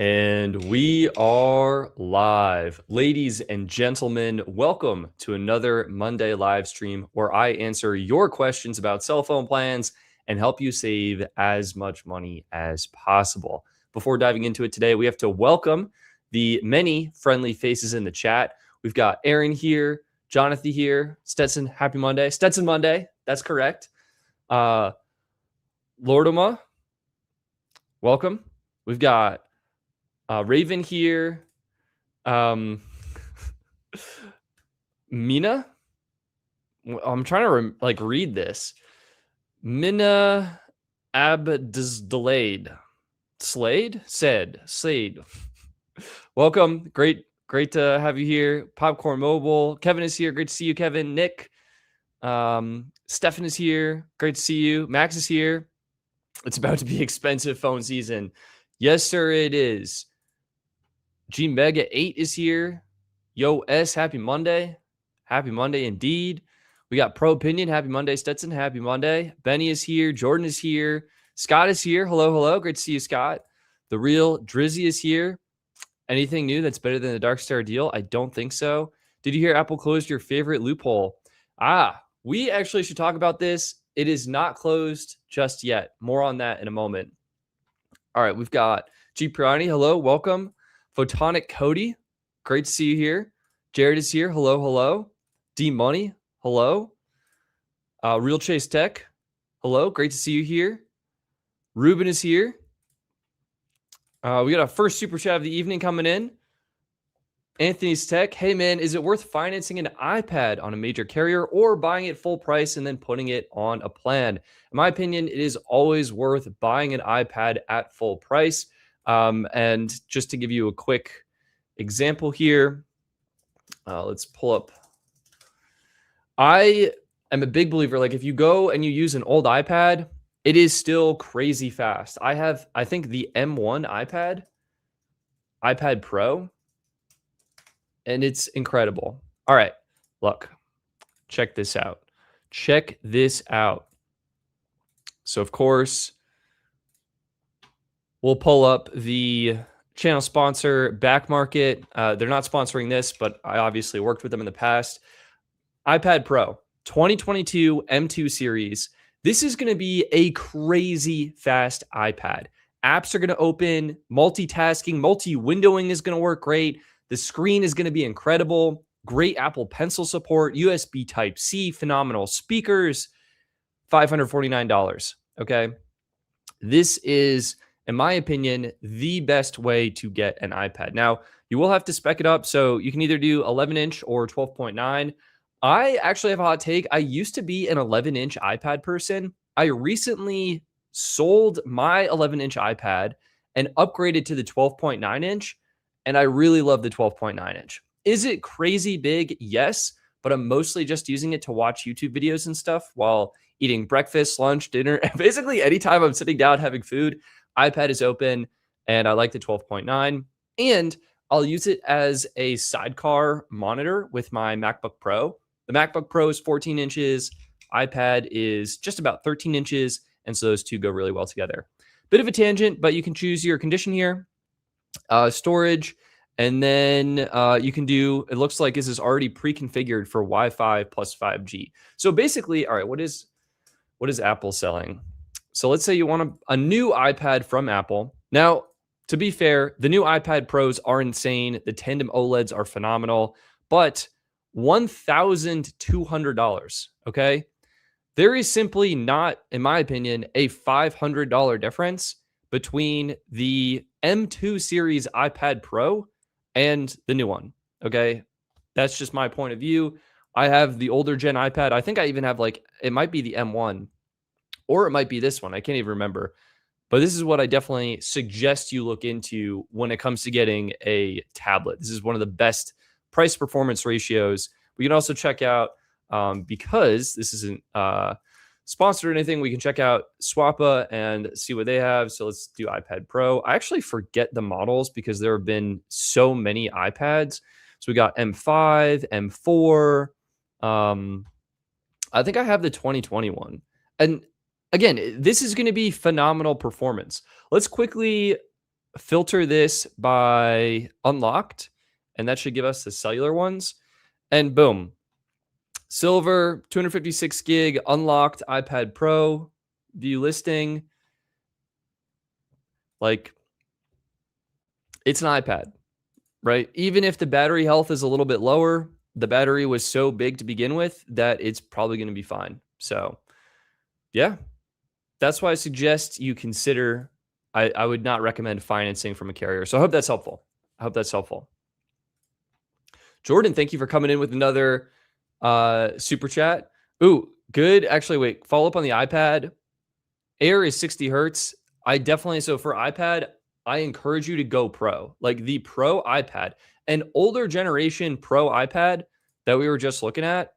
And we are live. Ladies and gentlemen, welcome to another Monday live stream where I answer your questions about cell phone plans and help you save as much money as possible. Before diving into it today, we have to welcome the many friendly faces in the chat. We've got Aaron here, Jonathan here, Stetson, happy Monday. Stetson Monday, that's correct. Lordoma, welcome. We've got Raven here. Mina. I'm trying to read this. Mina Abdelayed. Slade. Welcome. Great to have you here. Popcorn Mobile. Kevin is here. Great to see you, Kevin. Nick. Stefan is here. Great to see you. Max is here. It's about to be expensive phone season. Yes, sir, it is. G Mega 8 is here. Yo S, happy Monday. Happy Monday indeed. We got Pro Opinion. Happy Monday, Stetson. Happy Monday. Benny is here. Jordan is here. Scott is here. Hello. Great to see you, Scott. The real Drizzy is here. Anything new that's better than the Dark Star deal? I don't think so. Did you hear Apple closed your favorite loophole? We actually should talk about this. It is not closed just yet. More on that in a moment. All right, we've got G Priani. Hello, welcome. Photonic Cody, great to see you here. Jared is here. Hello. D Money, hello. Real Chase Tech, hello. Great to see you here. Ruben is here. We got our first super chat of the evening coming in. Anthony's Tech, hey man, is it worth financing an iPad on a major carrier or buying it full price and then putting it on a plan? In my opinion, it is always worth buying an iPad at full price. And just to give you a quick example here, let's pull up. I am a big believer, like if you go and you use an old iPad, it is still crazy fast. I think the M1 iPad Pro, and it's incredible. All right, look, check this out. So of course, we'll pull up the channel sponsor, Backmarket. They're not sponsoring this, but I obviously worked with them in the past. iPad Pro, 2022 M2 series. This is going to be a crazy fast iPad. Apps are going to open, multitasking, multi-windowing is going to work great. The screen is going to be incredible. Great Apple Pencil support, USB Type-C, phenomenal speakers, $549. Okay. This is, in my opinion, the best way to get an iPad. Now, you will have to spec it up. So you can either do 11-inch or 12.9. I actually have a hot take. I used to be an 11-inch iPad person. I recently sold my 11-inch iPad and upgraded to the 12.9-inch, and I really love the 12.9-inch. Is it crazy big? Yes, but I'm mostly just using it to watch YouTube videos and stuff while eating breakfast, lunch, dinner. Basically, anytime I'm sitting down having food, iPad is open, and I like the 12.9. And I'll use it as a sidecar monitor with my MacBook Pro. The MacBook Pro is 14 inches. iPad is just about 13 inches. And so those two go really well together. Bit of a tangent, but you can choose your condition here. Storage. And then you can do, it looks like this is already pre-configured for Wi-Fi plus 5G. So basically, all right, what is Apple selling? So let's say you want a new iPad from Apple. Now, to be fair, the new iPad Pros are insane. The tandem OLEDs are phenomenal, but $1,200, okay? There is simply not, in my opinion, a $500 difference between the M2 series iPad Pro and the new one, okay? That's just my point of view. I have the older gen iPad. I think I even have it might be the M1 or it might be this one. I can't even remember. But this is what I definitely suggest you look into when it comes to getting a tablet. This is one of the best price performance ratios. We can also check out, because this isn't sponsored or anything, we can check out Swappa and see what they have. So let's do iPad Pro. I actually forget the models because there have been so many iPads. So we got M5, M4. I think I have the 2021. And again, this is going to be phenomenal performance. Let's quickly filter this by unlocked, and that should give us the cellular ones. And boom, silver, 256 gig, unlocked iPad Pro, view listing. Like, it's an iPad, right? Even if the battery health is a little bit lower, the battery was so big to begin with that it's probably going to be fine. So, yeah, that's why I suggest you consider. I would not recommend financing from a carrier. So I hope that's helpful. Jordan, thank you for coming in with another super chat. Ooh, good. Actually, wait, follow up on the iPad. Air is 60 hertz. So for iPad, I encourage you to go Pro. Like the Pro iPad, an older generation Pro iPad that we were just looking at,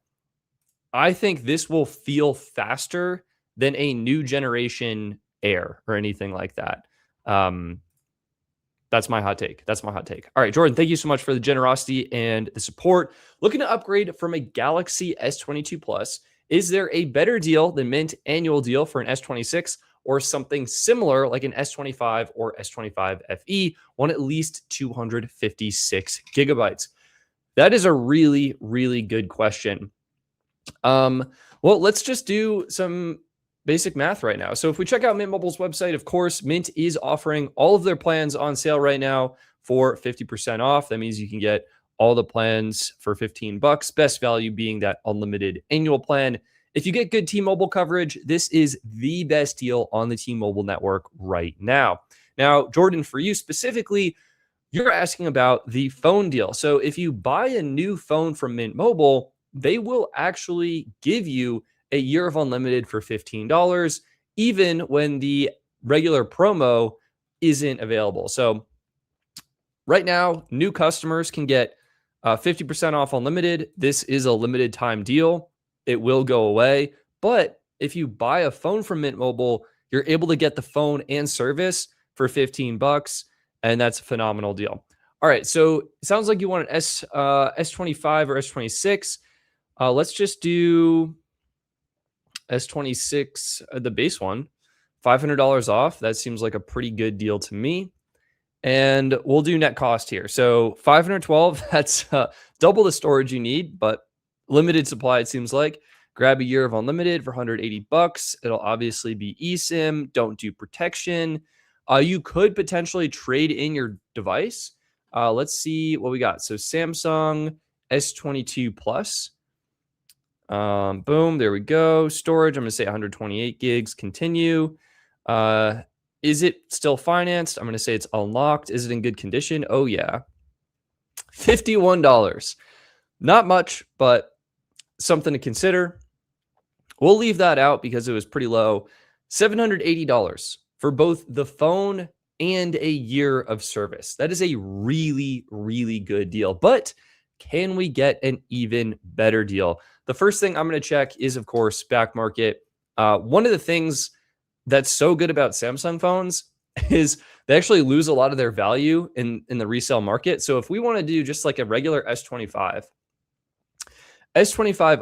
I think this will feel faster than a new generation Air or anything like that. That's my hot take. All right, Jordan, thank you so much for the generosity and the support. Looking to upgrade from a Galaxy S22 Plus. Is there a better deal than Mint annual deal for an S26 or something similar like an S25 or S25 FE? One at least 256 gigabytes. That is a really, really good question. Well, let's just do some basic math right now. So if we check out Mint Mobile's website, of course, Mint is offering all of their plans on sale right now for 50% off. That means you can get all the plans for $15. Best value being that unlimited annual plan. If you get good T-Mobile coverage, this is the best deal on the T-Mobile network right now. Now, Jordan, for you specifically, you're asking about the phone deal. So if you buy a new phone from Mint Mobile, they will actually give you a year of unlimited for $15, even when the regular promo isn't available. So right now, new customers can get 50% off unlimited. This is a limited time deal. It will go away. But if you buy a phone from Mint Mobile, you're able to get the phone and service for $15, and that's a phenomenal deal. All right, so it sounds like you want an S25 or S26. Let's just do S26, the base one, $500 off. That seems like a pretty good deal to me. And we'll do net cost here. So 512, that's double the storage you need, but limited supply, it seems like. Grab a year of unlimited for $180. It'll obviously be eSIM. Don't do protection. You could potentially trade in your device. Let's see what we got. So Samsung S22 Plus. Boom, there we go. Storage, I'm going to say 128 gigs. Continue. Is it still financed? I'm going to say it's unlocked. Is it in good condition? Oh, yeah. $51. Not much, but something to consider. We'll leave that out because it was pretty low. $780 for both the phone and a year of service. That is a really, really good deal. But can we get an even better deal? The first thing I'm going to check is, of course, back market. One of the things that's so good about Samsung phones is they actually lose a lot of their value in the resale market. So if we want to do just like a regular S25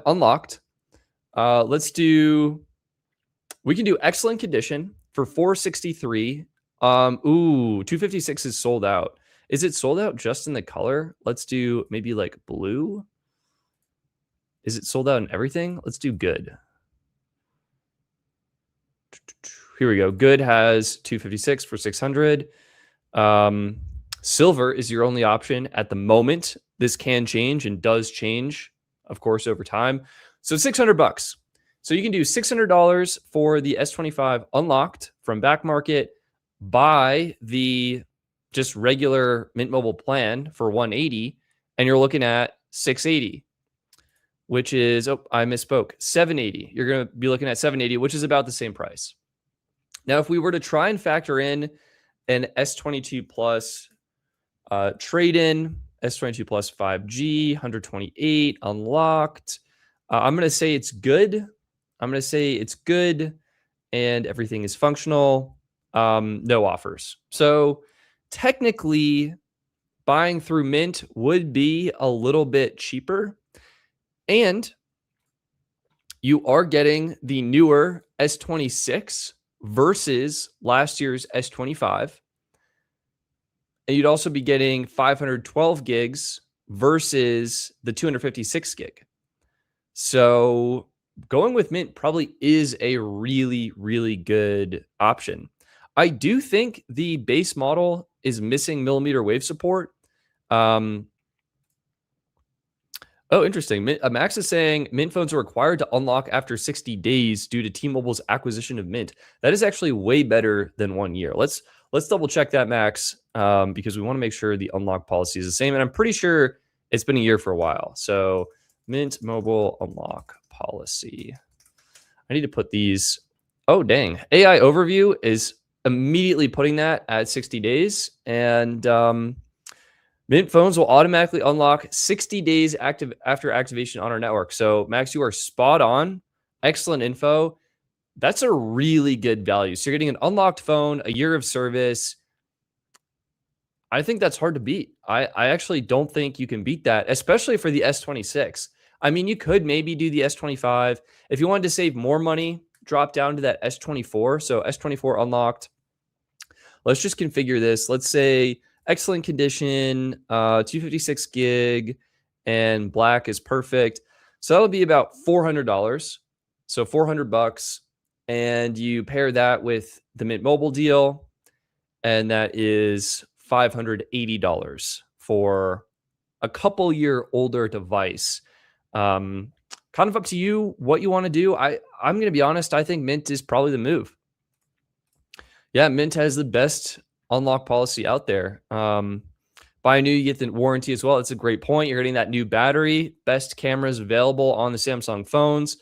unlocked, we can do excellent condition for $463. 256 is sold out. Is it sold out just in the color? Let's do maybe like blue. Is it sold out in everything? Let's do good. Here we go. Good has 256 for 600. Silver is your only option at the moment. This can change and does change, of course, over time. So $600. So you can do $600 for the S25 unlocked from back market, buy the just regular Mint Mobile plan for $180, and you're looking at $680, which is, I misspoke, $780. You're going to be looking at $780, which is about the same price. Now, if we were to try and factor in an S22 Plus trade-in, S22 Plus 5G, 128 unlocked, I'm going to say it's good. And everything is functional. No offers. So technically, buying through Mint would be a little bit cheaper. And you are getting the newer S26 versus last year's S25. And you'd also be getting 512 gigs versus the 256 gig. So going with Mint probably is a really, really good option. I do think the base model is missing millimeter wave support. Oh, interesting. Max is saying Mint phones are required to unlock after 60 days due to T-Mobile's acquisition of Mint. That is actually way better than 1 year. Let's double check that, Max, because we want to make sure the unlock policy is the same. And I'm pretty sure it's been a year for a while. So Mint Mobile unlock policy. I need to put these. Oh, dang. AI overview is immediately putting that at 60 days. And Mint phones will automatically unlock 60 days after activation on our network. So, Max, you are spot on. Excellent info. That's a really good value. So, you're getting an unlocked phone, a year of service. I think that's hard to beat. I actually don't think you can beat that, especially for the S26. I mean, you could maybe do the S25. If you wanted to save more money, drop down to that S24. So, S24 unlocked. Let's just configure this. Let's say excellent condition, 256 gig, and black is perfect. So that'll be about $400. So $400, and you pair that with the Mint Mobile deal, and that is $580 for a couple year older device. Kind of up to you what you want to do. I'm going to be honest. I think Mint is probably the move. Yeah, Mint has the best unlock policy out there. Buy new, you get the warranty as well. It's a great point. You're getting that new battery, best cameras available on the Samsung phones.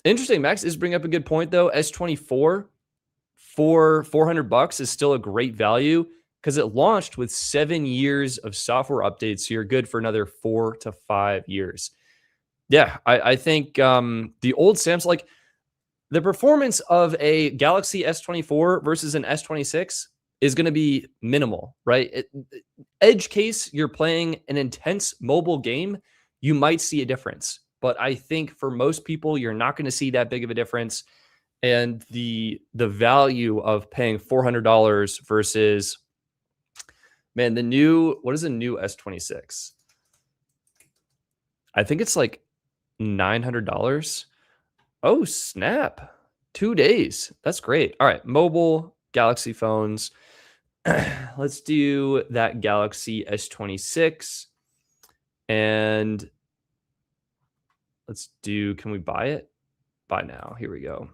Interesting. Max is bringing up a good point though. S24 for $400 is still a great value because it launched with 7 years of software updates. So you're good for another 4 to 5 years. Yeah, I think the old Samsung, like, the performance of a Galaxy S24 versus an S26 is going to be minimal, right? Edge case, you're playing an intense mobile game, you might see a difference. But I think for most people, you're not going to see that big of a difference. And the value of paying $400 versus, man, what is a new S26? I think it's like $900. Oh, snap. 2 days. That's great. All right. Mobile Galaxy phones. Let's do that Galaxy S26. And can we buy it? Buy now. Here we go.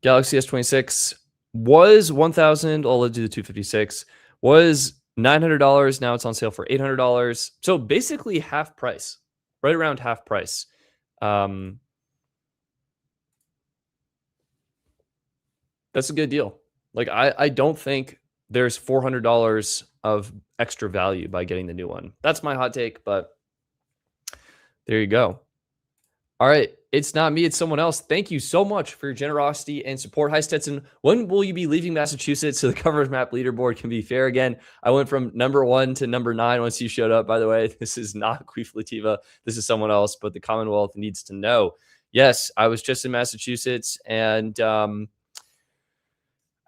Galaxy S26 was $1,000. Let's do the 256. Was $900. Now it's on sale for $800. So basically half price, right around half price. That's a good deal. Like, I don't think there's $400 of extra value by getting the new one. That's my hot take, but there you go. All right. It's not me, it's someone else. Thank you so much for your generosity and support. Hi, Stetson. When will you be leaving Massachusetts so the coverage map leaderboard can be fair again? I went from number 1 to number 9 once you showed up, by the way. This is not Queef Lativa. This is someone else, but the Commonwealth needs to know. Yes, I was just in Massachusetts, and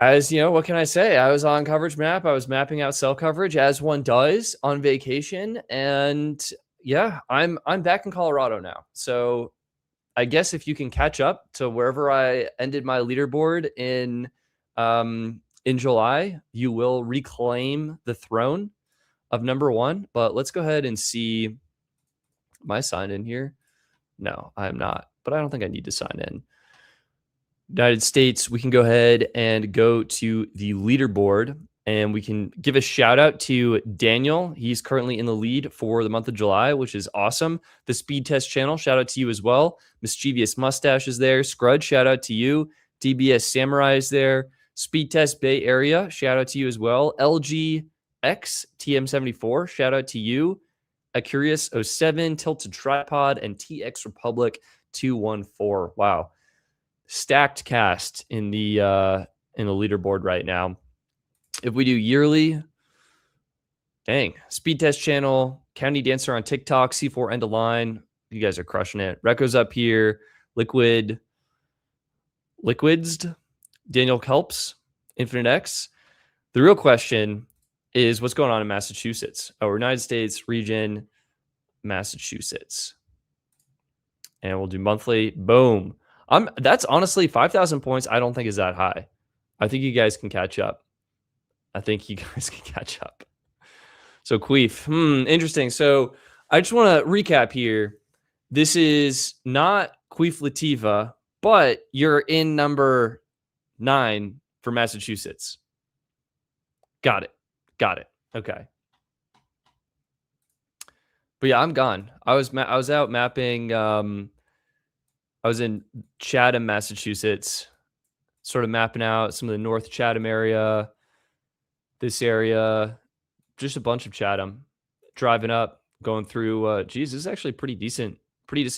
as you know, what can I say? I was on coverage map. I was mapping out cell coverage as one does on vacation. And yeah, I'm back in Colorado now. So I guess if you can catch up to wherever I ended my leaderboard in July, you will reclaim the throne of number 1. But let's go ahead and see. Am I signed in here? No, I am not. But I don't think I need to sign in. United States, we can go ahead and go to the leaderboard, and we can give a shout out to Daniel. He's currently in the lead for the month of July, which is awesome. The Speed Test channel, shout out to you as well. Mischievous Mustache is there. Scrud, shout out to you. DBS Samurai is there. Speed Test Bay Area, shout out to you as well. LGX TM74, shout out to you. A Curious 07, Tilted Tripod, and TX Republic 214. Wow. Stacked cast in the leaderboard right now. If we do yearly, dang, Speed Test channel, County Dancer on TikTok, C4 End of Line, you guys are crushing it. Reco's up here, Liquidsed, Daniel Kelps Infinite X. The real question is what's going on in Massachusetts? Oh, United States region, Massachusetts. And we'll do monthly. Boom. That's honestly 5,000 points. I don't think is that high. I think you guys can catch up. So Queef, interesting. So I just want to recap here. This is not Queef Lativa, but you're in number 9 for Massachusetts. Got it. Okay. But yeah, I'm gone. I was out mapping. I was in Chatham, Massachusetts, sort of mapping out some of the North Chatham area, this area, just a bunch of Chatham. Driving up, going through. Geez, this is actually pretty decent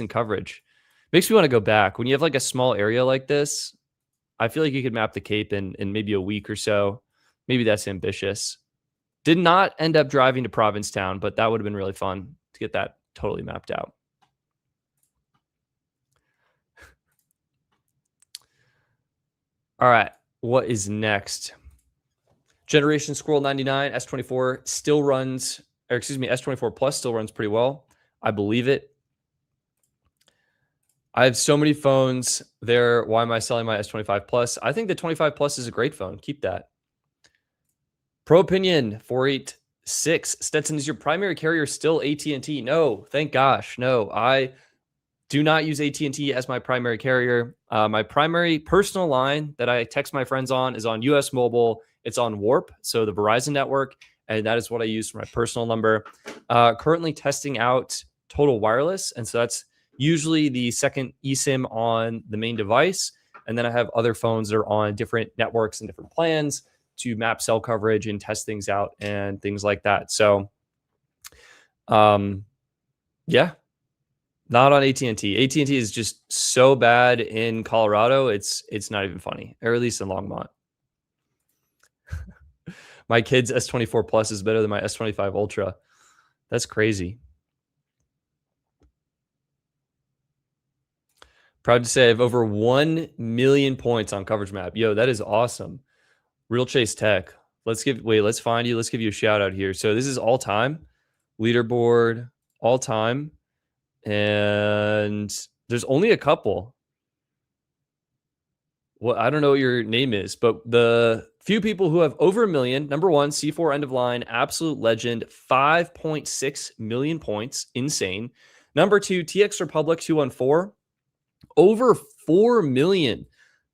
coverage. Makes me want to go back. When you have like a small area like this, I feel like you could map the Cape in maybe a week or so. Maybe that's ambitious. Did not end up driving to Provincetown, but that would have been really fun to get that totally mapped out. All right, what is next? Generation Squirrel 99 S24 still runs, or excuse me, S24 Plus still runs pretty well. I believe it. I have so many phones there. Why am I selling my S25 Plus? I think the 25 Plus is a great phone. Keep that. Pro Opinion 486. Stetson, is your primary carrier still AT&T? No, thank gosh. No, I do not use AT&T as my primary carrier. My primary personal line that I text my friends on is on US Mobile. It's on Warp, so the Verizon network, and that is what I use for my personal number. Currently testing out Total Wireless, and so that's usually the second eSIM on the main device. And then I have other phones that are on different networks and different plans to map cell coverage and test things out and things like that. So, yeah. Not on AT&T. AT&T is just so bad in Colorado. It's not even funny, or at least in Longmont. My kid's S24 Plus is better than my S25 Ultra. That's crazy. Proud to say I have over 1 million points on Coverage Map. Yo, that is awesome. Real Chase Tech. Let's find you. Let's give you a shout out here. So this is all time. Leaderboard, all time. And there's only a couple. Well, I don't know what your name is, but the few people who have over 1 million, number 1, C4 end of line, absolute legend, 5.6 million points, insane. Number 2, TX Republic 214, over 4 million.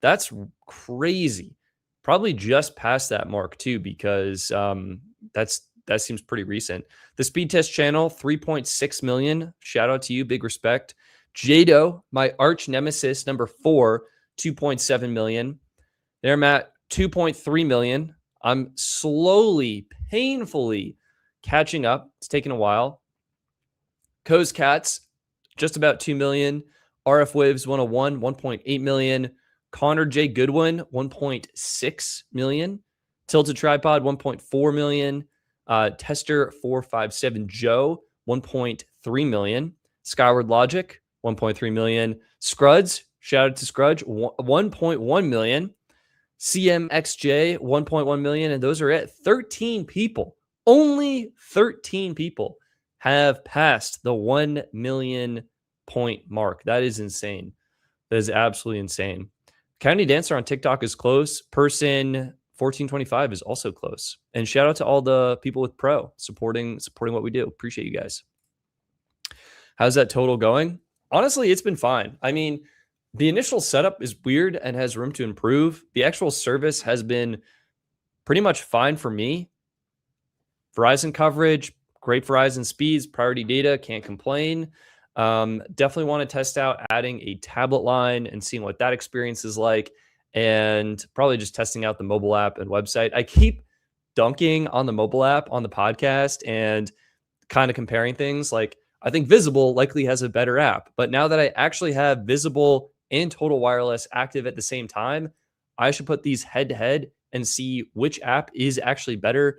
That's crazy. Probably just past that mark too, because that seems pretty recent. The Speed Test channel, 3.6 million. Shout out to you. Big respect. Jado, my arch nemesis, number 4, 2.7 million. There, Matt, 2.3 million. I'm slowly, painfully catching up. It's taken a while. Co's Cats, just about 2 million. RF Waves 101, 1.8 million. Connor J. Goodwin, 1.6 million. Tilted Tripod, 1.4 million. Tester 457 Joe, 1.3 million. Skyward Logic, 1.3 million. Scruds, shout out to Scrudge, 1.1 million. CMXJ, 1.1 million. And those are it. 13 people, only 13 people have passed the 1 million point mark. That is insane. That is absolutely insane. County Dancer on TikTok is close. Person 1425 is also close. And shout out to all the people with Pro supporting what we do. Appreciate you guys. How's that total going? Honestly, it's been fine. I mean, the initial setup is weird and has room to improve. The actual service has been pretty much fine for me. Verizon coverage, great Verizon speeds, priority data, can't complain. Definitely want to test out adding a tablet line and seeing what that experience is like, and probably just testing out the mobile app and website. I keep dunking on the mobile app on the podcast and kind of comparing things. Like, I think Visible likely has a better app, but now that I actually have Visible and Total Wireless active at the same time, I should put these head to head and see which app is actually better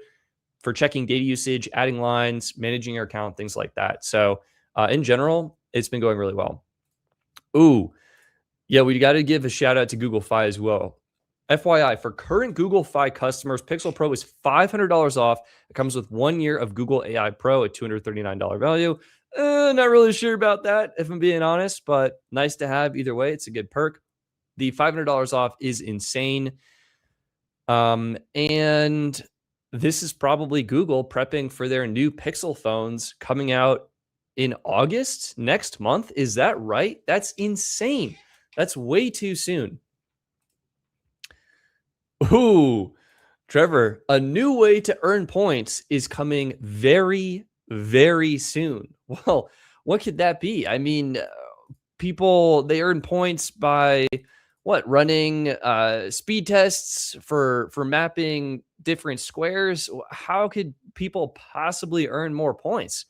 for checking data usage, adding lines, managing your account, things like that. So in general, it's been going really well. Ooh, yeah, we got to give a shout out to Google Fi as well. FYI, for current Google Fi customers, Pixel Pro is $500 off. It comes with 1 year of Google AI Pro at $239 value. Not really sure about that, if I'm being honest, but nice to have either way. It's a good perk. The $500 off is insane. And this is probably Google prepping for their new Pixel phones coming out in August next month. Is that right? That's insane. That's way too soon. Ooh, Trevor, a new way to earn points is coming very, very soon. Well, what could that be? I mean, people, they earn points by running speed tests for mapping different squares. How could people possibly earn more points?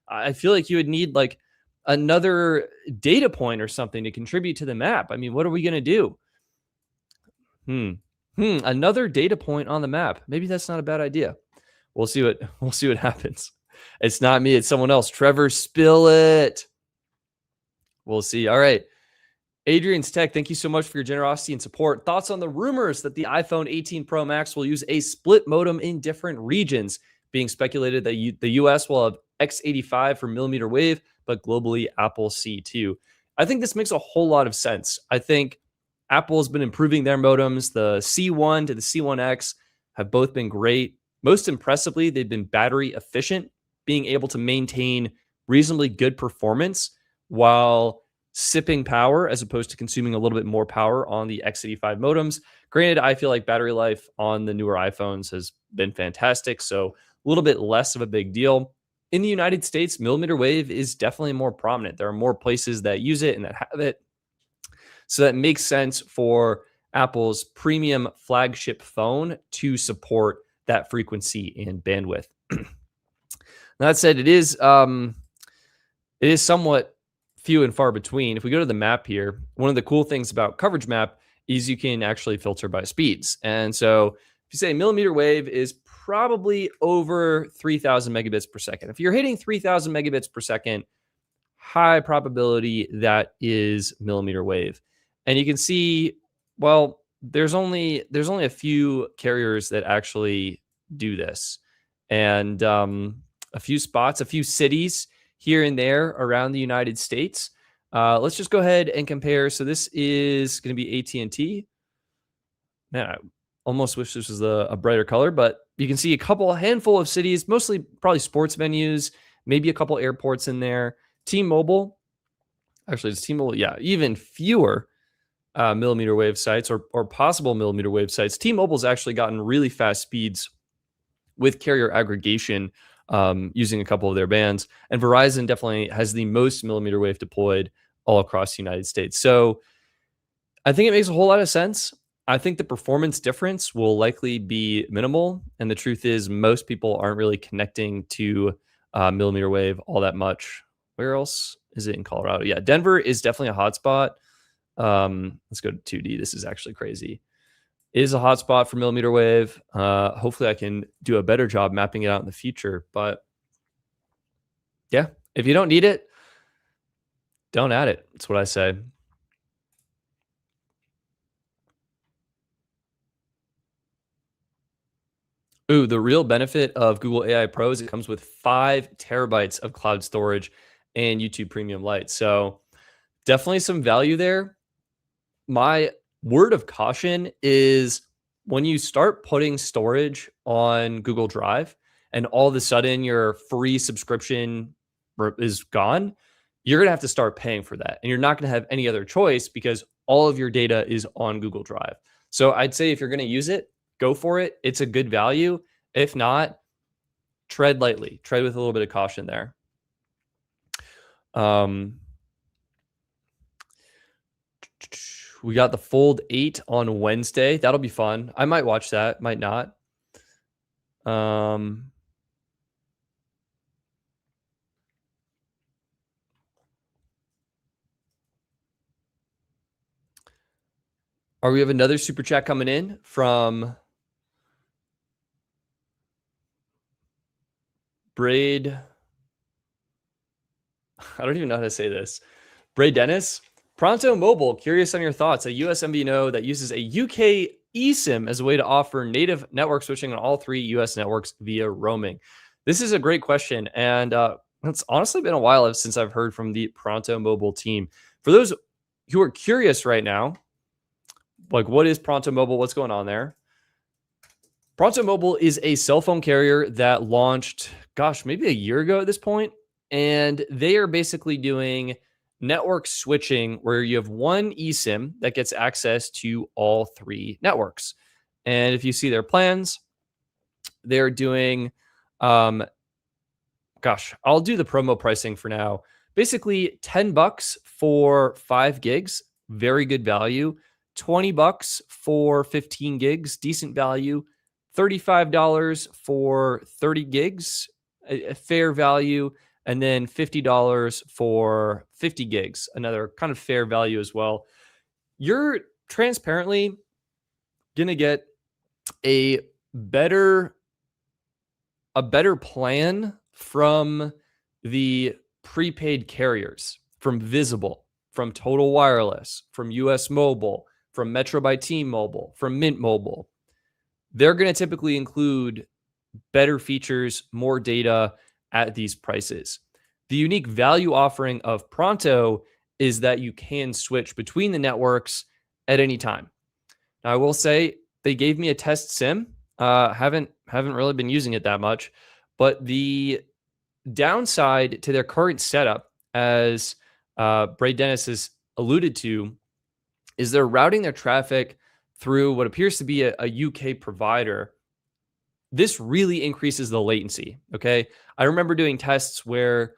I feel like you would need like another data point or something to contribute to the map. I mean, what are we going to do? Another data point on the map. Maybe that's not a bad idea. We'll see what happens. It's not me, it's someone else. Trevor, spill it. We'll see. All right. Adrian's Tech, thank you so much for your generosity and support. Thoughts on the rumors that the iPhone 18 Pro Max will use a split modem in different regions? Being speculated that the US will have X85 for millimeter wave, but globally Apple C2. I think this makes a whole lot of sense. I think Apple's been improving their modems. The C1 to the C1X have both been great. Most impressively, they've been battery efficient, being able to maintain reasonably good performance while sipping power as opposed to consuming a little bit more power on the X85 modems. Granted, I feel like battery life on the newer iPhones has been fantastic, so a little bit less of a big deal. In the United States, millimeter wave is definitely more prominent. There are more places that use it and that have it. So that makes sense for Apple's premium flagship phone to support that frequency and bandwidth. That said, it is somewhat few and far between. If we go to the map here, one of the cool things about Coverage Map is you can actually filter by speeds. And so if you say millimeter wave is probably over 3,000 megabits per second. If you're hitting 3,000 megabits per second, high probability that is millimeter wave. And you can see, well, there's only a few carriers that actually do this. And a few spots, a few cities here and there around the United States. Let's just go ahead and compare. So this is going to be AT&T. Man, I almost wish this was a brighter color, but you can see a handful of cities, mostly probably sports venues, maybe a couple airports in there. T-Mobile, actually it's T-Mobile, yeah, even fewer millimeter wave sites or possible millimeter wave sites. T-Mobile's actually gotten really fast speeds with carrier aggregation using a couple of their bands. And Verizon definitely has the most millimeter wave deployed all across the United States. So I think it makes a whole lot of sense. I think the performance difference will likely be minimal. And the truth is most people aren't really connecting to millimeter wave all that much. Where else is it in Colorado? Yeah, Denver is definitely a hotspot. Let's go to 2D. This is actually crazy. It is a hotspot for millimeter wave. Hopefully I can do a better job mapping it out in the future. But yeah, if you don't need it, don't add it. That's what I say. Ooh, the real benefit of Google AI Pro is it comes with 5 terabytes of cloud storage and YouTube Premium Lite. So definitely some value there. My word of caution is when you start putting storage on Google Drive and all of a sudden your free subscription is gone, you're going to have to start paying for that. And you're not going to have any other choice because all of your data is on Google Drive. So I'd say if you're going to use it, go for it. It's a good value. If not, tread lightly. Tread with a little bit of caution there. We got the Fold 8 on Wednesday. That'll be fun. I might watch that. Might not. Are we have another super chat coming in from Braid. I don't even know how to say this. Braid Dennis. Pronto Mobile, curious on your thoughts. A US MVNO that uses a UK eSIM as a way to offer native network switching on all 3 US networks via roaming? This is a great question, and it's honestly been a while since I've heard from the Pronto Mobile team. For those who are curious right now, like, what is Pronto Mobile? What's going on there? Pronto Mobile is a cell phone carrier that launched, maybe a year ago at this point. And they are basically doing network switching where you have one eSIM that gets access to all 3 networks. And if you see their plans, they're doing, I'll do the promo pricing for now. Basically, $10 for 5 gigs, very good value. $20 for 15 gigs, decent value. $35 for 30 gigs, a fair value. And then $50 for 50 gigs, another kind of fair value as well. You're transparently going to get a better plan from the prepaid carriers, from Visible, from Total Wireless, from US Mobile, from Metro by T-Mobile, from Mint Mobile. They're going to typically include better features, more data at these prices. The unique value offering of Pronto is that you can switch between the networks at any time. Now, I will say they gave me a test SIM. Haven't really been using it that much, but the downside to their current setup, as Braid Dennis has alluded to, is they're routing their traffic through what appears to be a UK provider. This really increases the latency, okay? I remember doing tests where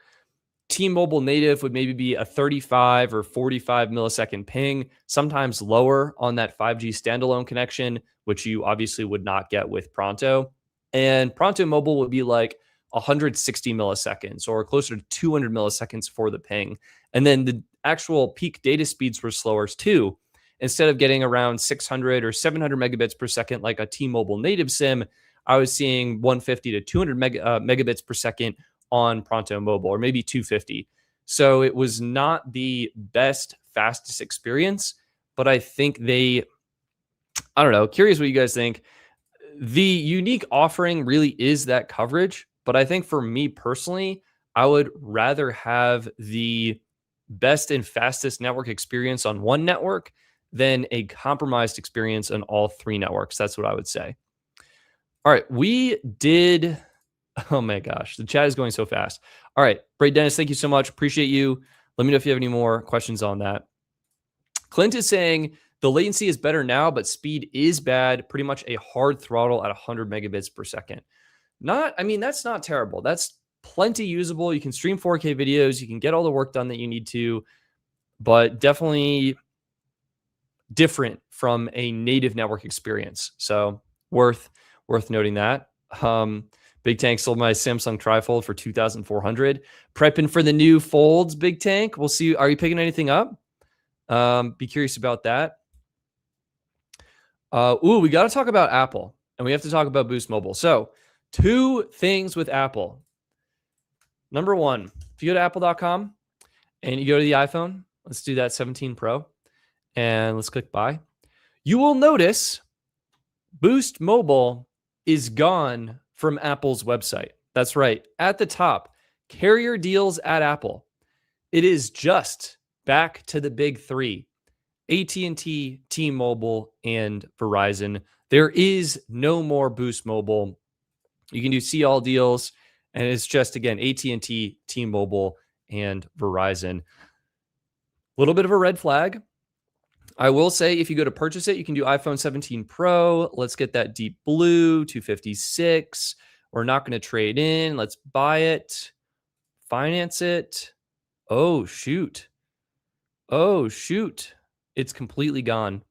T-Mobile native would maybe be a 35 or 45 millisecond ping, sometimes lower on that 5G standalone connection, which you obviously would not get with Pronto. And Pronto Mobile would be like 160 milliseconds or closer to 200 milliseconds for the ping. And then the actual peak data speeds were slower too. Instead of getting around 600 or 700 megabits per second like a T-Mobile native SIM, I was seeing 150 to 200 megabits per second on Pronto Mobile, or maybe 250. So it was not the best, fastest experience, but I think I don't know, curious what you guys think. The unique offering really is that coverage, but I think for me personally, I would rather have the best and fastest network experience on one network than a compromised experience on all 3 networks. That's what I would say. All right, we did. Oh my gosh, the chat is going so fast. All right, Braid Dennis, thank you so much. Appreciate you. Let me know if you have any more questions on that. Clint is saying the latency is better now, but speed is bad. Pretty much a hard throttle at 100 megabits per second. That's not terrible. That's plenty usable. You can stream 4K videos. You can get all the work done that you need to, but definitely different from a native network experience. So worth noting that. Big Tank sold my Samsung Trifold for $2,400. Prepping for the new folds, Big Tank. We'll see. Are you picking anything up? Be curious about that. We got to talk about Apple, and we have to talk about Boost Mobile. So 2 things with Apple. Number 1, if you go to apple.com and you go to the iPhone, let's do that 17 Pro, and let's click buy. You will notice Boost Mobile is gone from Apple's website. That's right. At the top, carrier deals at Apple. It is just back to the big 3, AT&T, T-Mobile, and Verizon. There is no more Boost Mobile. You can do see all deals, and it's just, again, AT&T, T-Mobile, and Verizon. A little bit of a red flag. I will say, if you go to purchase it, you can do iPhone 17 Pro. Let's get that deep blue, 256. We're not going to trade in. Let's buy it, finance it. Oh, shoot. It's completely gone.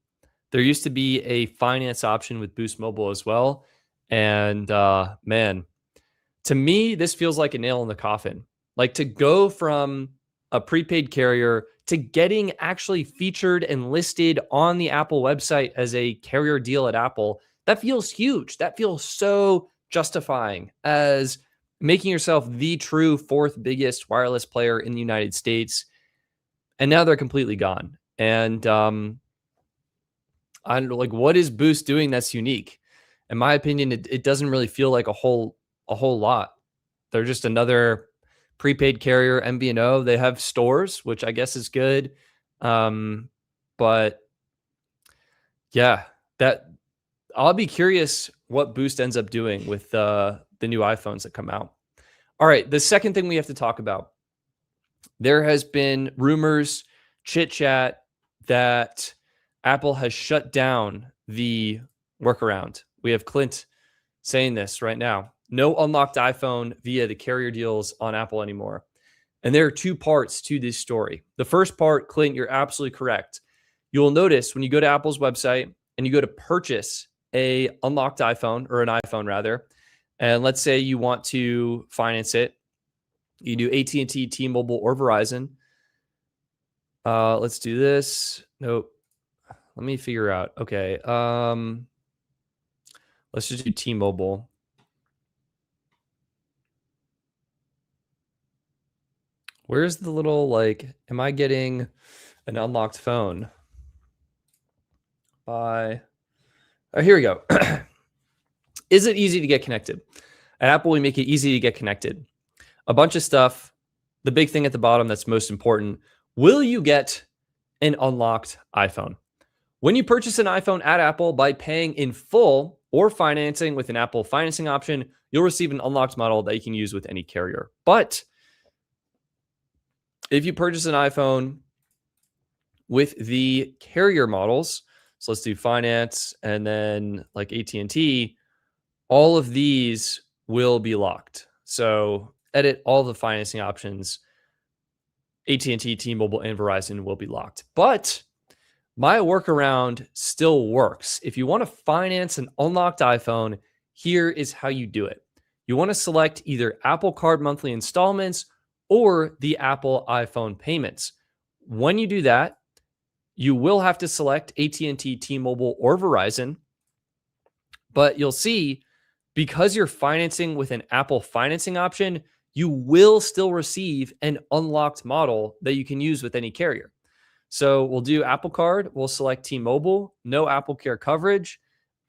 There used to be a finance option with Boost Mobile as well. And man, to me, this feels like a nail in the coffin. Like, to go from a prepaid carrier to getting actually featured and listed on the Apple website as a carrier deal at Apple, that feels huge. That feels so justifying as making yourself the true 4th biggest wireless player in the United States. And now they're completely gone. And I don't know, like, what is Boost doing that's unique? In my opinion, it doesn't really feel like a whole lot. They're just another prepaid carrier, MVNO. They have stores, which I guess is good. But yeah, that I'll be curious what Boost ends up doing with the new iPhones that come out. All right, the second thing we have to talk about. There has been rumors, chit chat that Apple has shut down the workaround. We have Clint saying this right now. No unlocked iPhone via the carrier deals on Apple anymore. And there are two parts to this story. The first part, Clint, you're absolutely correct. You will notice when you go to Apple's website and you go to purchase a unlocked iPhone, or an iPhone rather, and let's say you want to finance it, you do AT&T, T-Mobile, or Verizon. Let's do this. Nope. Let me figure out. Okay. Let's just do T-Mobile. Where's the little, like, am I getting an unlocked phone? Oh, here we go. Is it easy to get connected? At Apple, we make it easy to get connected. A bunch of stuff. The big thing at the bottom that's most important. Will you get an unlocked iPhone? When you purchase an iPhone at Apple by paying in full or financing with an Apple financing option, you'll receive an unlocked model that you can use with any carrier. But if you purchase an iPhone with the carrier models, so let's do finance and then like AT&T, all of these will be locked. So edit all the financing options. AT&T, T-Mobile, and Verizon will be locked. But my workaround still works. If you want to finance an unlocked iPhone, here is how you do it. You want to select either Apple Card monthly installments or the Apple iPhone payments. When you do that, you will have to select AT&T, T-Mobile, or Verizon. But you'll see, because you're financing with an Apple financing option, you will still receive an unlocked model that you can use with any carrier. So we'll do Apple Card. We'll select T-Mobile, no Apple Care coverage,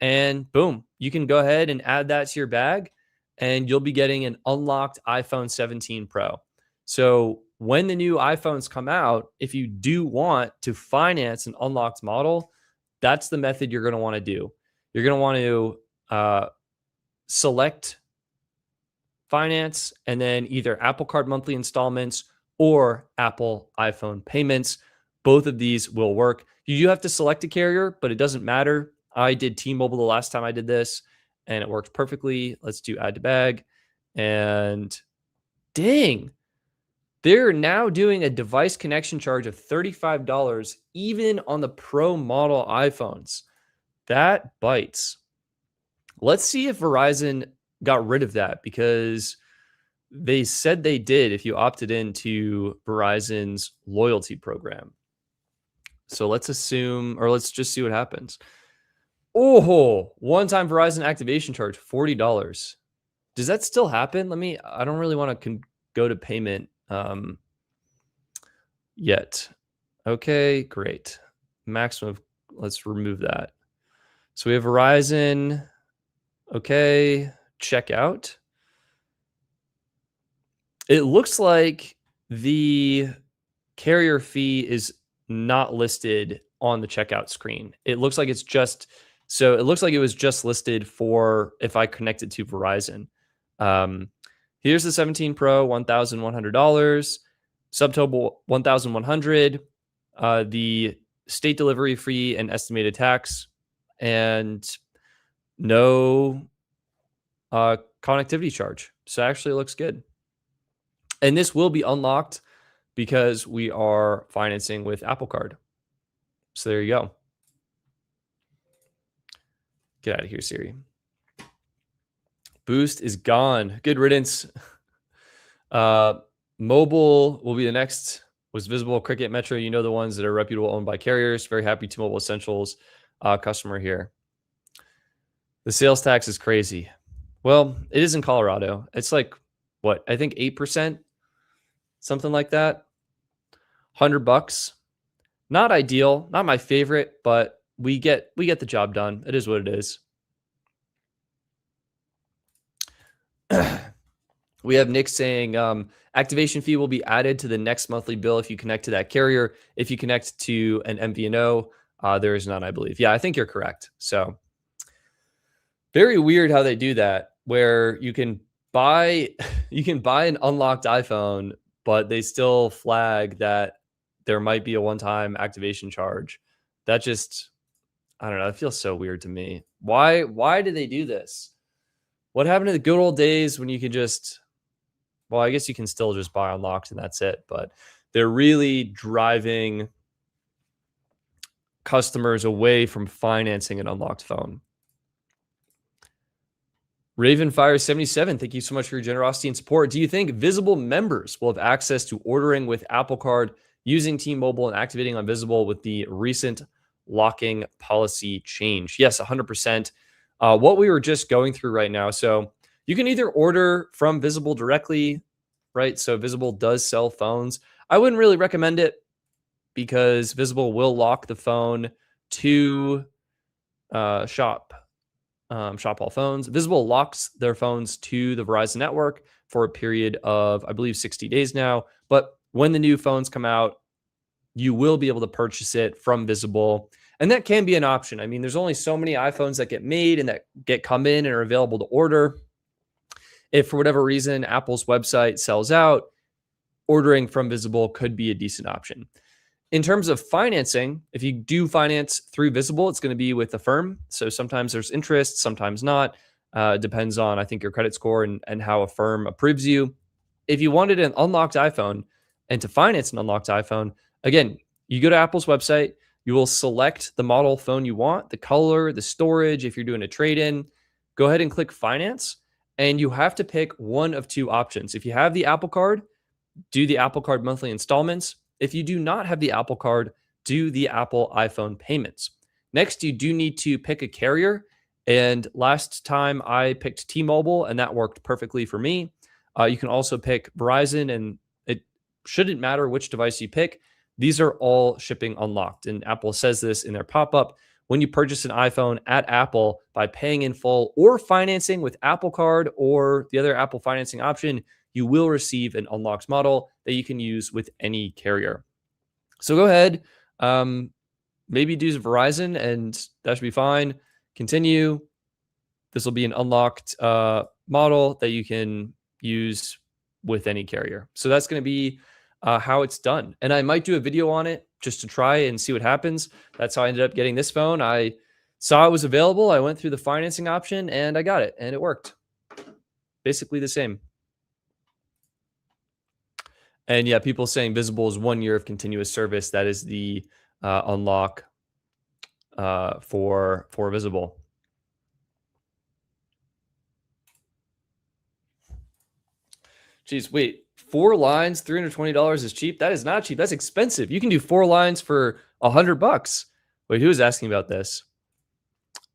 and boom, you can go ahead and add that to your bag, and you'll be getting an unlocked iPhone 17 Pro. So when the new iPhones come out, if you do want to finance an unlocked model, that's the method you're going to want to do. You're going to want to select finance and then either Apple Card monthly installments or Apple iPhone payments. Both of these will work. You do have to select a carrier, but it doesn't matter. I did T-Mobile the last time I did this, and it worked perfectly. Let's do add to bag. And dang, they're now doing a device connection charge of $35 even on the Pro model iPhones. That bites. Let's see if Verizon got rid of that, because they said they did if you opted into Verizon's loyalty program. So let's assume, or let's just see what happens. Oh, one-time Verizon activation charge, $40. Does that still happen? I don't really want to go to payment yet. Okay, great. Maximum, let's remove that. So we have Verizon. Okay, checkout. It looks like the carrier fee is not listed on the checkout screen. It looks like it looks like it was just listed for if I connect it to Verizon. Here's the 17 Pro, $1,100, subtotal $1,100, the state delivery fee and estimated tax, and no connectivity charge. So actually it looks good. And this will be unlocked because we are financing with Apple Card. So there you go. Get out of here, Siri. Boost is gone. Good riddance. Mobile will be the next. Was Visible, Cricket, Metro. You know, the ones that are reputable, owned by carriers. Very happy T-Mobile Essentials customer here. The sales tax is crazy. Well, it is in Colorado. It's like, what? I think 8%, something like that. $100. Not ideal. Not my favorite, but we get the job done. It is what it is. We have Nick saying activation fee will be added to the next monthly bill if you connect to that carrier. If you connect to an MVNO, there is none, I believe. Yeah, I think you're correct. So very weird how they do that, where you can buy an unlocked iPhone, but they still flag that there might be a one-time activation charge. That just, I don't know. It feels so weird to me. Why do they do this? What happened to the good old days when you could just, well, I guess you can still just buy unlocked and that's it. But they're really driving customers away from financing an unlocked phone. Ravenfire77, thank you so much for your generosity and support. Do you think Visible members will have access to ordering with Apple Card using T-Mobile and activating on Visible with the recent locking policy change? Yes, 100%. What we were just going through right now. So you can either order from Visible directly, right? So Visible does sell phones. I wouldn't really recommend it because Visible will lock the phone to shop all phones. Visible locks their phones to the Verizon network for a period of, I believe, 60 days now. But when the new phones come out, you will be able to purchase it from Visible. And that can be an option. I mean, there's only so many iPhones that get made and that come in and are available to order. If for whatever reason Apple's website sells out, ordering from Visible could be a decent option. In terms of financing, if you do finance through Visible, it's going to be with a firm. So sometimes there's interest, sometimes not. Depends on, I think, your credit score and how a firm approves you. If you wanted an unlocked iPhone and to finance an unlocked iPhone, again, you go to Apple's website, you will select the model phone you want, the color, the storage. If you're doing a trade-in, go ahead and click finance. And you have to pick one of two options. If you have the Apple Card, do the Apple Card monthly installments. If you do not have the Apple Card, do the Apple iPhone payments. Next, you do need to pick a carrier. And last time I picked T-Mobile, and that worked perfectly for me. You can also pick Verizon, and it shouldn't matter which device you pick. These are all shipping unlocked. And Apple says this in their pop-up. When you purchase an iPhone at Apple by paying in full or financing with Apple Card or the other Apple financing option, you will receive an unlocked model that you can use with any carrier. So go ahead, maybe do Verizon, and that should be fine. Continue. This will be an unlocked model that you can use with any carrier. So that's going to be how it's done. And I might do a video on it just to try and see what happens. That's how I ended up getting this phone. I saw it was available. I went through the financing option and I got it, and it worked. Basically the same. And yeah, people saying Visible is 1 year of continuous service. That is the unlock for Visible. Geez, wait, 4 lines, $320 is cheap? That is not cheap. That's expensive. You can do 4 lines for $100. Wait, who is asking about this?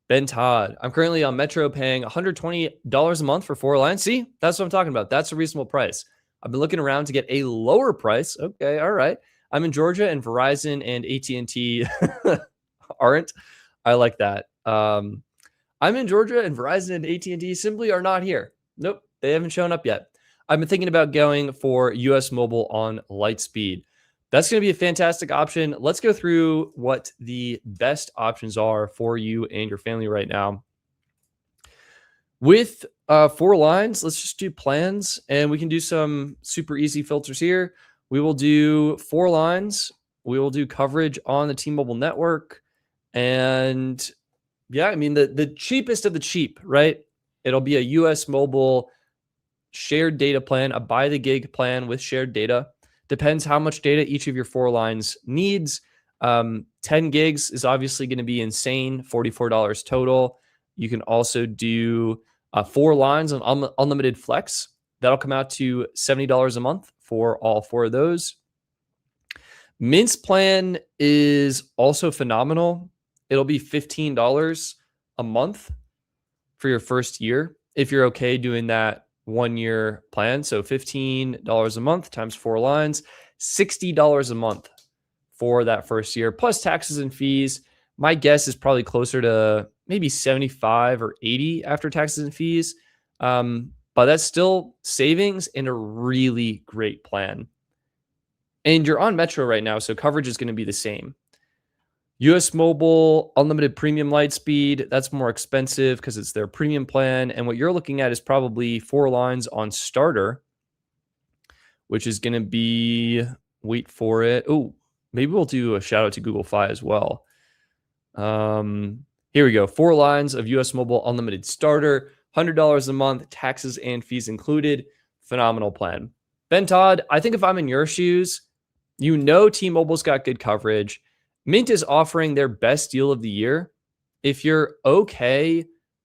Ben Todd. I'm currently on Metro paying $120 a month for 4 lines. See, that's what I'm talking about. That's a reasonable price. I've been looking around to get a lower price. Okay, all right. I'm in Georgia, and Verizon and AT&T aren't. I like that. I'm in Georgia, and Verizon and AT&T simply are not here. Nope, they haven't shown up yet. I've been thinking about going for US Mobile on Lightspeed. That's going to be a fantastic option. Let's go through what the best options are for you and your family right now. With 4 lines, let's just do plans, and we can do some super easy filters here. We will do 4 lines. We will do coverage on the T-Mobile network. And yeah, I mean, the cheapest of the cheap, right? It'll be a US Mobile shared data plan, a by the gig plan with shared data. Depends how much data each of your 4 lines needs. 10 gigs is obviously going to be insane, $44 total. You can also do 4 lines on unlimited flex. That'll come out to $70 a month for all 4 of those. Mint's plan is also phenomenal. It'll be $15 a month for your first year if you're okay doing that 1 year plan. So $15 a month times 4 lines, $60 a month for that first year, plus taxes and fees. My guess is probably closer to maybe 75 or 80 after taxes and fees. But that's still savings and a really great plan. And you're on Metro right now, so coverage is going to be the same. US Mobile, unlimited premium light speed, that's more expensive because it's their premium plan. And what you're looking at is probably 4 lines on starter, which is going to be, wait for it. Oh, maybe we'll do a shout out to Google Fi as well. Here we go. 4 lines of US Mobile unlimited starter, $100 a month, taxes and fees included. Phenomenal plan. Ben Todd, I think if I'm in your shoes, you know T-Mobile's got good coverage. Mint is offering their best deal of the year. If you're okay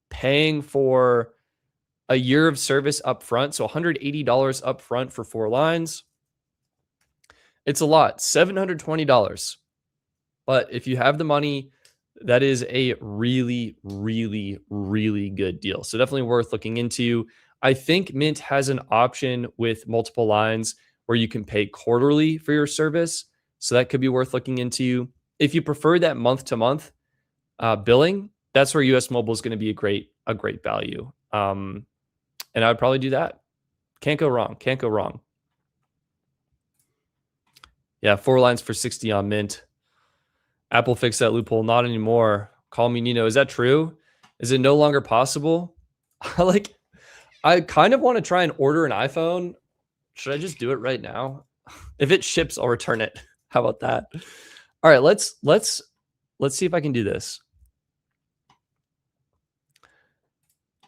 paying for a year of service up front, so $180 up front for 4 lines, it's a lot, $720. But if you have the money, that is a really, really, really good deal. So definitely worth looking into. I think Mint has an option with multiple lines where you can pay quarterly for your service. So that could be worth looking into. If you prefer that month-to-month billing, that's where US Mobile is going to be a great value. And I would probably do that. Can't go wrong. Can't go wrong. Yeah, 4 lines for 60 on Mint. Apple fixed that loophole. Not anymore. Call me Nino. Is that true? Is it no longer possible? I kind of want to try and order an iPhone. Should I just do it right now? If it ships, I'll return it. How about that? All right, let's see if I can do this.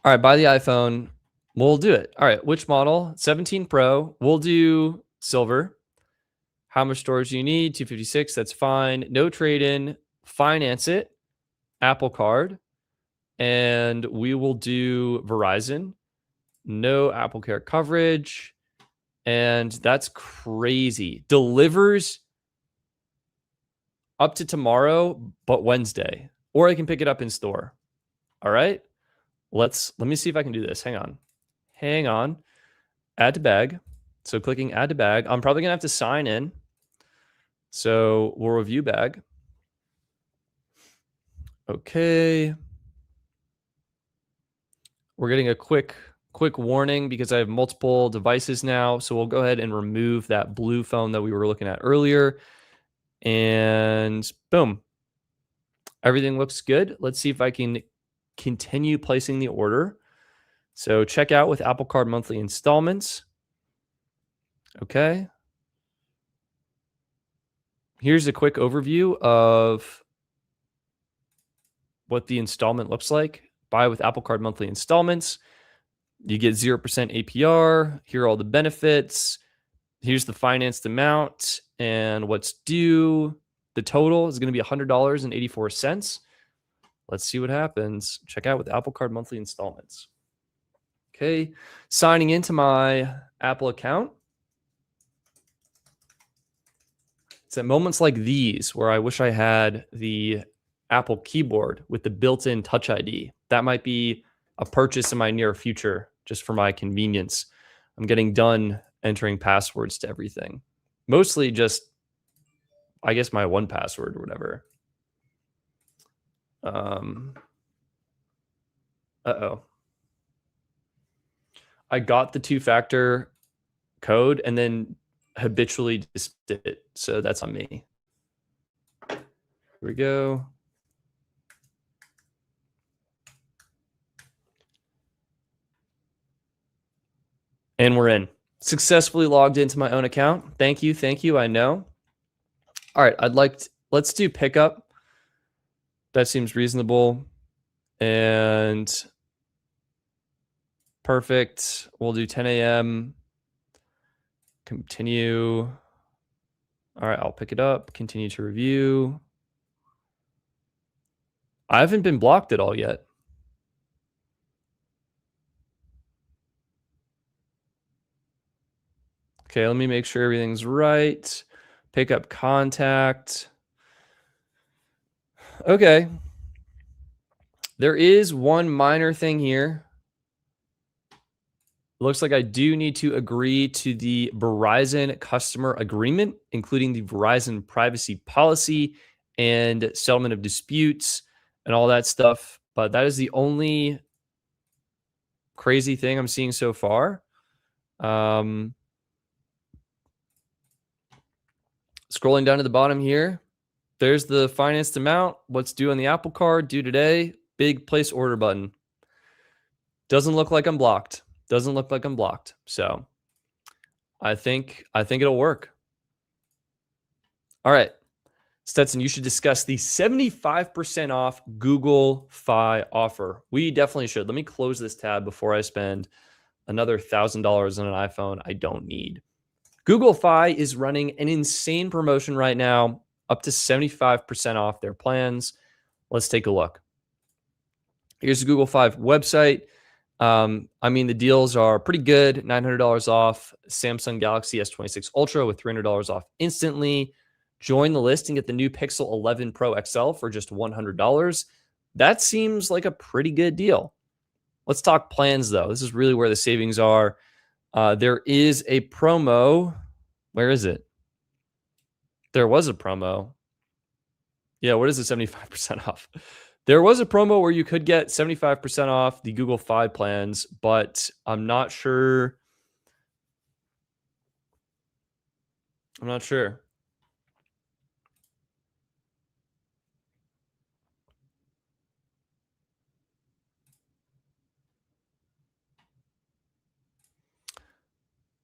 All right, buy the iPhone. We'll do it. All right, which model? 17 Pro. We'll do silver. How much storage do you need? 256. That's fine. No trade-in. Finance it. Apple Card. And we will do Verizon. No Apple Care coverage. And that's crazy. Delivers up to tomorrow, but Wednesday. Or I can pick it up in store. All right. Let me see if I can do this. Hang on. Add to bag. So clicking add to bag. I'm probably going to have to sign in. So we'll review bag. Okay. We're getting a quick warning because I have multiple devices now. So we'll go ahead and remove that blue phone that we were looking at earlier. And boom. Everything looks good. Let's see if I can continue placing the order. So check out with Apple Card monthly installments. Okay. Here's a quick overview of what the installment looks like. Buy with Apple Card monthly installments. You get 0% APR. Here are all the benefits. Here's the financed amount and what's due. The total is going to be $100.84. Let's see what happens. Check out with Apple Card monthly installments. Okay, signing into my Apple account. It's at moments like these where I wish I had the Apple keyboard with the built-in Touch ID. That might be a purchase in my near future just for my convenience. I'm getting done entering passwords to everything. Mostly just, I guess, my 1Password or whatever. Uh-oh. I got the 2-factor code and then habitually just did it. So that's on me. Here we go. And we're in. Successfully logged into my own account. Thank you. I know. All right, let's do pickup. That seems reasonable. And perfect. We'll do 10 a.m. Continue. All right, I'll pick it up. Continue to review. I haven't been blocked at all yet. Okay, let me make sure everything's right. Pick up contact. Okay. There is one minor thing here. Looks like I do need to agree to the Verizon customer agreement, including the Verizon privacy policy and settlement of disputes and all that stuff. But that is the only crazy thing I'm seeing so far. Scrolling down to the bottom here, there's the financed amount. What's due on the Apple Card, due today. Big place order button. Doesn't look like I'm blocked. Doesn't look like I'm blocked. So I think it'll work. All right. Stetson, you should discuss the 75% off Google Fi offer. We definitely should. Let me close this tab before I spend another $1,000 on an iPhone I don't need. Google Fi is running an insane promotion right now, up to 75% off their plans. Let's take a look. Here's the Google Fi website. The deals are pretty good. $900 off Samsung Galaxy S26 Ultra with $300 off instantly. Join the list and get the new Pixel 11 Pro XL for just $100. That seems like a pretty good deal. Let's talk plans, though. This is really where the savings are. There is a promo. Where is it? There was a promo. Yeah, what is the 75% off? There was a promo where you could get 75% off the Google Fi plans, but I'm not sure.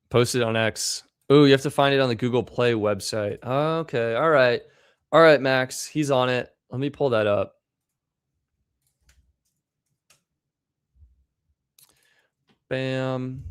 Posted on X. Oh, you have to find it on the Google Play website. Okay. All right. All right, Max. He's on it. Let me pull that up. Bam.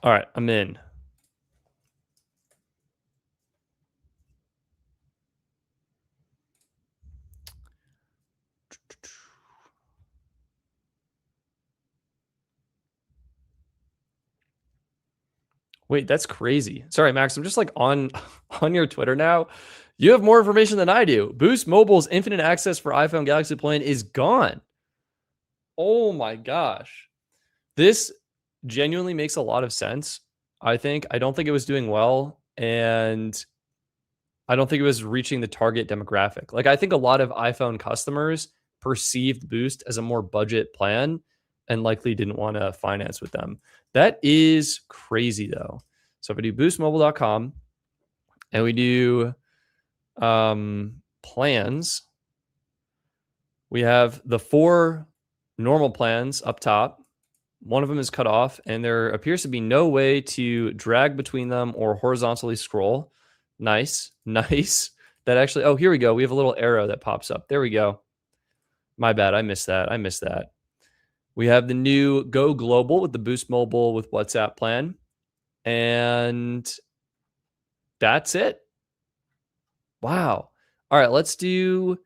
All right, I'm in. Wait, that's crazy. Sorry, Max. I'm just like on your Twitter now. You have more information than I do. Boost Mobile's infinite access for iPhone Galaxy plan is gone. Oh my gosh. This genuinely makes a lot of sense. I don't think it was doing well, and I don't think it was reaching the target demographic. Like, I think a lot of iPhone customers perceived Boost as a more budget plan and likely didn't want to finance with them. That is crazy, though. So if I do boostmobile.com and we do plans, we have the 4 normal plans up top. One of them is cut off, and there appears to be no way to drag between them or horizontally scroll. Nice. That actually, oh, here we go. We have a little arrow that pops up. There we go. My bad. I missed that. We have the new Go Global with the Boost Mobile with WhatsApp plan. And that's it. Wow. All right, let's do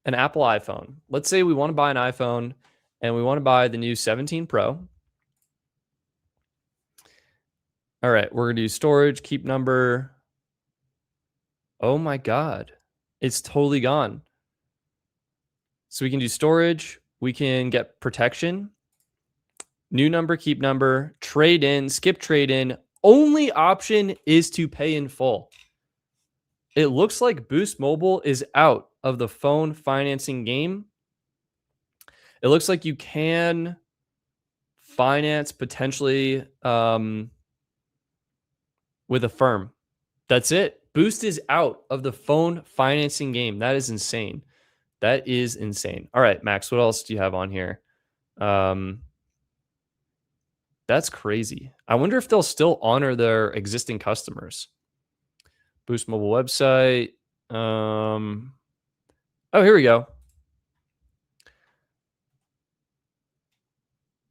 an Apple iPhone. Let's say we want to buy an iPhone and we want to buy the new 17 Pro. All right, we're going to do storage, keep number. Oh my God, it's totally gone. So we can do storage, we can get protection, new number, keep number, trade in, skip trade in. Only option is to pay in full. It looks like Boost Mobile is out of the phone financing game. It looks like you can finance potentially with a firm. That's it. Boost is out of the phone financing game. That is insane. All right, Max, what else do you have on here? That's crazy. I wonder if they'll still honor their existing customers. Boost Mobile website. Oh, here we go.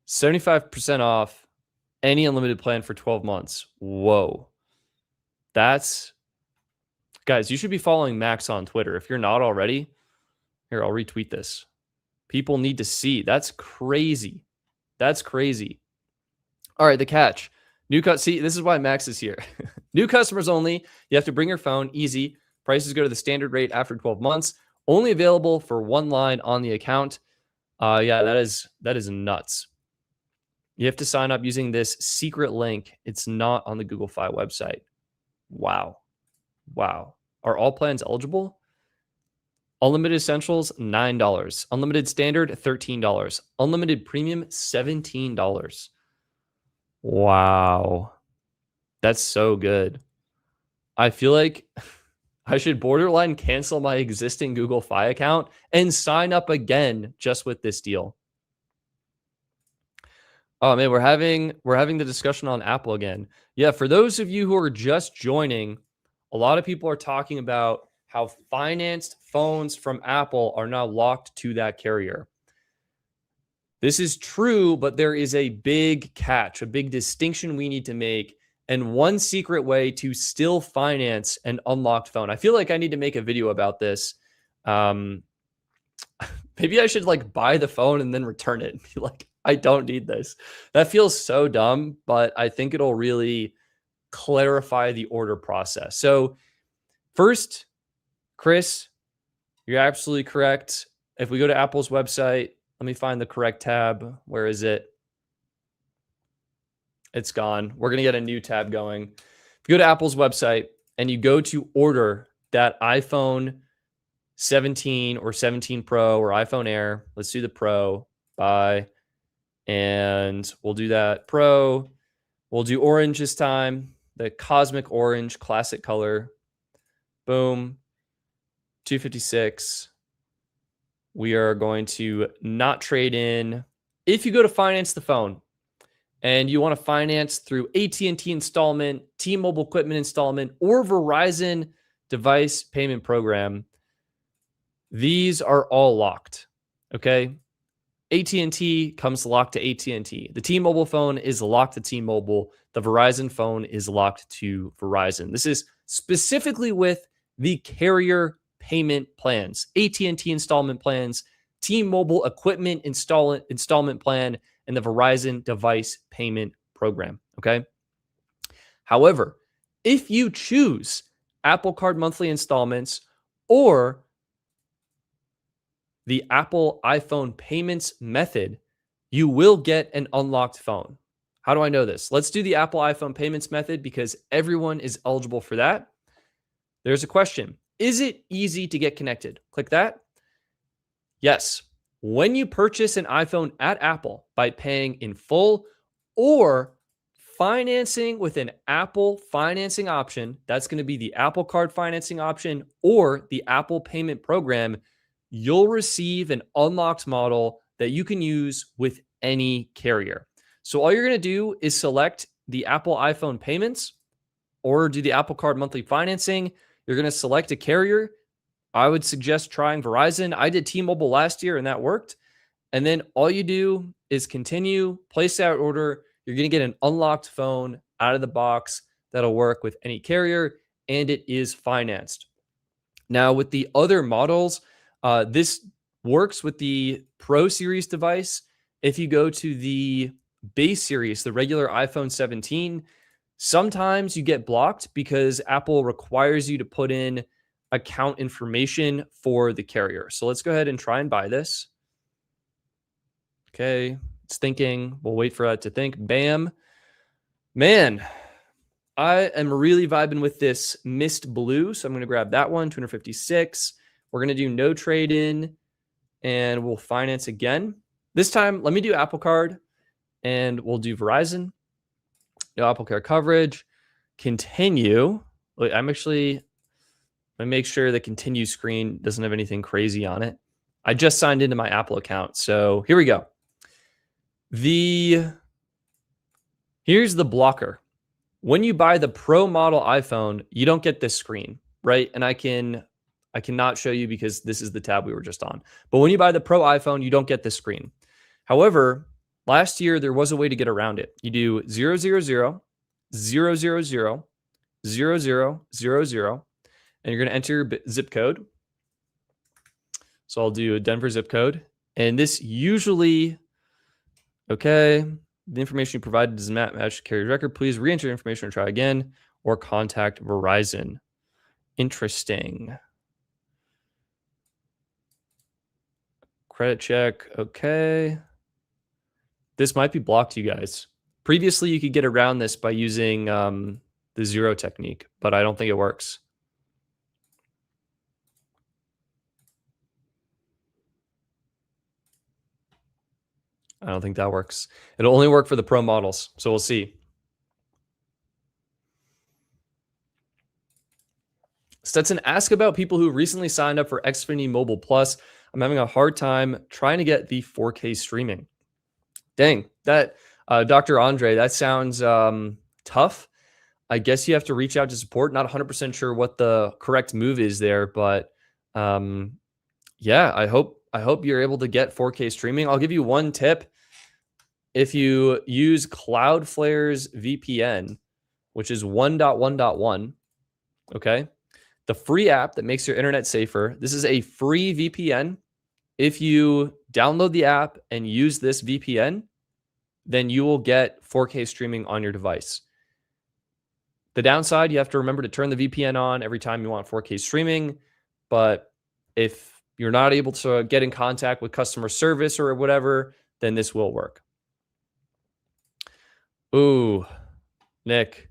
75% off any unlimited plan for 12 months. Whoa. Guys, you should be following Max on Twitter. If you're not already, here, I'll retweet this. People need to see. That's crazy. All right, the catch. See, this is why Max is here. New customers only. You have to bring your phone. Easy. Prices go to the standard rate after 12 months. Only available for one line on the account. Yeah, that is nuts. You have to sign up using this secret link. It's not on the Google Fi website. Wow. Are all plans eligible? Unlimited Essentials, $9. Unlimited Standard, $13. Unlimited Premium, $17. Wow. That's so good. I feel like I should borderline cancel my existing Google Fi account and sign up again just with this deal. Oh man, we're having the discussion on Apple again. Yeah, for those of you who are just joining, a lot of people are talking about how financed phones from Apple are now locked to that carrier. This is true, but there is a big catch, a big distinction we need to make, and one secret way to still finance an unlocked phone. I feel like I need to make a video about this. Maybe I should like buy the phone and then return it and be like, I don't need this. That feels so dumb, but I think it'll really clarify the order process. So first, Chris, you're absolutely correct. If we go to Apple's website, let me find the correct tab. Where is it? It's gone. We're going to get a new tab going. If you go to Apple's website and you go to order that iPhone 17 or 17 Pro or iPhone Air, let's do the Pro, buy, and we'll do that Pro. We'll do orange this time, the cosmic orange, classic color. Boom. 256. We are going to not trade in. If you go to finance the phone and you want to finance through AT&T installment, T-Mobile equipment installment, or Verizon device payment program, these are all locked. Okay. AT&T comes locked to AT&T. The T-Mobile phone is locked to T-Mobile. The Verizon phone is locked to Verizon. This is specifically with the carrier payment plans, AT&T installment plans, T-Mobile equipment installment plan, and the Verizon device payment program. Okay. However, if you choose Apple Card monthly installments or the Apple iPhone payments method, you will get an unlocked phone. How do I know this? Let's do the Apple iPhone payments method because everyone is eligible for that. There's a question. Is it easy to get connected? Click that. Yes. When you purchase an iPhone at Apple by paying in full or financing with an Apple financing option, that's going to be the Apple Card financing option or the Apple payment program, you'll receive an unlocked model that you can use with any carrier. So all you're going to do is select the Apple iPhone payments or do the Apple Card monthly financing. You're going to select a carrier. I would suggest trying Verizon. I did T-Mobile last year and that worked. And then all you do is continue, place that order. You're going to get an unlocked phone out of the box that'll work with any carrier, and it is financed. Now, with the other models, this works with the Pro Series device. If you go to the base series, the regular iPhone 17, sometimes you get blocked because Apple requires you to put in account information for the carrier. So let's go ahead and try and buy this. Okay, it's thinking. We'll wait for that to think. Bam. Man, I am really vibing with this mist blue. So I'm going to grab that one, 256. We're going to do no trade in and we'll finance again. This time, let me do Apple Card and we'll do Verizon. No Apple Card coverage. Continue. Wait, let me make sure the continue screen doesn't have anything crazy on it. I just signed into my Apple account. So here we go. Here's the blocker. When you buy the Pro model iPhone, you don't get this screen, right? And I cannot show you because this is the tab we were just on. But when you buy the Pro iPhone, you don't get this screen. However, last year there was a way to get around it. You do 000, 000, 000, 0000, and you're going to enter your zip code. So I'll do a Denver zip code. And this usually, okay, The information you provided does not match the carrier's record. Please re-enter your information and try again, or contact Verizon. Interesting. Credit check. Okay. This might be blocked, you guys. Previously, you could get around this by using the zero technique, but I don't think it works. I don't think that works. It'll only work for the Pro models, so we'll see. Stetson, ask about people who recently signed up for Xfinity Mobile Plus. I'm having a hard time trying to get the 4K streaming. Dang, that Dr. Andre, that sounds tough. I guess you have to reach out to support. Not 100% sure what the correct move is there, but yeah, I hope you're able to get 4K streaming. I'll give you one tip. If you use Cloudflare's VPN, which is 1.1.1, okay, the free app that makes your internet safer. This is a free VPN. If you download the app and use this VPN, then you will get 4K streaming on your device. The downside, you have to remember to turn the VPN on every time you want 4K streaming. But if you're not able to get in contact with customer service or whatever, then this will work. Ooh, Nick.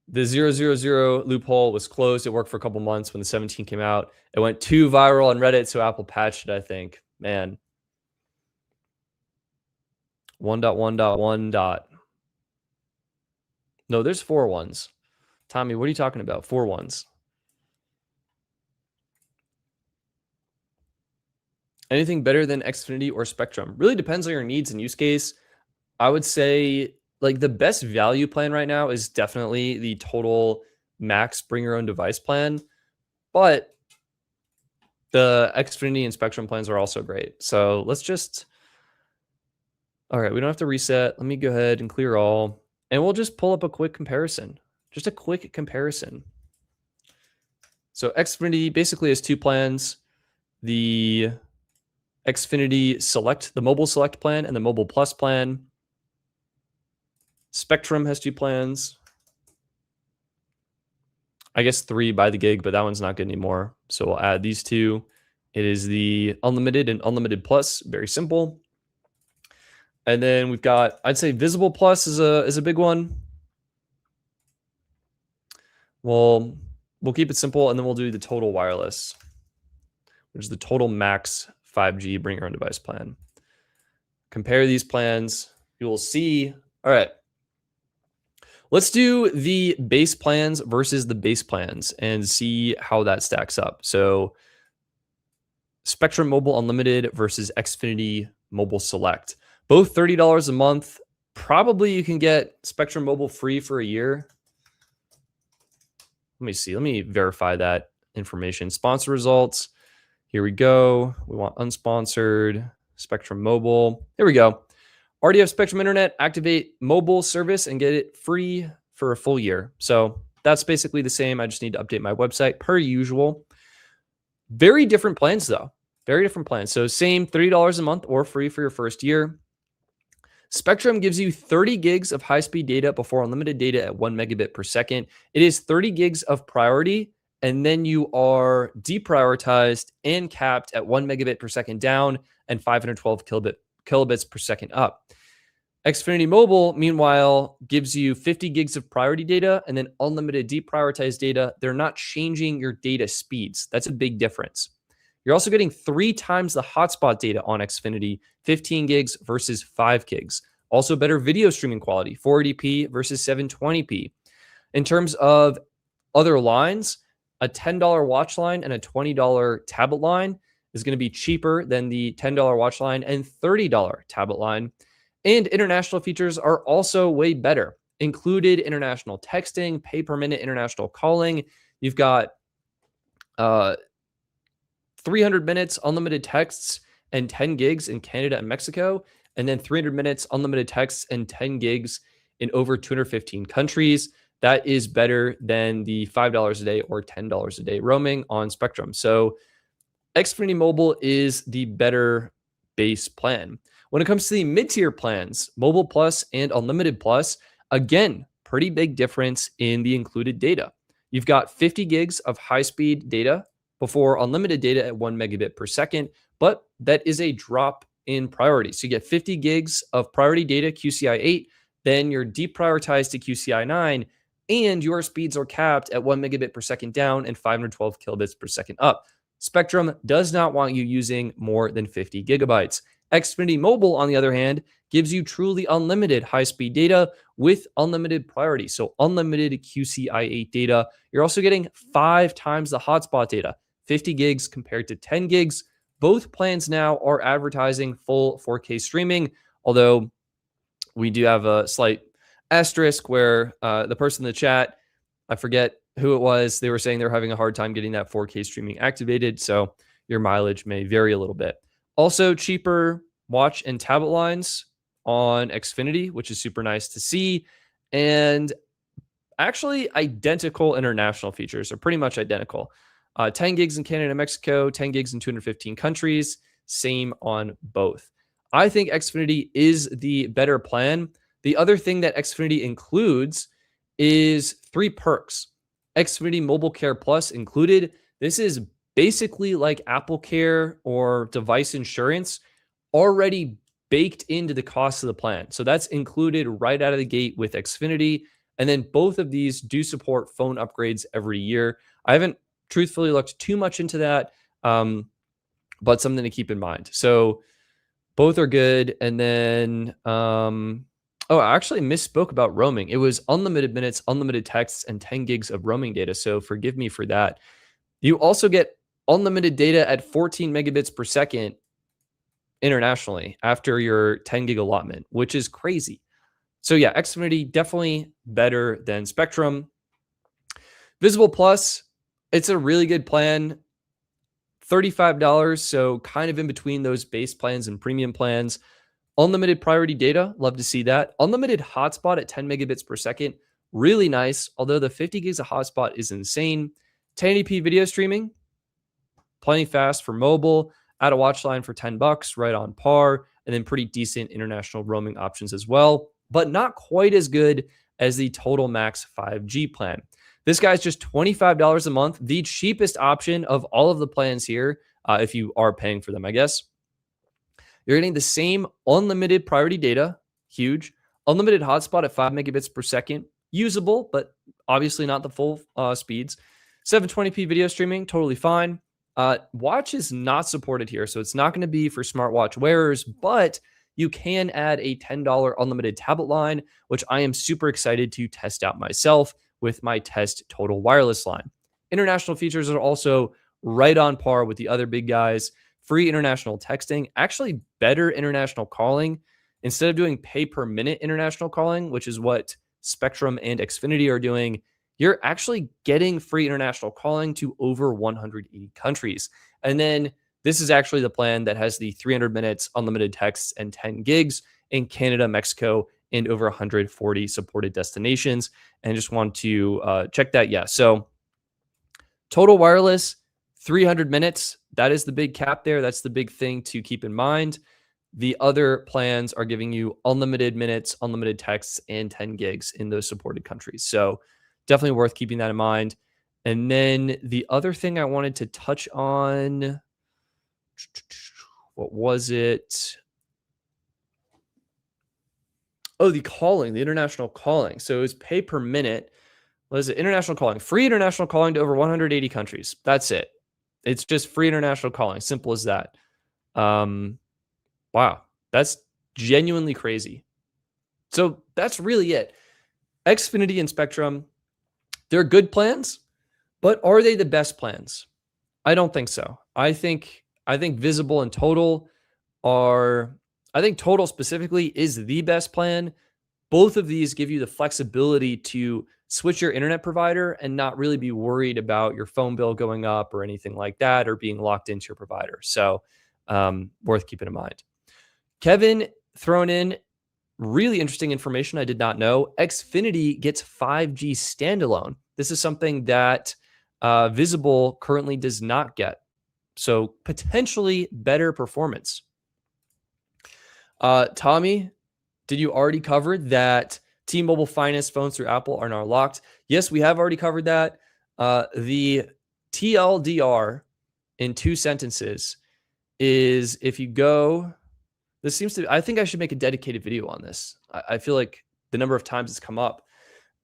The 000 loophole was closed. It worked for a couple months when the 17 came out. It went too viral on Reddit, so Apple patched it, I think. Man. 1.1.1. No, there's 4 ones. Tommy, what are you talking about? 4 ones. Anything better than Xfinity or Spectrum? Really depends on your needs and use case. I would say like the best value plan right now is definitely the total max bring your own device plan, but the Xfinity and Spectrum plans are also great. So let's just, all right, we don't have to reset. Let me go ahead and clear all, and we'll just pull up a quick comparison, just a quick comparison. So Xfinity basically has 2 plans, the Xfinity Select, the Mobile Select plan, and the Mobile Plus plan. Spectrum has 2 plans. I guess 3 by the gig, but that one's not good anymore. So we'll add these 2. It is the Unlimited and Unlimited Plus. Very simple. And then we've got, I'd say Visible Plus is a big one. We'll keep it simple, and then we'll do the Total Wireless, which is the Total Max 5G bring your own device plan. Compare these plans. You will see. All right. Let's do the base plans versus the base plans and see how that stacks up. So Spectrum Mobile Unlimited versus Xfinity Mobile Select. Both $30 a month. Probably you can get Spectrum Mobile free for a year. Let me see. Let me verify that information. Sponsor results. Here we go. We want unsponsored Spectrum Mobile. Here we go. Already have Spectrum Internet, activate mobile service and get it free for a full year. So that's basically the same. I just need to update my website per usual. Very different plans though. Very different plans. So same $30 a month or free for your first year. Spectrum gives you 30 gigs of high-speed data before unlimited data at 1 megabit per second. It is 30 gigs of priority, and then you are deprioritized and capped at 1 megabit per second down and 512 kilobits per second up. Xfinity Mobile, meanwhile, gives you 50 gigs of priority data and then unlimited deprioritized data. They're not changing your data speeds. That's a big difference. You're also getting 3 times the hotspot data on Xfinity, 15 gigs versus 5 gigs. Also better video streaming quality, 480p versus 720p. In terms of other lines, a $10 watch line and a $20 tablet line is going to be cheaper than the $10 watch line and $30 tablet line. And international features are also way better. Included international texting, pay per minute international calling. You've got 300 minutes unlimited texts and 10 gigs in Canada and Mexico, and then 300 minutes unlimited texts and 10 gigs in over 215 countries. That is better than the $5 a day or $10 a day roaming on Spectrum. So Xfinity Mobile is the better base plan. When it comes to the mid-tier plans, Mobile Plus and Unlimited Plus, again, pretty big difference in the included data. You've got 50 gigs of high-speed data before unlimited data at 1 megabit per second, but that is a drop in priority. So you get 50 gigs of priority data, QCI 8, then you're deprioritized to QCI 9, and your speeds are capped at 1 megabit per second down and 512 kilobits per second up. Spectrum does not want you using more than 50 gigabytes. Xfinity Mobile, on the other hand, gives you truly unlimited high-speed data with unlimited priority. So unlimited QCI 8 data. You're also getting 5 times the hotspot data, 50 gigs compared to 10 gigs. Both plans now are advertising full 4K streaming, although we do have a slight asterisk where the person in the chat, I forget who it was, they were saying they're having a hard time getting that 4K streaming activated, so your mileage may vary a little bit. Also, cheaper watch and tablet lines on Xfinity, which is super nice to see, and actually identical international features, are pretty much identical. 10 gigs in Canada and Mexico, 10 gigs in 215 countries, same on both. I think Xfinity is the better plan. The other thing that Xfinity includes is 3 perks. Xfinity Mobile Care Plus included. This is basically like Apple Care or device insurance already baked into the cost of the plan. So that's included right out of the gate with Xfinity. And then both of these do support phone upgrades every year. I haven't truthfully looked too much into that, but something to keep in mind. So both are good. And then, I actually misspoke about roaming. It was unlimited minutes, unlimited texts, and 10 gigs of roaming data. So forgive me for that. You also get unlimited data at 14 megabits per second internationally after your 10 gig allotment, which is crazy. So yeah, Xfinity definitely better than Spectrum. Visible Plus, it's a really good plan. $35, so kind of in between those base plans and premium plans. Unlimited priority data, love to see that. Unlimited hotspot at 10 megabits per second, really nice, although the 50 gigs of hotspot is insane. 1080p video streaming, plenty fast for mobile. Add a watch line for $10, right on par, and then pretty decent international roaming options as well, but not quite as good as the Total Max 5G plan. This guy's just $25 a month, the cheapest option of all of the plans here, if you are paying for them, I guess. You're getting the same unlimited priority data, huge. Unlimited hotspot at 5 megabits per second, usable, but obviously not the full speeds. 720p video streaming, totally fine. Watch is not supported here, so it's not going to be for smartwatch wearers, but you can add a $10 unlimited tablet line, which I am super excited to test out myself with my test total wireless line. International features are also right on par with the other big guys. Free international texting, actually better international calling. Instead of doing pay per minute international calling, which is what Spectrum and Xfinity are doing, you're actually getting free international calling to over 180 countries. And then this is actually the plan that has the 300 minutes unlimited texts and 10 gigs in Canada, Mexico, and over 140 supported destinations. And just want to check that. Yeah. So total wireless, 300 minutes. That is the big cap there. That's the big thing to keep in mind. The other plans are giving you unlimited minutes, unlimited texts, and 10 gigs in those supported countries. So definitely worth keeping that in mind. And then the other thing I wanted to touch on, what was it? Oh, the calling, the international calling. So it was pay per minute. What is it? International calling, free international calling to over 180 countries. That's it. It's just free international calling. Simple as that. Wow. That's genuinely crazy. So that's really it. Xfinity and Spectrum, they're good plans, but are they the best plans? I don't think so. I think Visible and Total are, I think Total specifically is the best plan. Both of these give you the flexibility to switch your internet provider and not really be worried about your phone bill going up or anything like that, or being locked into your provider. So worth keeping in mind. Kevin thrown in really interesting information I did not know. Xfinity gets 5G standalone. This is something that Visible currently does not get. So potentially better performance. Tommy, did you already cover that T-Mobile finance phones through Apple are now locked? Yes, we have already covered that. The TLDR in 2 sentences is if you go, I think I should make a dedicated video on this. I feel like the number of times it's come up,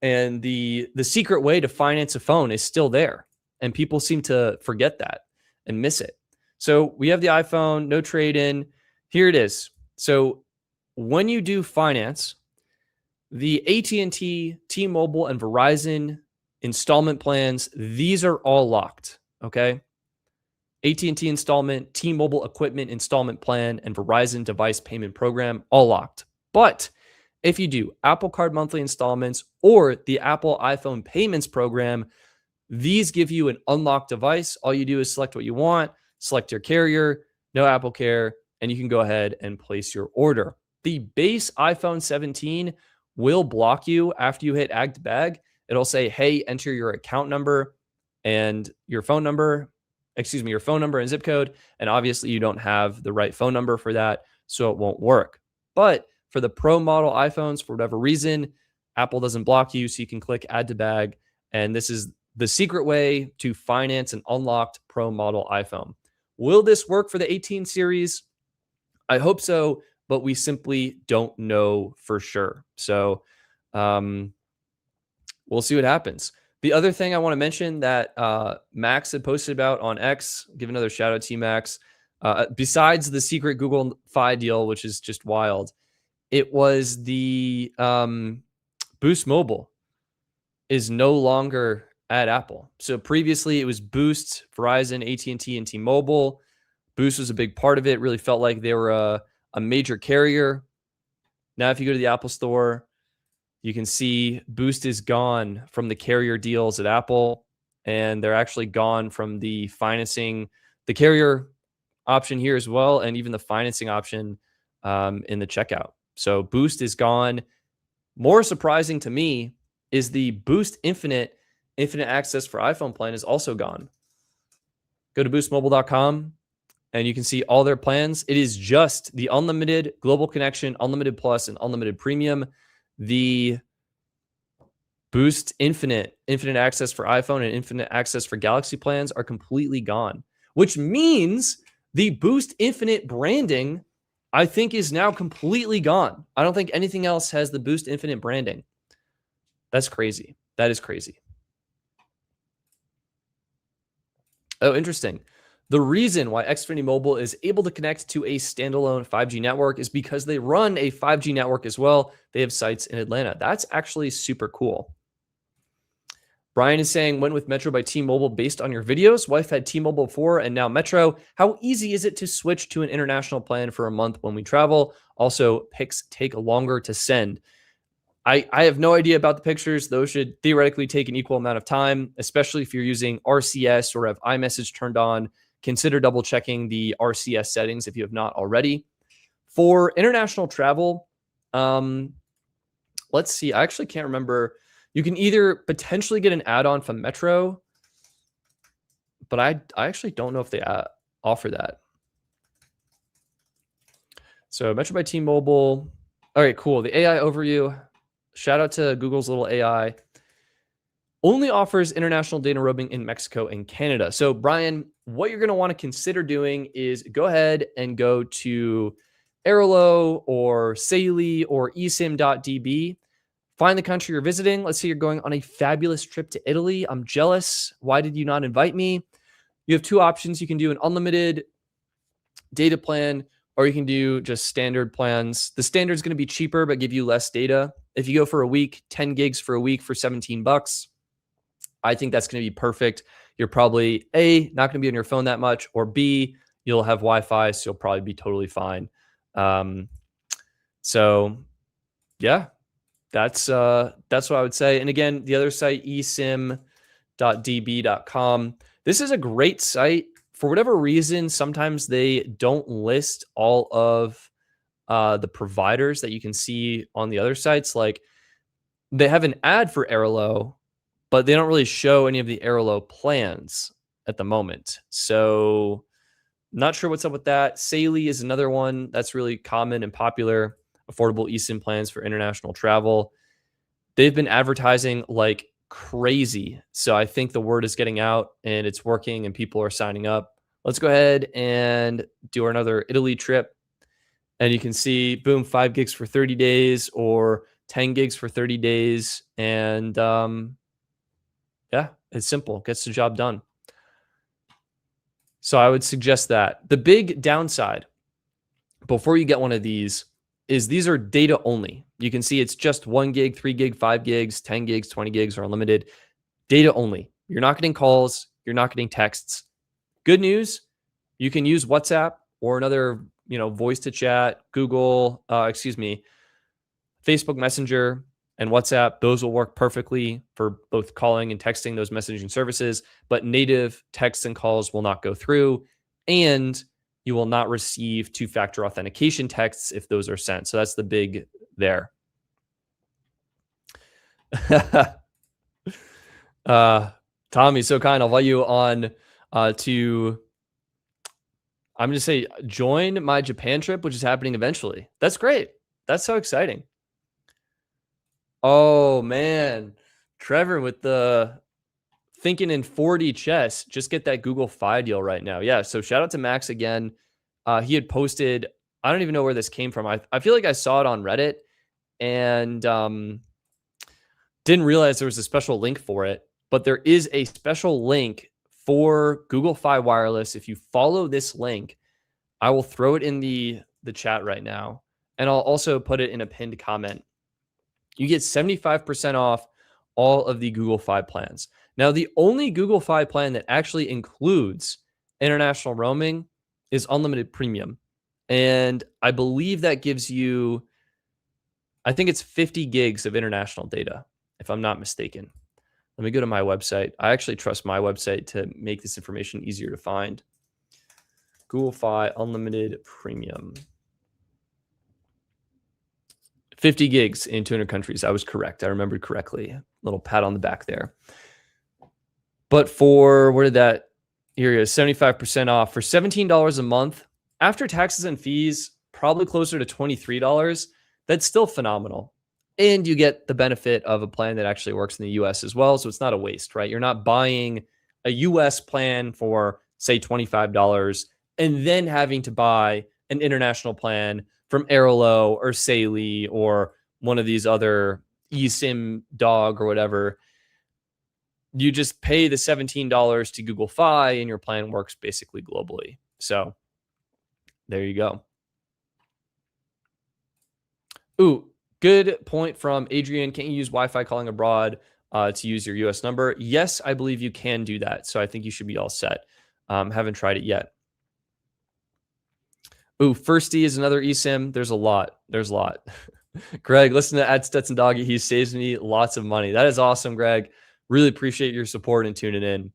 and the secret way to finance a phone is still there, and people seem to forget that and miss it. So we have the iPhone, no trade-in. Here it is. So when you do finance, the AT&T, T-Mobile, and Verizon installment plans, these are all locked, okay? AT&T installment, T-Mobile equipment installment plan, and Verizon device payment program, all locked. But if you do Apple Card monthly installments or the Apple iPhone payments program, these give you an unlocked device. All you do is select what you want, select your carrier, no Apple Care, and you can go ahead and place your order. The base iPhone 17 will block you after you hit add to bag. It'll say, hey, enter your account number and your phone number, your phone number and zip code. And obviously you don't have the right phone number for that, so it won't work. But for the Pro model iPhones, for whatever reason, Apple doesn't block you, so you can click add to bag. And this is the secret way to finance an unlocked Pro model iPhone. Will this work for the 18 series? I hope so, but we simply don't know for sure. So we'll see what happens. The other thing I want to mention that Max had posted about on X, give another shout out to Max, besides the secret Google Fi deal, which is just wild, it was the Boost Mobile is no longer at Apple. So previously it was Boost, Verizon, AT&T, and T-Mobile. Boost was a big part of it. Really felt like they were a major carrier. Now, if you go to the Apple Store, you can see Boost is gone from the carrier deals at Apple, and they're actually gone from the financing, the carrier option here as well, and even the financing option in the checkout. So Boost is gone. More surprising to me is the Boost Infinite access for iPhone plan is also gone. Go to boostmobile.com and you can see all their plans. It is just the unlimited global connection, unlimited plus, and unlimited premium. The Boost Infinite access for iPhone and infinite access for Galaxy plans are completely gone, which means the Boost Infinite branding, I think, is now completely gone. I don't think anything else has the Boost Infinite branding. That's crazy. That is crazy. Oh, interesting. The reason why Xfinity Mobile is able to connect to a standalone 5G network is because they run a 5G network as well. They have sites in Atlanta. That's actually super cool. Brian is saying, went with Metro by T-Mobile based on your videos. Wife had T-Mobile before and now Metro. How easy is it to switch to an international plan for a month when we travel? Also, pics take longer to send. I have no idea about the pictures. Those should theoretically take an equal amount of time, especially if you're using RCS or have iMessage turned on. Consider double checking the RCS settings if you have not already. For international travel, let's see. I actually can't remember. You can either potentially get an add-on from Metro, but I actually don't know if they offer that. So Metro by T-Mobile. All right, cool. The AI overview. Shout out to Google's little AI. Only offers international data roaming in Mexico and Canada. So Brian, what you're going to want to consider doing is go ahead and go to Airlo or Saily or eSIM.db. Find the country you're visiting. Let's say you're going on a fabulous trip to Italy. I'm jealous. Why did you not invite me? You have two options. You can do an unlimited data plan, or you can do just standard plans. The standard is going to be cheaper, but give you less data. If you go for a week, 10 gigs for a week for $17, I think that's going to be perfect. You're probably A, not going to be on your phone that much, or B, you'll have Wi-Fi, so you'll probably be totally fine. So yeah, that's what I would say. And again, the other site, eSIM.db.com. This is a great site. For whatever reason, sometimes they don't list all of the providers that you can see on the other sites. Like they have an ad for Airlo, but they don't really show any of the Airlo plans at the moment. So Not sure what's up with that. Saley is another one that's really common and popular. Affordable eSIM plans for international travel. They've been advertising like crazy. So I think the word is getting out and it's working and people are signing up. Let's go ahead and do another Italy trip. And you can see, boom, 5 gigs for 30 days or 10 gigs for 30 days. And yeah, it's simple. Gets the job done. So I would suggest that. The big downside before you get one of these is these are data only. You can see it's just 1 gig, 3 gig, 5 gigs, 10 gigs, 20 gigs are unlimited. Data only. You're not getting calls. You're not getting texts. Good news, you can use WhatsApp or another, voice to chat, Facebook Messenger and WhatsApp. Those will work perfectly for both calling and texting, those messaging services, but native texts and calls will not go through, and you will not receive two-factor authentication texts if those are sent. So that's the big there. Tommy, so kind. I'll invite you on to, I'm going to say, join my Japan trip, which is happening eventually. That's great. That's so exciting. Oh, man. Trevor with the thinking in 4D chess. Just get that Google Fi deal right now. Yeah, so shout out to Max again. He had posted, I don't even know where this came from. I feel like I saw it on Reddit and didn't realize there was a special link for it. But there is a special link for Google Fi Wireless. If you follow this link, I will throw it in the chat right now. And I'll also put it in a pinned comment. You get 75% off all of the Google Fi plans. Now, the only Google Fi plan that actually includes international roaming is unlimited premium. And I believe that gives you, I think it's 50 gigs of international data, if I'm not mistaken. Let me go to my website. I actually trust my website to make this information easier to find. Google Fi Unlimited Premium. 50 gigs in 200 countries. I was correct. I remembered correctly. Little pat on the back there. But for, where did that, here it is, 75% off for $17 a month. After taxes and fees, probably closer to $23. That's still phenomenal. And you get the benefit of a plan that actually works in the US as well. So it's not a waste, right? You're not buying a US plan for, say, $25 and then having to buy an international plan from Airolo or Saley or one of these other eSIM dog or whatever. You just pay the $17 to Google Fi and your plan works basically globally. So there you go. Ooh, good point from Adrian. Can't you use Wi-Fi calling abroad to use your US number? Yes, I believe you can do that. So I think you should be all set. Haven't tried it yet. Ooh, Firsty is another eSIM. There's a lot. Greg, listen to Ad Stetson Doggy. He saves me lots of money. That is awesome, Greg. Really appreciate your support and tuning in.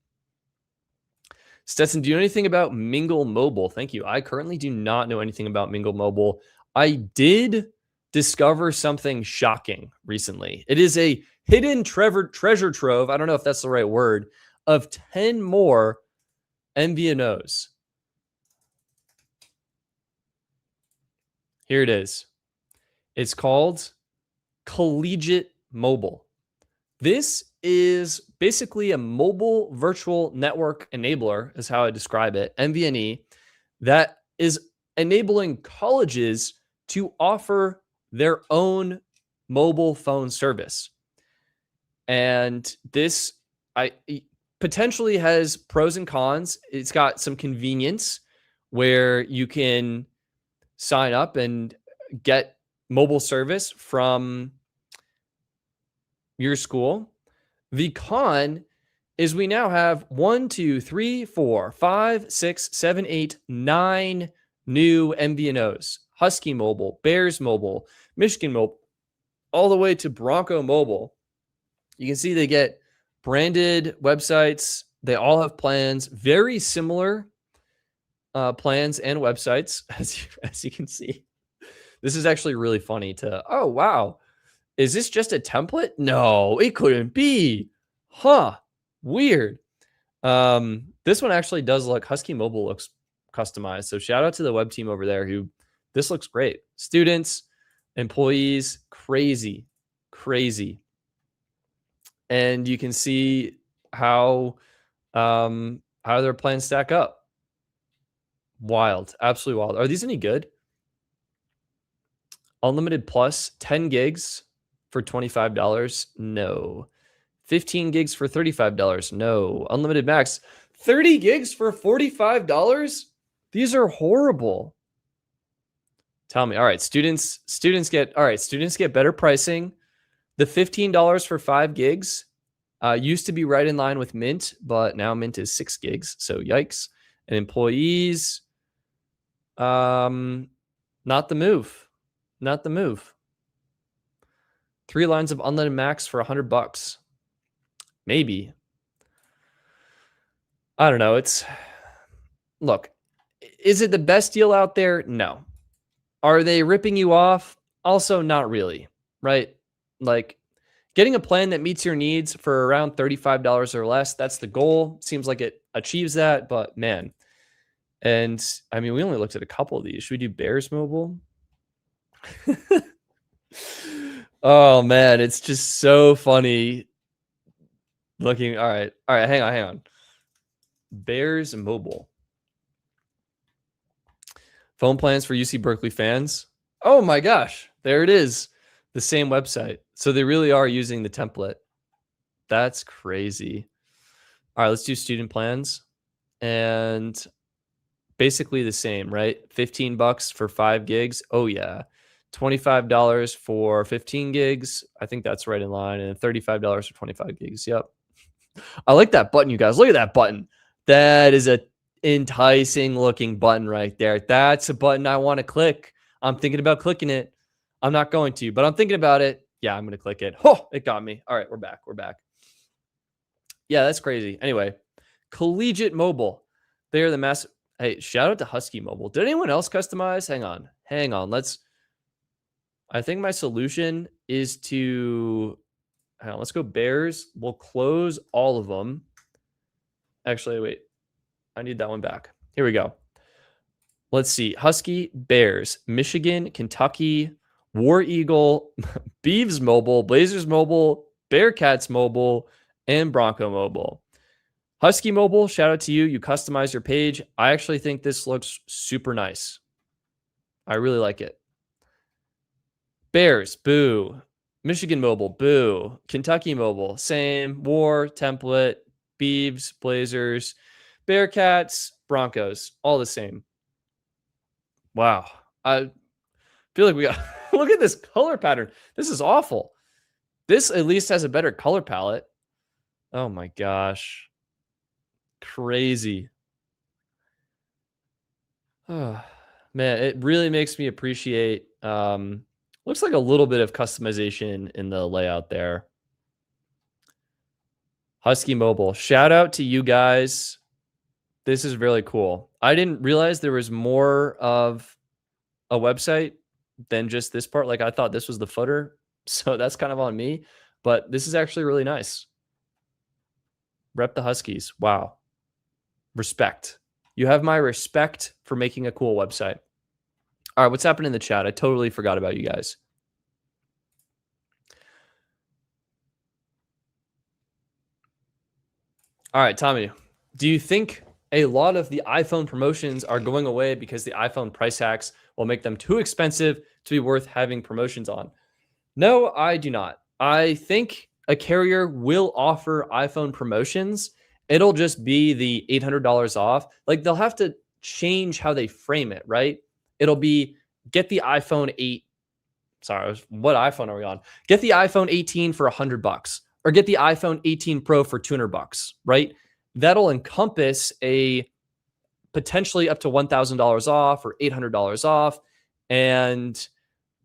Stetson, do you know anything about Mingle Mobile? Thank you. I currently do not know anything about Mingle Mobile. I did discover something shocking recently. It is a hidden treasure trove. I don't know if that's the right word, of 10 more MVNOs. Here it is. It's called Collegiate Mobile. This is basically a mobile virtual network enabler, is how I describe it, MVNE, that is enabling colleges to offer their own mobile phone service. And this potentially has pros and cons. It's got some convenience where you can sign up and get mobile service from your school. The con is we now have 1, 2, 3, 4, 5, 6, 7, 8, 9 new MVNOs. Husky Mobile, Bears Mobile, Michigan Mobile, all the way to Bronco Mobile. You can see they get branded websites. They all have plans, very similar plans and websites, as you can see. This is actually really funny to, oh, wow. Is this just a template? No, it couldn't be. Huh. Weird. This one actually does look, Husky Mobile looks customized. So shout out to the web team over there who this looks great. Students, employees, crazy. And you can see how their plans stack up. Wild, absolutely wild. Are these any good? Unlimited Plus, 10 gigs for $25. No. 15 gigs for $35. No. Unlimited Max, 30 gigs for $45. These are horrible. Tell me. All right, students get better pricing. The $15 for 5 gigs used to be right in line with Mint, but now Mint is 6 gigs. So yikes. And employees, not the move. Not the move. 3 lines of unlimited max for $100. Maybe. I don't know. Look, is it the best deal out there? No. Are they ripping you off? Also, not really, right? Like getting a plan that meets your needs for around $35 or less, that's the goal. Seems like it achieves that, but man. And I mean, we only looked at a couple of these. Should we do Bears Mobile? Oh man, it's just so funny looking. All right, hang on. Bears Mobile. Phone plans for UC Berkeley fans. Oh my gosh, there it is. The same website. So they really are using the template. That's crazy. All right, let's do student plans. And basically the same, right? $15 for 5 gigs. Oh yeah. $25 for 15 gigs. I think that's right in line. And $35 for 25 gigs. Yep. I like that button, you guys. Look at that button. That is a enticing looking button right there. That's a button I want to click. I'm thinking about clicking it. I'm not going to, but I'm thinking about it. Yeah, I'm going to click it. Oh, it got me. All right, we're back. Yeah, that's crazy. Anyway, Collegiate Mobile. They're the massive. Hey, shout out to Husky Mobile. Did anyone else customize? Hang on. I think my solution is to, let's go Bears. We'll close all of them. Actually, wait. I need that one back. Here we go. Let's see. Husky, Bears, Michigan, Kentucky, War Eagle, Beavs Mobile, Blazers Mobile, Bearcats Mobile, and Bronco Mobile. Husky Mobile, shout out to you. You customized your page. I actually think this looks super nice. I really like it. Bears, boo. Michigan Mobile, boo. Kentucky Mobile, same. War, template, Beavs, Blazers, Bearcats, Broncos, all the same. Wow. I feel like we got, look at this color pattern. This is awful. This at least has a better color palette. Oh my gosh. Crazy. Oh, man, it really makes me appreciate, looks like a little bit of customization in the layout there. Husky Mobile, shout out to you guys. This is really cool. I didn't realize there was more of a website than just this part. Like I thought this was the footer. So that's kind of on me, but this is actually really nice. Rep the Huskies. Wow. Respect. You have my respect for making a cool website. All right, what's happening in the chat? I totally forgot about you guys. All right, Tommy, do you think a lot of the iPhone promotions are going away because the iPhone price hacks will make them too expensive to be worth having promotions on? No, I do not. I think a carrier will offer iPhone promotions. It'll just be the $800 off. Like they'll have to change how they frame it, right? It'll be get the iPhone 8. Sorry, what iPhone are we on? Get the iPhone 18 for $100 or get the iPhone 18 Pro for $200, right? That'll encompass a potentially up to $1,000 off or $800 off. And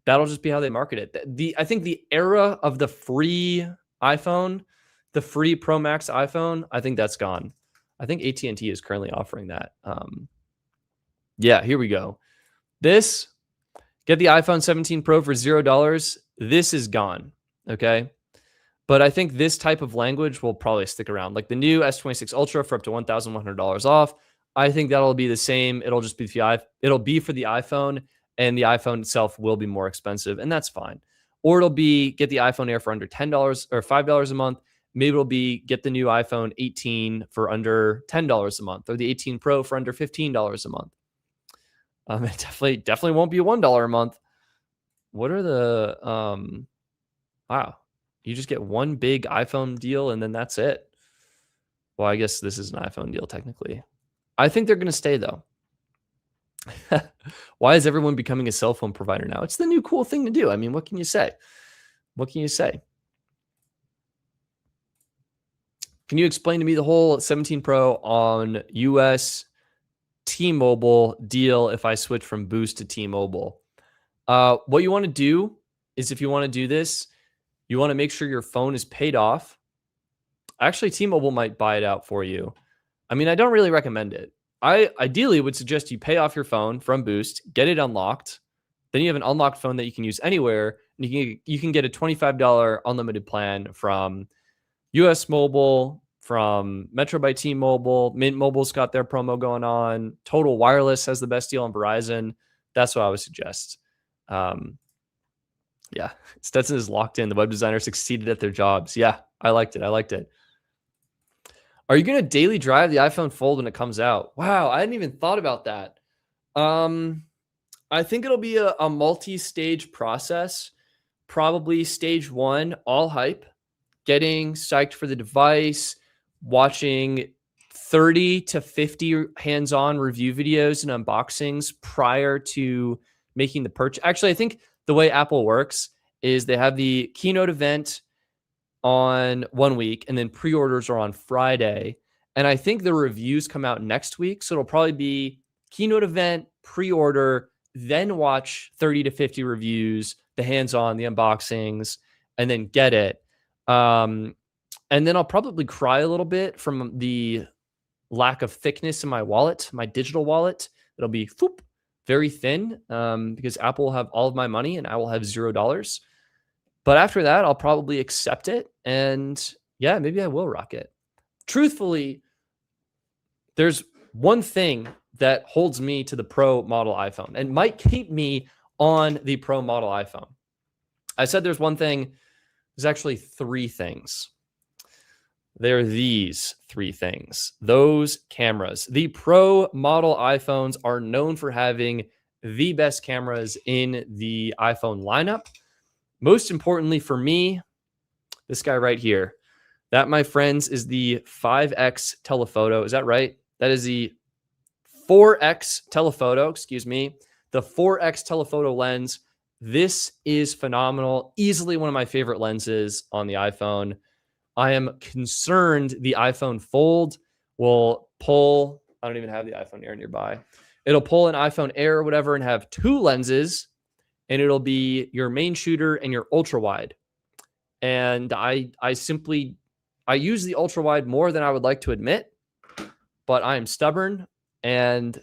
that'll just be how they market it. I think the era of the free iPhone, the free Pro Max iPhone, I think that's gone. I think AT&T is currently offering that. Yeah, here we go. This, get the iPhone 17 Pro for $0. This is gone, okay? But I think this type of language will probably stick around. Like the new S26 Ultra for up to $1,100 off. I think that'll be the same. It'll just be it'll be for the iPhone, and the iPhone itself will be more expensive, and that's fine. Or it'll be get the iPhone Air for under $10 or $5 a month. Maybe it'll be get the new iPhone 18 for under $10 a month, or the 18 Pro for under $15 a month. It definitely won't be $1 a month. What are the wow? You just get one big iPhone deal, and then that's it. Well, I guess this is an iPhone deal technically. I think they're going to stay though. Why is everyone becoming a cell phone provider now? It's the new cool thing to do. I mean, what can you say? What can you say? Can you explain to me the whole 17 Pro on US T-Mobile deal if I switch from Boost to T-Mobile? What you want to do is, if you want to do this, you want to make sure your phone is paid off. Actually, T-Mobile might buy it out for you. I mean, I don't really recommend it. I ideally would suggest you pay off your phone from Boost, get it unlocked. Then you have an unlocked phone that you can use anywhere. And you can get a $25 unlimited plan from US Mobile, from Metro by T-Mobile. Mint Mobile's got their promo going on. Total Wireless has the best deal on Verizon. That's what I would suggest. Yeah, Stetson is locked in. The web designers succeeded at their jobs. Yeah, I liked it. Are you going to daily drive the iPhone Fold when it comes out? Wow, I hadn't even thought about that. I think it'll be a multi-stage process. Probably stage one, all hype, getting psyched for the device, watching 30 to 50 hands-on review videos and unboxings prior to making the purchase. Actually, I think the way Apple works is they have the keynote event on 1 week, and then pre-orders are on Friday. And I think the reviews come out next week. So it'll probably be keynote event, pre-order, then watch 30 to 50 reviews, the hands-on, the unboxings, and then get it. And then I'll probably cry a little bit from the lack of thickness in my wallet, my digital wallet. It'll be very thin because Apple will have all of my money and I will have $0. But after that, I'll probably accept it. And yeah, maybe I will rock it. Truthfully, there's one thing that holds me to the Pro model iPhone and might keep me on the Pro model iPhone. I said there's one thing. There's actually three things. There are these three things. Those cameras. The Pro model iPhones are known for having the best cameras in the iPhone lineup. Most importantly for me, this guy right here. That, my friends, is the 5X telephoto. Is that right? That is the 4X telephoto, excuse me. The 4X telephoto lens. This is phenomenal. Easily one of my favorite lenses on the iPhone. I am concerned the iPhone Fold will pull, I don't even have the iPhone Air nearby. It'll pull an iPhone Air or whatever and have two lenses, and it'll be your main shooter and your ultra wide. And I use the ultra wide more than I would like to admit, but I am stubborn. And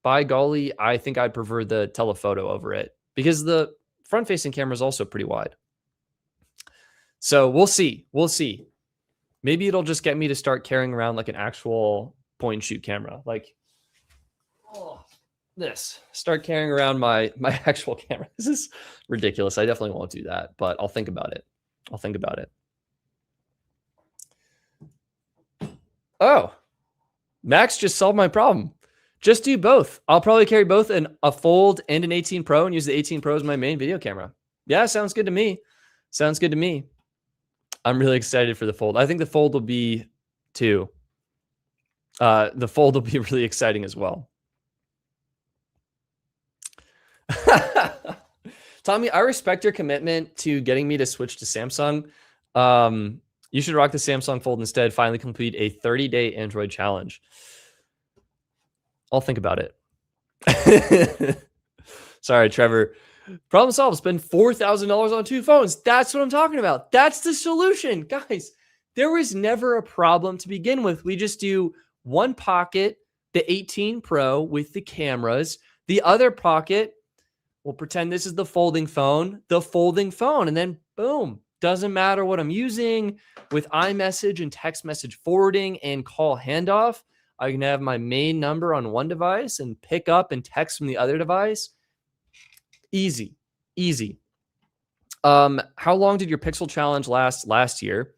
by golly, I think I'd prefer the telephoto over it because the front facing camera is also pretty wide. So we'll see. Maybe it'll just get me to start carrying around like an actual point and shoot camera. Like, this. Start carrying around my actual camera. This is ridiculous. I definitely won't do that, but I'll think about it. Oh, Max just solved my problem. Just do both. I'll probably carry both a Fold and an 18 Pro and use the 18 Pro as my main video camera. Yeah, sounds good to me. I'm really excited for the Fold. I think the Fold will be too. The Fold will be really exciting as well. Tommy, I respect your commitment to getting me to switch to Samsung. You should rock the Samsung Fold instead. Finally complete a 30-day Android challenge. I'll think about it. Sorry, Trevor. Problem solved. Spend $4,000 on two phones. That's what I'm talking about. That's the solution. Guys, there was never a problem to begin with. We just do one pocket, the 18 Pro with the cameras. The other pocket, we'll pretend this is the folding phone, and then boom. Doesn't matter what I'm using with iMessage and text message forwarding and call handoff. I can have my main number on one device and pick up and text from the other device. Easy, easy. How long did your Pixel challenge last year?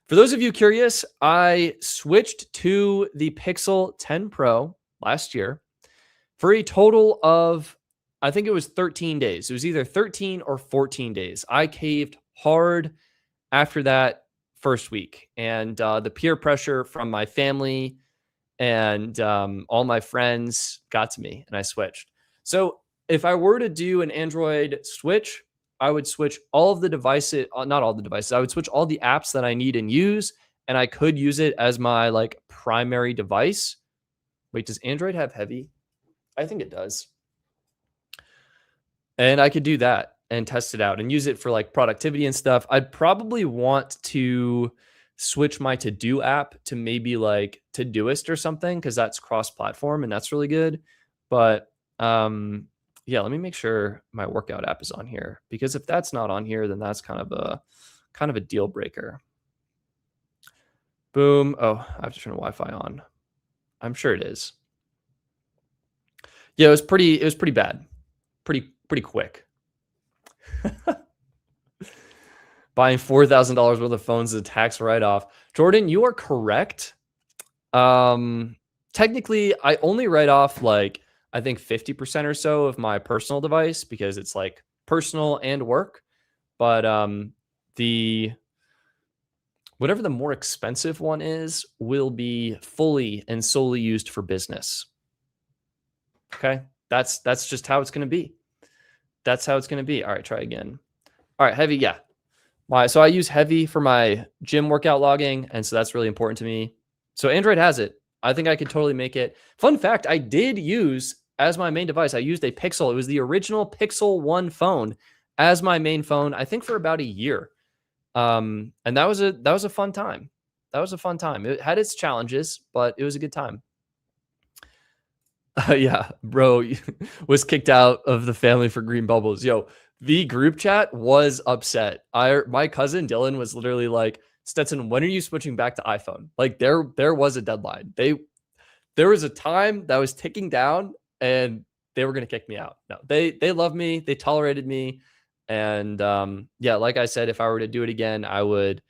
For those of you curious, I switched to the Pixel 10 Pro last year for a total of, I think it was 13 days. It was either 13 or 14 days. I caved hard after that first week. And the peer pressure from my family and all my friends got to me, and I switched. So if I were to do an Android switch, I would switch all of the devices, not all the devices. I would switch all the apps that I need and use, and I could use it as my like primary device. Wait, does Android have heavy? I think it does. And I could do that and test it out and use it for like productivity and stuff. I'd probably want to switch my to-do app to maybe like Todoist or something, because that's cross-platform and that's really good. But yeah, let me make sure my workout app is on here, because if that's not on here, then that's kind of a deal breaker. Boom. Oh, I have to turn the Wi-Fi on. I'm sure it is. Yeah, it was pretty bad. Pretty quick. Buying $4,000 worth of phones is a tax write-off. Jordan, you are correct. Technically, I only write off like, I think 50% or so of my personal device, because it's like personal and work. But whatever the more expensive one is will be fully and solely used for business. Okay, that's just how it's going to be. That's how it's going to be. All right, try again. All right, heavy, yeah. So I use heavy for my gym workout logging, and so that's really important to me. So Android has it. I think I could totally make it. Fun fact, I did use, as my main device, I used a Pixel. It was the original Pixel 1 phone as my main phone, I think for about a year. And that was a fun time. That was a fun time. It had its challenges, but it was a good time. Yeah, bro was kicked out of the family for green bubbles. Yo, the group chat was upset. My cousin Dylan was literally like, Stetson, when are you switching back to iPhone? Like there was a deadline. There was a time that was ticking down, and they were going to kick me out. No, they love me. They tolerated me. And yeah, like I said, if I were to do it again, I would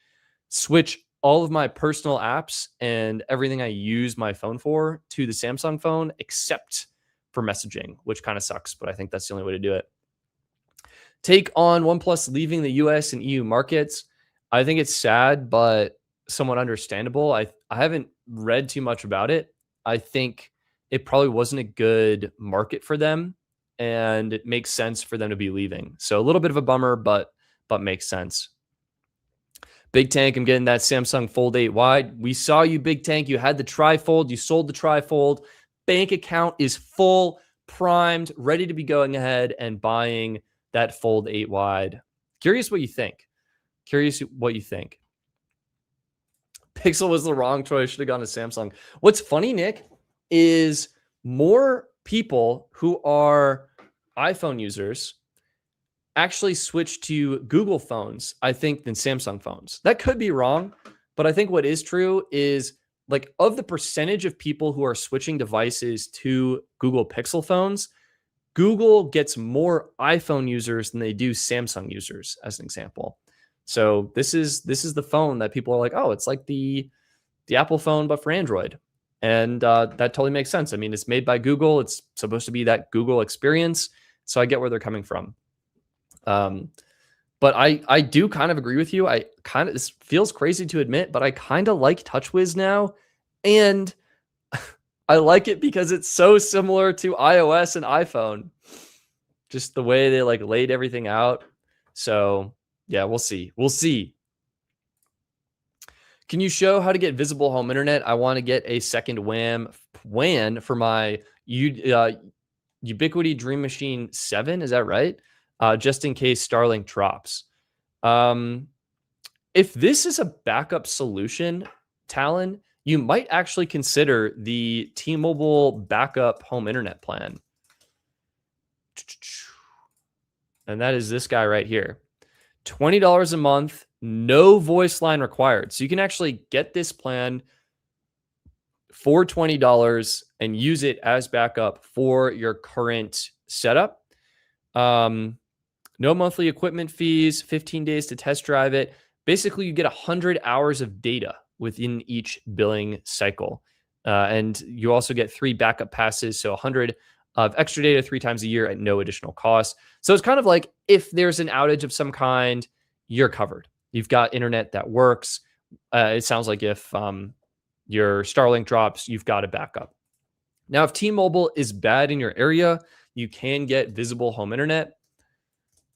switch all of my personal apps and everything I use my phone for to the Samsung phone, except for messaging, which kind of sucks, but I think that's the only way to do it. Take on OnePlus leaving the US and EU markets. I think it's sad, but somewhat understandable. I haven't read too much about it. I think it probably wasn't a good market for them, and it makes sense for them to be leaving. So a little bit of a bummer, but makes sense. Big Tank, I'm getting that Samsung Fold 8 wide. We saw you, Big Tank. You had the Trifold. You sold the Trifold. Bank account is full, primed, ready to be going ahead and buying that Fold 8 wide. Curious what you think. Pixel was the wrong choice. Should have gone to Samsung. What's funny, Nick, is more people who are iPhone users actually switch to Google phones, I think, than Samsung phones. That could be wrong, but I think what is true is, like, of the percentage of people who are switching devices to Google Pixel phones, Google gets more iPhone users than they do Samsung users, as an example. So this is the phone that people are like, oh, it's like the Apple phone, but for Android. And that totally makes sense. I mean, it's made by Google. It's supposed to be that Google experience. So I get where they're coming from. But I do kind of agree with you. This feels crazy to admit, but I kind of like TouchWiz now. And I like it because it's so similar to iOS and iPhone. Just the way they like laid everything out. So yeah, we'll see. Can you show how to get visible home internet? I want to get a second WAN for my Ubiquiti Dream Machine 7. Is that right? Just in case Starlink drops. If this is a backup solution, Talon, you might actually consider the T-Mobile backup home internet plan. And that is this guy right here. $20 a month, no voice line required. So you can actually get this plan for $20 and use it as backup for your current setup. No monthly equipment fees, 15 days to test drive it. Basically, you get 100 hours of data within each billing cycle. And you also get 3 backup passes, so 100 of extra data 3 times a year at no additional cost. So it's kind of like if there's an outage of some kind, you're covered. You've got internet that works. It sounds like if your Starlink drops, you've got a backup. Now, if T-Mobile is bad in your area, you can get visible home internet,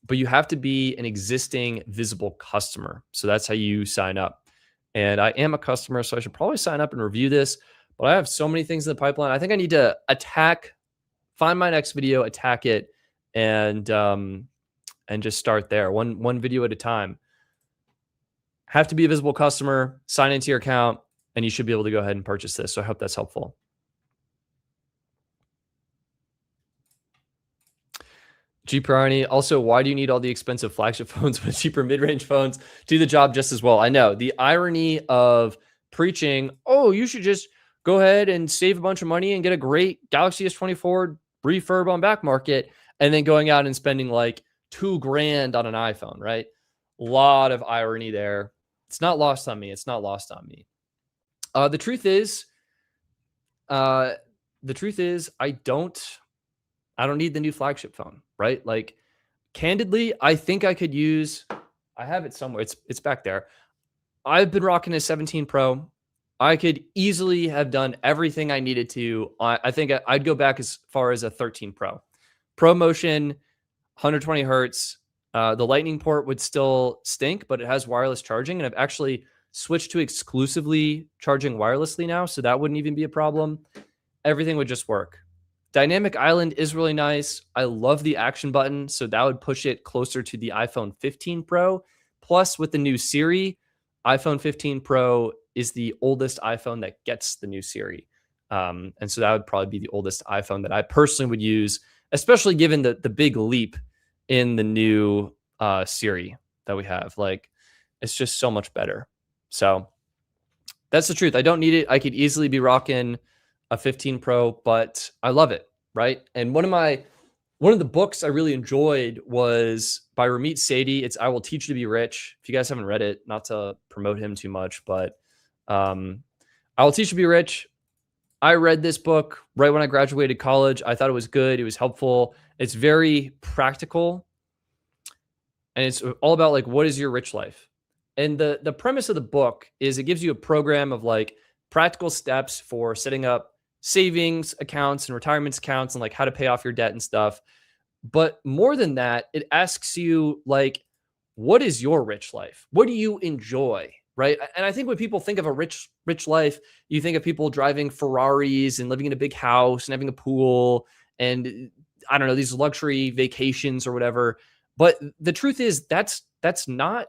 but you have to be an existing visible customer. So that's how you sign up. And I am a customer, so I should probably sign up and review this. But I have so many things in the pipeline. I think I need to find my next video, attack it, and just start there, one video at a time. Have to be a visible customer, sign into your account, and you should be able to go ahead and purchase this. So I hope that's helpful. G Priority. Also, why do you need all the expensive flagship phones when cheaper mid-range phones do the job just as well? I know the irony of preaching, oh, you should just go ahead and save a bunch of money and get a great Galaxy S24 refurb on back market, and then going out and spending like $2,000 on an iPhone, right? A lot of irony there. It's not lost on me. It's not lost on me. The truth is, I don't need the new flagship phone, right? Like, candidly, I think I could use, I have it somewhere. It's back there. I've been rocking a 17 Pro. I could easily have done everything I needed to. I think I'd go back as far as a 13 Pro. ProMotion, 120 hertz. The Lightning port would still stink, but it has wireless charging. And I've actually switched to exclusively charging wirelessly now, so that wouldn't even be a problem. Everything would just work. Dynamic Island is really nice. I love the action button, so that would push it closer to the iPhone 15 Pro. Plus, with the new Siri, iPhone 15 Pro is the oldest iPhone that gets the new Siri. And so that would probably be the oldest iPhone that I personally would use, especially given the big leap in the new Siri that we have. Like, it's just so much better. So that's the truth. I don't need it. I could easily be rocking a 15 Pro, but I love it, right? And one of the books I really enjoyed was by Ramit Sethi. It's I Will Teach You to Be Rich. If you guys haven't read it, not to promote him too much, but I Will Teach You to Be Rich. I read this book right when I graduated college. I thought it was good. It was helpful. It's very practical. And it's all about like, what is your rich life? And the premise of the book is it gives you a program of like practical steps for setting up savings accounts and retirement accounts and like how to pay off your debt and stuff. But more than that, it asks you like, what is your rich life? What do you enjoy? Right. And I think when people think of a rich life, you think of people driving Ferraris and living in a big house and having a pool and I don't know, these luxury vacations or whatever. But the truth is that's not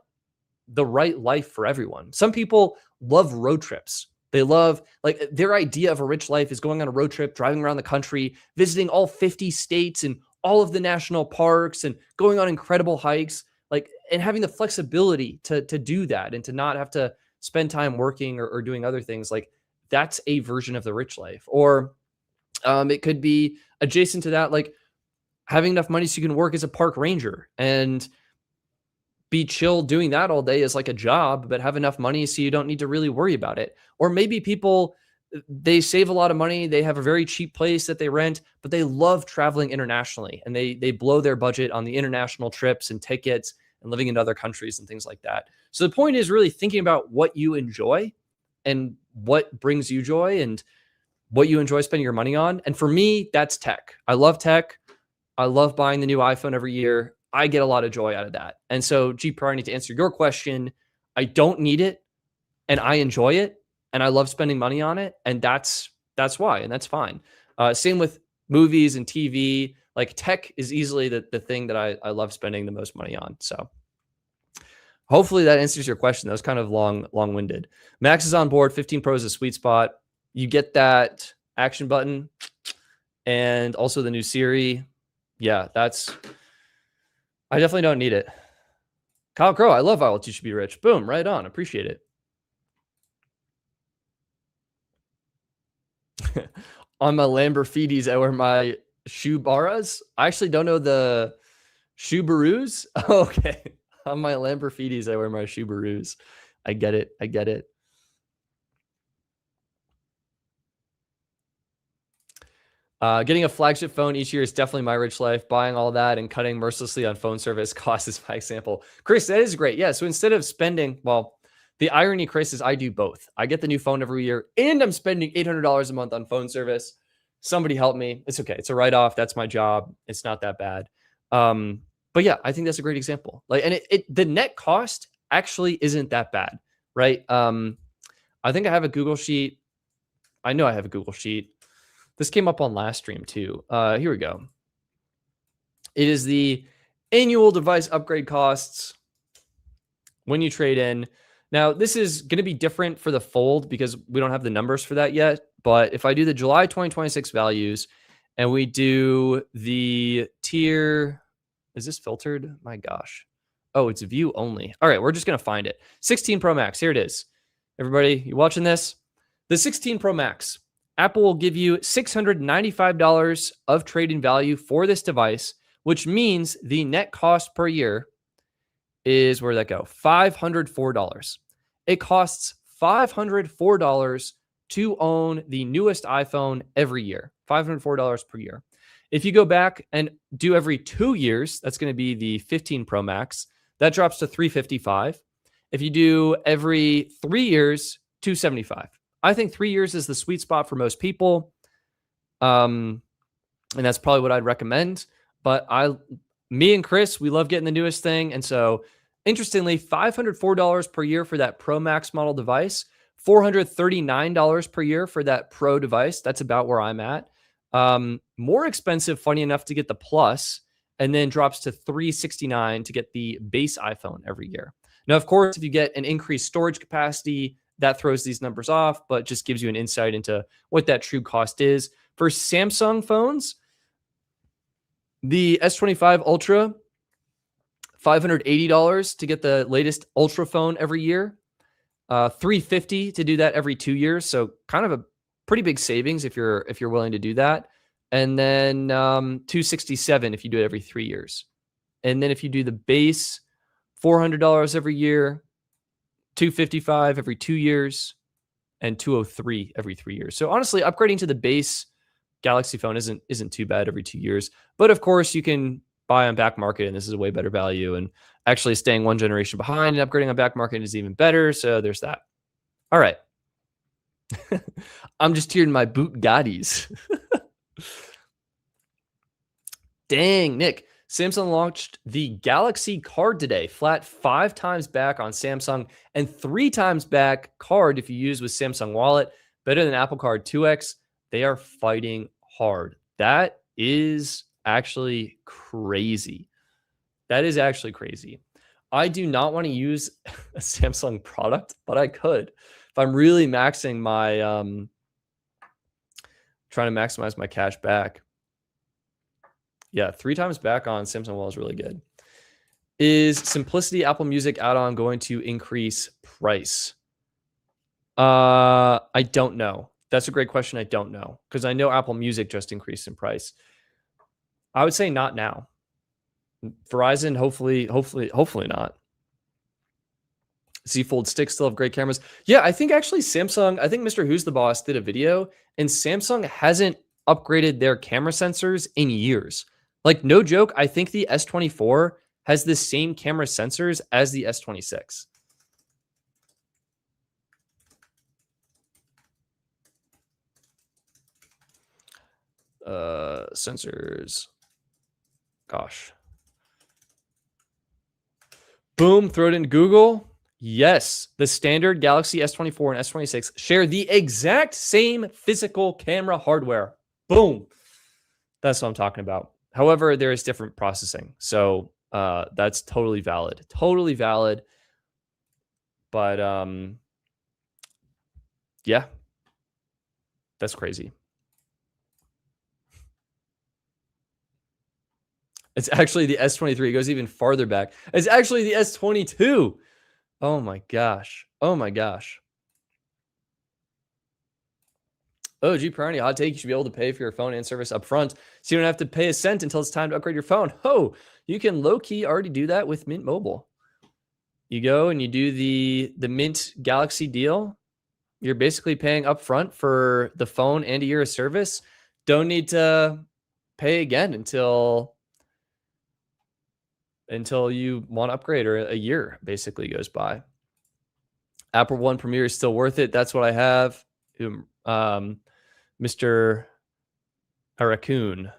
the right life for everyone. Some people love road trips. They love, like, their idea of a rich life is going on a road trip, driving around the country, visiting all 50 states and all of the national parks and going on incredible hikes, like, and having the flexibility to do that and to not have to spend time working or doing other things. Like, that's a version of the rich life. Or it could be adjacent to that, like having enough money so you can work as a park ranger and be chill doing that all day as like a job, but have enough money so you don't need to really worry about it. Or maybe people, they save a lot of money. They have a very cheap place that they rent, but they love traveling internationally and they blow their budget on the international trips and tickets and living in other countries and things like that. So the point is really thinking about what you enjoy and what brings you joy and what you enjoy spending your money on. And for me, that's tech. I love tech. I love buying the new iPhone every year. I get a lot of joy out of that. And so, G Priority, to answer your question, I don't need it and I enjoy it and I love spending money on it. And that's why, and that's fine. Same with movies and TV. Like, tech is easily the thing that I love spending the most money on. So hopefully that answers your question. That was kind of long-winded. Max is on board. 15 Pro is a sweet spot. You get that action button and also the new Siri. Yeah, I definitely don't need it. Kyle Crow, I love I Will Teach You to Be Rich. Boom, right on. Appreciate it. On my Lamborghinis, I wear my Subarus. I actually don't know the Subarus. Okay. On my Lamborghinis, I wear my Subarus. I get it. I get it. Getting a flagship phone each year is definitely my rich life. Buying all that and cutting mercilessly on phone service cost is my example. Chris, that is great. Yeah. So instead of spending, well, the irony, Chris, is I do both. I get the new phone every year and I'm spending $800 a month on phone service. Somebody help me. It's okay. It's a write-off. That's my job. It's not that bad. But yeah, I think that's a great example. Like, and the net cost actually isn't that bad, right? I think I have a Google sheet. I know I have a Google sheet. This came up on last stream too. Here we go. It is the annual device upgrade costs when you trade in. Now, this is going to be different for the Fold because we don't have the numbers for that yet. But if I do the July 2026 values and we do the tier, is this filtered? My gosh. Oh, it's view only. All right, we're just going to find it. 16 Pro Max. Here it is. Everybody, you watching this? The 16 Pro Max. Apple will give you $695 of trade-in value for this device, which means the net cost per year is, where did that go? $504. It costs $504 to own the newest iPhone every year. $504 per year. If you go back and do every 2 years, that's going to be the 15 Pro Max. That drops to $355. If you do every 3 years, $275. I think 3 years is the sweet spot for most people. And that's probably what I'd recommend. But me and Chris, we love getting the newest thing. And so, interestingly, $504 per year for that Pro Max model device, $439 per year for that Pro device. That's about where I'm at. More expensive, funny enough, to get the Plus, and then drops to $369 to get the base iPhone every year. Now, of course, if you get an increased storage capacity, that throws these numbers off, but just gives you an insight into what that true cost is. For Samsung phones, the S25 Ultra, $580 to get the latest Ultra phone every year, $350 to do that every 2 years. So kind of a pretty big savings if you're willing to do that. And then $267 if you do it every 3 years. And then if you do the base, $400 every year, $255 every 2 years, and $203 every 3 years. So honestly, upgrading to the base Galaxy phone isn't too bad every 2 years. But of course, you can buy on back market, and this is a way better value. And actually staying one generation behind and upgrading on back market is even better. So there's that. All right. I'm just hearing my Bugattis. Dang, Nick. Samsung launched the Galaxy Card today, flat 5 times back on Samsung and 3 times back card if you use with Samsung Wallet. Better than Apple Card 2X. They are fighting hard. That is actually crazy. That is actually crazy. I do not want to use a Samsung product, but I could. If I'm really maxing my, trying to maximize my cash back. Yeah, 3 times back on Samsung Wallet is really good. Is Simplicity Apple Music add-on going to increase price? I don't know. That's a great question. I don't know, because I know Apple Music just increased in price. I would say not now. Verizon, hopefully not. Z Fold sticks still have great cameras. Yeah, I think actually Samsung, I think Mr. Who's the Boss did a video, and Samsung hasn't upgraded their camera sensors in years. Like, no joke, I think the S24 has the same camera sensors as the S26. Sensors. Gosh. Boom, throw it in Google. Yes, the standard Galaxy S24 and S26 share the exact same physical camera hardware. Boom. That's what I'm talking about. However, there is different processing. So that's totally valid. Totally valid. But yeah, that's crazy. It's actually the S23. It goes even farther back. It's actually the S22. Oh my gosh. Oh my gosh. OG priority hot take, you should be able to pay for your phone and service up front, so you don't have to pay a cent until it's time to upgrade your phone. Oh, you can low-key already do that with Mint Mobile. You go and you do the Mint Galaxy deal. You're basically paying up front for the phone and a year of service. Don't need to pay again until you want to upgrade, or a year basically goes by. Apple One Premier is still worth it. That's what I have. Mr. Raccoon.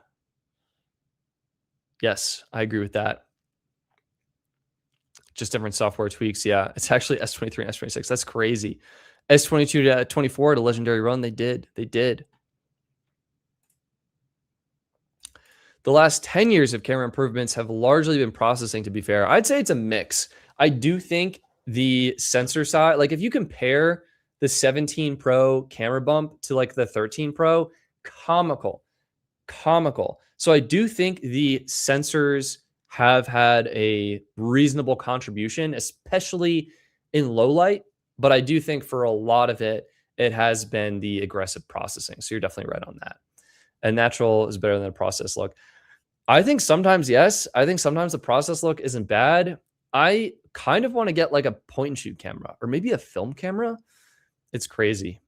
Yes, I agree with that. Just different software tweaks. Yeah, it's actually S23 and S26. That's crazy. S22 to 24 at a legendary run. They did. The last 10 years of camera improvements have largely been processing, to be fair. I'd say it's a mix. I do think the sensor side, like if you compare the 17 Pro camera bump to like the 13 Pro, comical. So I do think the sensors have had a reasonable contribution, especially in low light. But I do think for a lot of it, it has been the aggressive processing. So you're definitely right on that. And natural is better than a process look. I think sometimes, yes. I think sometimes the process look isn't bad. I kind of want to get like a point and shoot camera, or maybe a film camera. It's crazy.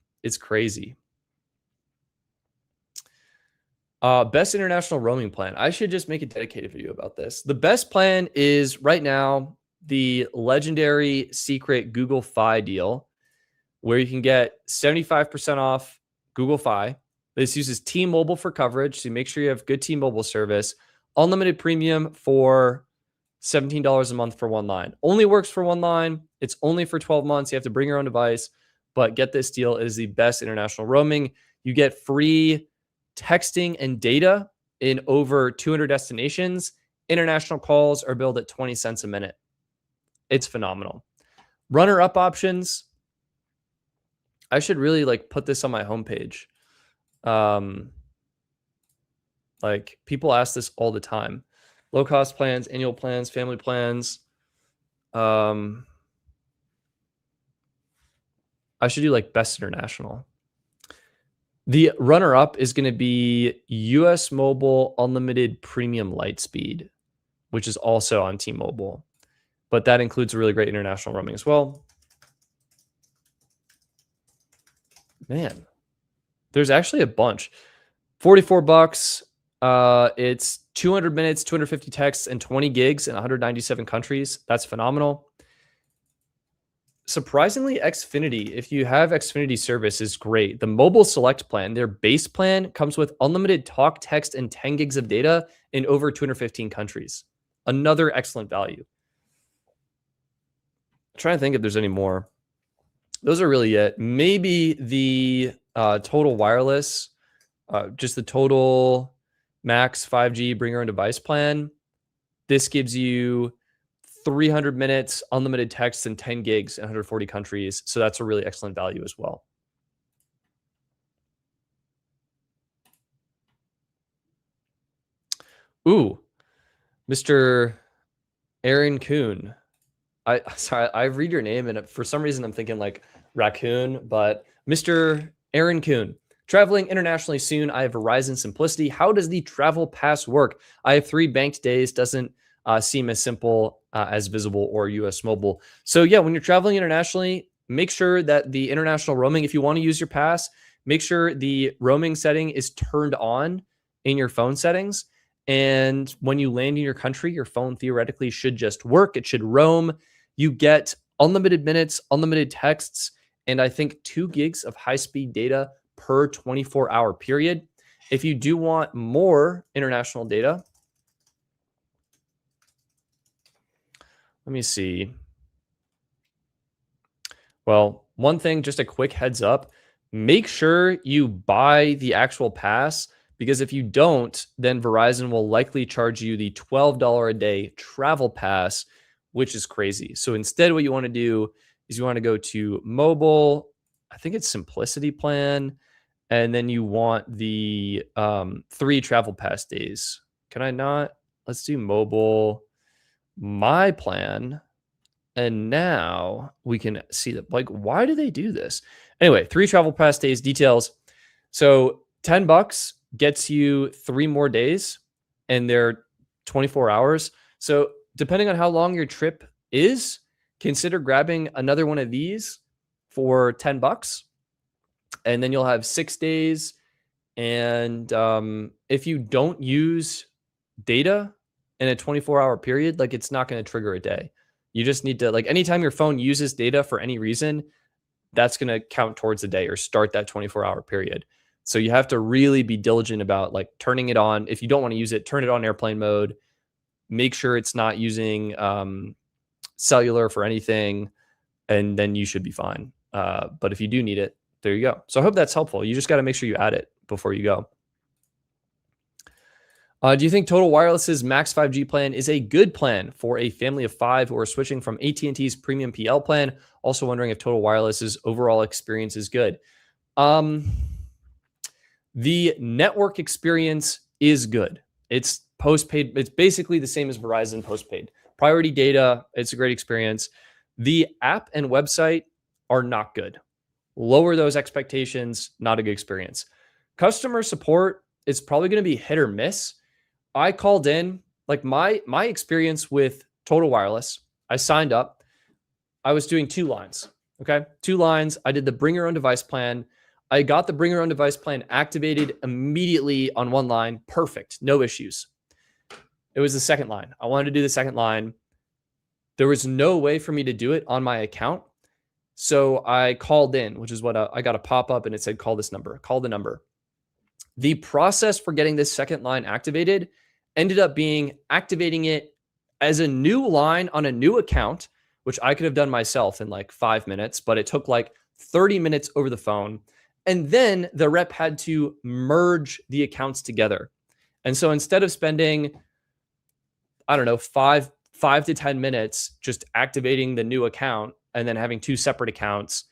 Best international roaming plan. I should just make a dedicated video about this. The best plan is right now the legendary secret Google Fi deal, where you can get 75% off Google Fi. This uses T-Mobile for coverage, so make sure you have good T-Mobile service. Unlimited premium for $17 a month for one line. Only works for one line. It's only for 12 months. You have to bring your own device. But get this deal. It is the best international roaming. You get free texting and data in over 200 destinations. International calls are billed at 20 cents a minute. It's phenomenal. Runner-up options. I should really like put this on my homepage. Like people ask this all the time. Low cost plans, annual plans, family plans. I should do like best international. The runner-up is going to be US Mobile Unlimited Premium Lightspeed, which is also on T-Mobile. But that includes really great international roaming as well. Man, there's actually a bunch. $44. It's 200 minutes, 250 texts, and 20 gigs in 197 countries. That's phenomenal. Surprisingly, Xfinity, if you have Xfinity service, is great. The Mobile Select plan, their base plan, comes with unlimited talk, text, and 10 gigs of data in over 215 countries. Another excellent value. I'm trying to think if there's any more. Those are really it. Maybe the total wireless, just the total max 5G bring your own device plan. This gives you 300 minutes, unlimited text, and 10 gigs in 140 countries. So that's a really excellent value as well. Ooh, Mr. Aaron Kuhn. Sorry, I read your name and for some reason I'm thinking like raccoon, but Mr. Aaron Kuhn. Traveling internationally soon. I have Verizon Simplicity. How does the travel pass work? I have 3 banked days. Doesn't seem as simple as Visible or US Mobile. So yeah, when you're traveling internationally, make sure that the international roaming, if you want to use your pass, make sure the roaming setting is turned on in your phone settings. And when you land in your country, your phone theoretically should just work. It should roam. You get unlimited minutes, unlimited texts, and I think 2 gigs of high-speed data per 24-hour period. If you do want more international data, let me see. Well, one thing, just a quick heads up, make sure you buy the actual pass, because if you don't, then Verizon will likely charge you the $12 a day travel pass, which is crazy. So instead, what you want to do is you want to go to mobile. I think it's Simplicity plan. And then you want the 3 travel pass days. Can I not? Let's do mobile, my plan. And now we can see that, like, why do they do this? Anyway, 3 travel pass days, details. So $10 gets you 3 more days, and they're 24 hours. So depending on how long your trip is, consider grabbing another one of these for $10, and then you'll have 6 days. And if you don't use data in a 24-hour period, like, it's not going to trigger a day. You just need to, like, anytime your phone uses data for any reason, that's going to count towards the day or start that 24-hour period. So you have to really be diligent about, like, turning it on. If you don't want to use it, turn it on airplane mode. Make sure it's not using cellular for anything, and then you should be fine. But if you do need it, there you go. So I hope that's helpful. You just got to make sure you add it before you go. Do you think Total Wireless's Max 5G plan is a good plan for a family of 5 who are switching from AT&T's premium PL plan? Also wondering if Total Wireless's overall experience is good. The network experience is good. It's postpaid. It's basically the same as Verizon postpaid. Priority data, it's a great experience. The app and website are not good. Lower those expectations, not a good experience. Customer support is probably going to be hit or miss. I called in, like, my experience with Total Wireless, I signed up. I was doing 2 lines. Okay. 2 lines. I did the bring your own device plan. I got the bring your own device plan activated immediately on 1 line. Perfect. No issues. It was the second line. I wanted to do the second line. There was no way for me to do it on my account. So I called in, which is what I got a pop-up, and it said, call this number, call the number. The process for getting this second line activated ended up being activating it as a new line on a new account, which I could have done myself in like 5 minutes, but it took like 30 minutes over the phone. And then the rep had to merge the accounts together. And so instead of spending, I don't know, 5 to 10 minutes just activating the new account and then having 2 separate accounts,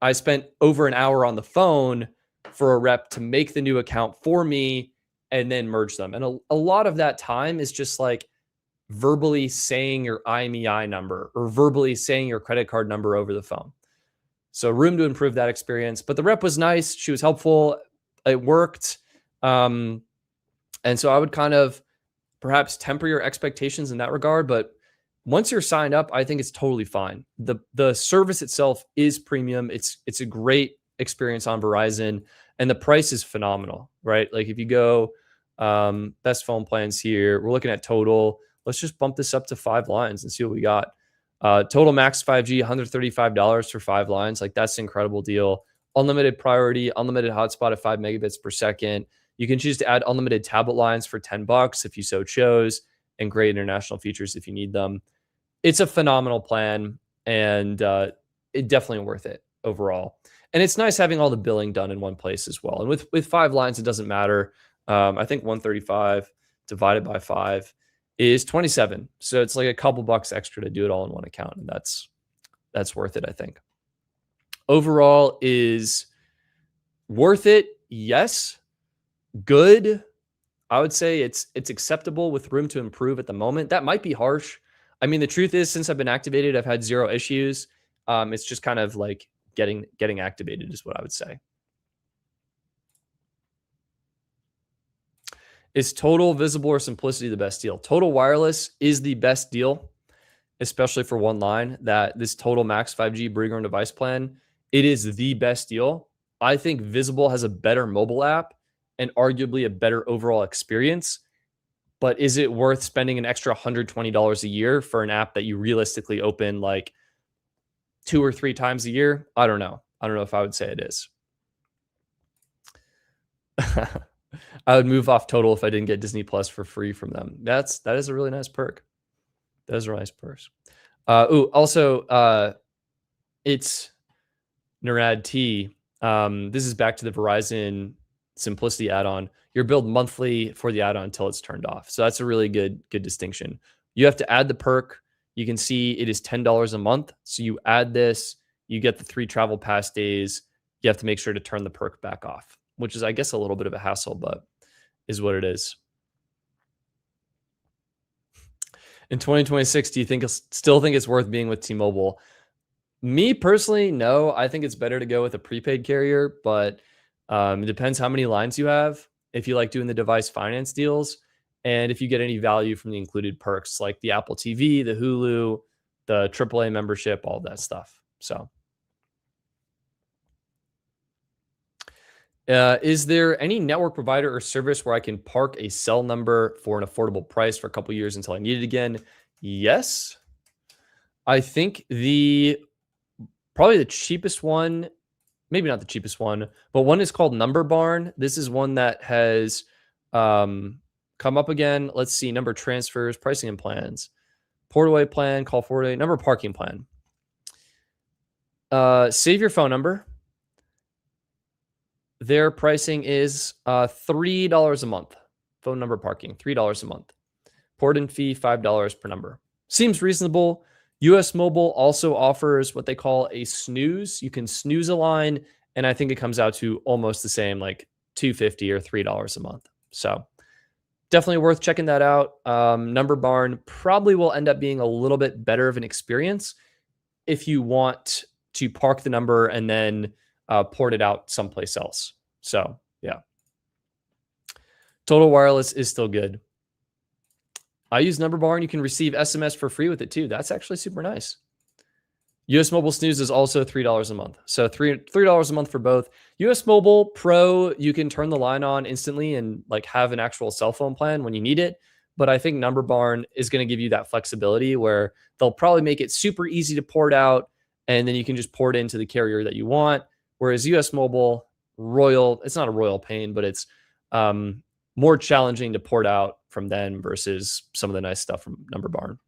I spent over an hour on the phone for a rep to make the new account for me and then merge them. And a lot of that time is just like verbally saying your IMEI number or verbally saying your credit card number over the phone. So room to improve that experience. But the rep was nice. She was helpful. It worked. And so I would kind of perhaps temper your expectations in that regard. But once you're signed up, I think it's totally fine. The service itself is premium. It's a great experience on Verizon, and the price is phenomenal, right? Like, if you go best phone plans here, we're looking at total. Let's just bump this up to 5 lines and see what we got. Total max 5G, $135 for 5 lines. Like, that's an incredible deal. Unlimited priority, unlimited hotspot at 5 megabits per second. You can choose to add unlimited tablet lines for $10 if you so chose, and great international features if you need them. It's a phenomenal plan, and it definitely worth it overall. And it's nice having all the billing done in one place as well. And with 5 lines, it doesn't matter. I think 135 divided by 5 is 27. So it's like a couple bucks extra to do it all in one account. And that's worth it, I think. Overall is worth it. Yes. Good. I would say it's acceptable with room to improve at the moment. That might be harsh. I mean, the truth is, since I've been activated, I've had 0 issues. It's just kind of like getting activated is what I would say. Is Total, Visible, or Simplicity the best deal? Total Wireless is the best deal, especially for 1 line. That this Total Max 5G bring your own device plan, it is the best deal. I think Visible has a better mobile app and arguably a better overall experience. But is it worth spending an extra $120 a year for an app that you realistically open like 2 or 3 times a year? I don't know. I don't know if I would say it is. I would move off Total if I didn't get Disney Plus for free from them. That is a really nice perk. That is a nice perk. Also, it's Narad T. This is back to the Verizon Simplicity add-on. You're billed monthly for the add-on until it's turned off. So that's a really good distinction. You have to add the perk. You can see it is $10 a month. So you add this, you get the 3 travel pass days. You have to make sure to turn the perk back off, which is, I guess, a little bit of a hassle, but is what it is. In 2026, do you still think it's worth being with T-Mobile? Me personally, no. I think it's better to go with a prepaid carrier, but It depends how many lines you have, if you like doing the device finance deals, and if you get any value from the included perks like the Apple TV, the Hulu, the AAA membership, all that stuff. So, is there any network provider or service where I can park a cell number for an affordable price for a couple years until I need it again? Yes. I think probably the cheapest one, maybe not the cheapest one, but one is called Number Barn. This is one that has come up again. Let's see, number transfers, pricing and plans, port away plan, call forward away, number parking plan. Save your phone number. Their pricing is $3 a month. Phone number parking, $3 a month. Port in fee, $5 per number. Seems reasonable. US Mobile also offers what they call a snooze. You can snooze a line, and I think it comes out to almost the same, like $2.50 or $3 a month. So definitely worth checking that out. Number Barn probably will end up being a little bit better of an experience if you want to park the number and then port it out someplace else. So yeah. Total Wireless is still good. I use Number Barn. You can receive SMS for free with it too. That's actually super nice. US Mobile Snooze is also $3 a month. So $3 a month for both. US Mobile Pro, you can turn the line on instantly and like have an actual cell phone plan when you need it. But I think Number Barn is going to give you that flexibility where they'll probably make it super easy to port out, and then you can just port into the carrier that you want. Whereas US Mobile, it's not a royal pain, but it's more challenging to port out from them versus some of the nice stuff from Number Barn.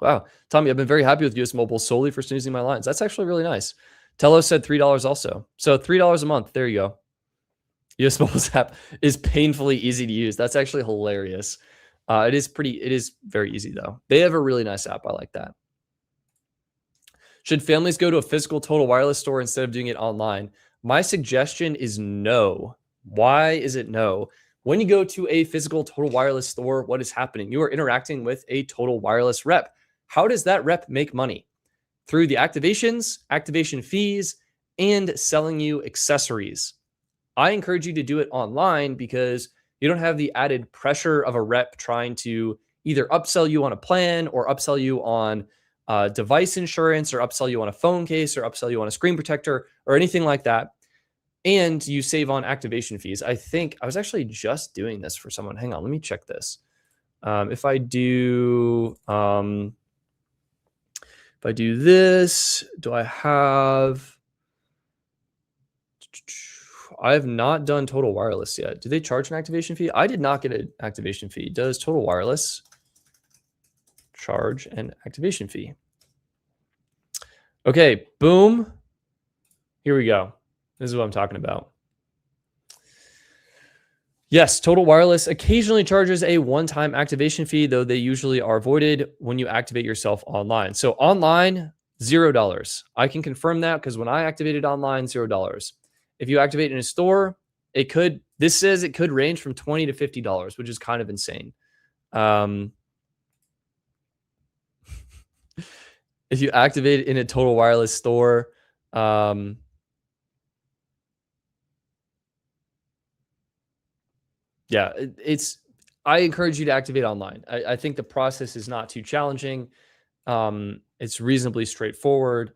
Wow. Tommy, I've been very happy with US Mobile solely for snoozing my lines. That's actually really nice. Tello said $3 also. So $3 a month. There you go. US Mobile's app is painfully easy to use. That's actually hilarious. It is very easy though. They have a really nice app. I like that. Should families go to a physical Total Wireless store instead of doing it online? My suggestion is no. Why is it no? When you go to a physical Total Wireless store, what is happening? You are interacting with a Total Wireless rep. How does that rep make money? Through the activations, activation fees, and selling you accessories. I encourage you to do it online because you don't have the added pressure of a rep trying to either upsell you on a plan or upsell you on device insurance or upsell you on a phone case or upsell you on a screen protector or anything like that. And you save on activation fees. I think I was actually just doing this for someone. Hang on, let me check this. If I do this, do I have? I have not done Total Wireless yet. Do they charge an activation fee? I did not get an activation fee. Does Total Wireless charge an activation fee? Okay, boom. Here we go. This is what I'm talking about. Yes, Total Wireless occasionally charges a one-time activation fee, though they usually are avoided when you activate yourself online. So online, $0. I can confirm that because when I activated online, $0. If you activate in a store, this says it could range from $20 to $50, which is kind of insane. If you activate in a Total Wireless store, yeah, I encourage you to activate online. I think the process is not too challenging. It's reasonably straightforward,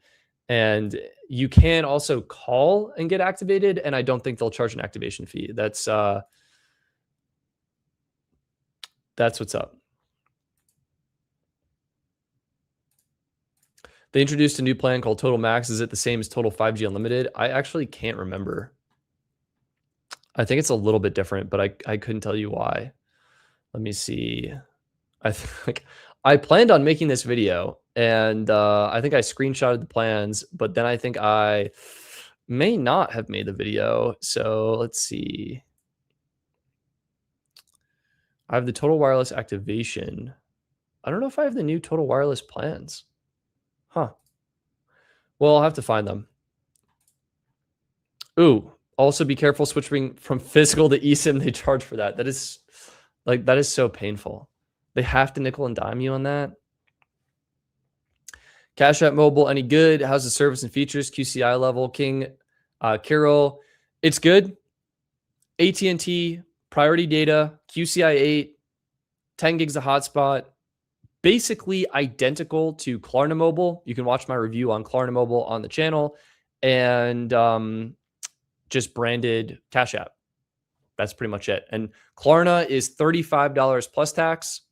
and you can also call and get activated. And I don't think they'll charge an activation fee. That's what's up. They introduced a new plan called Total Max. Is it the same as Total 5G Unlimited? I actually can't remember. I think it's a little bit different, but I couldn't tell you why. Let me see. I planned on making this video, and I think I screenshotted the plans, but then I think I may not have made the video. So let's see. I have the Total Wireless activation. I don't know if I have the new Total Wireless plans. Huh. Well, I'll have to find them. Ooh. Also, be careful switching from physical to eSIM. They charge for that. That is so painful. They have to nickel and dime you on that. Cash App Mobile, any good? How's the service and features? QCI level. King Carol, It's good. AT&T, priority data, QCI 8, 10 gigs of hotspot, basically identical to Klarna Mobile. You can watch my review on Klarna Mobile on the channel, and just branded Cash App. That's pretty much it. And Klarna is $35 plus tax.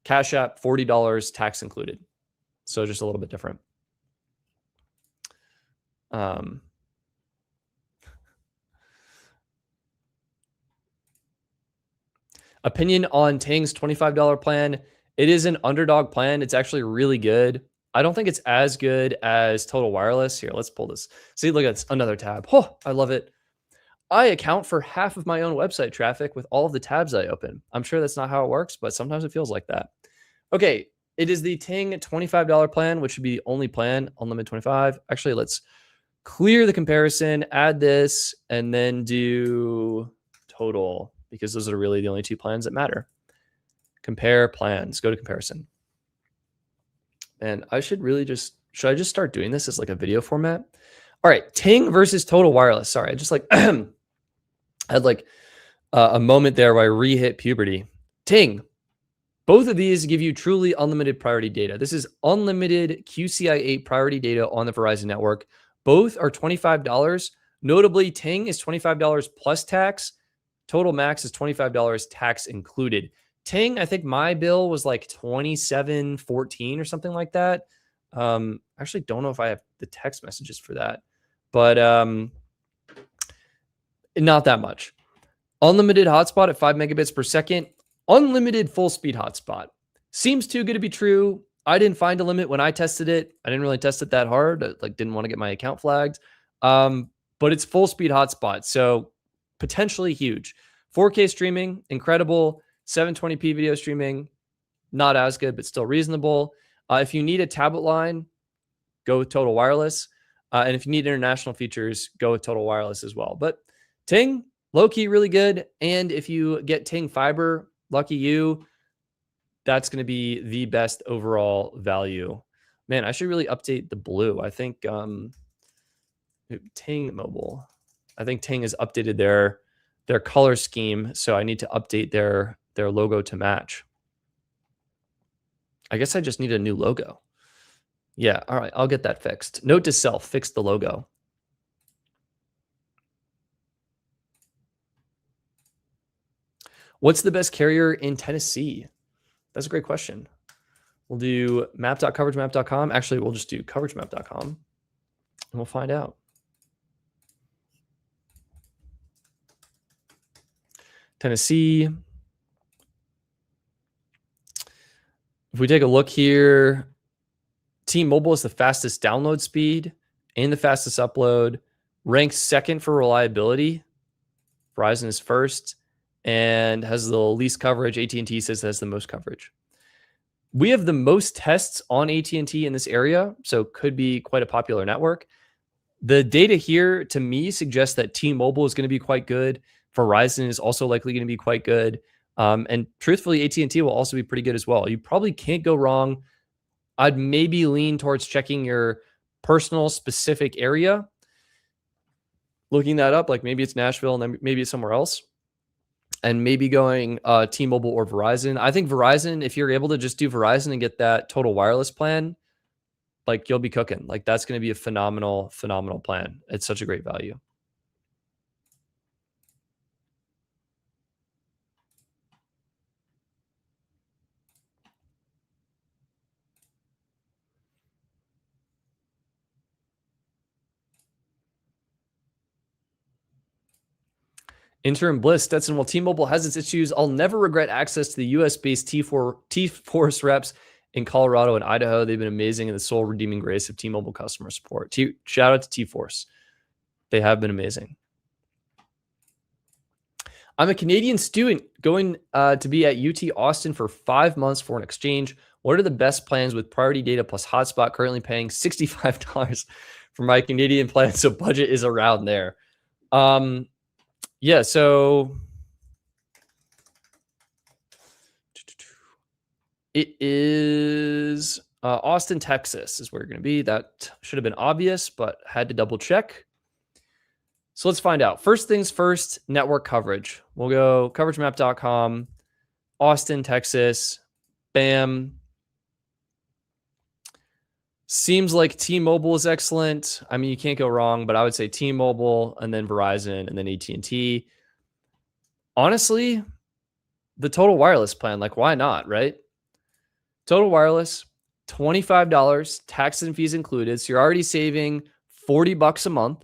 Cash App, $40 tax included. So just a little bit different. Opinion on Ting's $25 plan. It is an underdog plan. It's actually really good. I don't think it's as good as Total Wireless. Here, let's pull this. See, look at this, another tab. Oh, I love it. I account for half of my own website traffic with all of the tabs I open. I'm sure that's not how it works, but sometimes it feels like that. Okay, it is the Ting $25 plan, which should be the only plan, unlimited 25. Actually, let's clear the comparison, add this, and then do total, because those are really the only two plans that matter. Compare plans, go to comparison. And I should really just, should I just start doing this as like a video format? All right, Ting versus Total Wireless. Sorry, I just like had like a moment there where I re-hit puberty. Ting, both of these give you truly unlimited priority data. This is unlimited QCI 8 priority data on the Verizon network. Both are $25. Notably, Ting is $25 plus tax. Total Max is $25 tax included. Ting, I think my bill was like $27.14 or something like that. Actually don't know if I have the text messages for that, but not that much. Unlimited hotspot at 5 megabits per second. Unlimited full speed hotspot. Seems too good to be true. I didn't find a limit when I tested it. I didn't really test it that hard. I didn't want to get my account flagged. But it's full speed hotspot, so potentially huge. 4K streaming, incredible. 720p video streaming, not as good, but still reasonable. If you need a tablet line, go with Total Wireless. And if you need international features, go with Total Wireless as well. But Ting, low-key, really good. And if you get Ting Fiber, lucky you, that's going to be the best overall value. Man, I should really update the blue. I think Ting Mobile. I think Ting has updated their color scheme, so I need to update their logo to match. I guess I just need a new logo. Yeah, all right, I'll get that fixed. Note to self, fix the logo. What's the best carrier in Tennessee? That's a great question. We'll do map.coveragemap.com. Actually, we'll just do coveragemap.com, and we'll find out. Tennessee. If we take a look here, T-Mobile is the fastest download speed and the fastest upload, ranks second for reliability. Verizon is first and has the least coverage. AT&T says it has the most coverage. We have the most tests on AT&T in this area, so could be quite a popular network. The data here, to me, suggests that T-Mobile is going to be quite good. Verizon is also likely going to be quite good. And truthfully, AT&T will also be pretty good as well. You probably can't go wrong. I'd maybe lean towards checking your personal specific area, looking that up, like maybe it's Nashville and then maybe it's somewhere else, and maybe going T-Mobile or Verizon. I think Verizon, if you're able to just do Verizon and get that Total Wireless plan, like you'll be cooking. Like that's going to be a phenomenal, phenomenal plan. It's such a great value. Interim Bliss, Stetson, while T-Mobile has its issues, I'll never regret access to the US-based T-Force reps in Colorado and Idaho. They've been amazing and the sole redeeming grace of T-Mobile customer support. Shout out to T-Force. They have been amazing. I'm a Canadian student going to be at UT Austin for 5 months for an exchange. What are the best plans with priority data plus hotspot? Currently paying $65 for my Canadian plan, so budget is around there. Yeah, so it is Austin, Texas is where you're going to be. That should have been obvious, but had to double check. So let's find out. First things first, network coverage. We'll go coveragemap.com, Austin, Texas. Bam. Seems like T-Mobile is excellent. I mean, you can't go wrong, but I would say T-Mobile and then Verizon and then AT&T. Honestly, the total wireless plan, like why not, right? Total wireless, $25, taxes and fees included. So you're already saving $40 a month.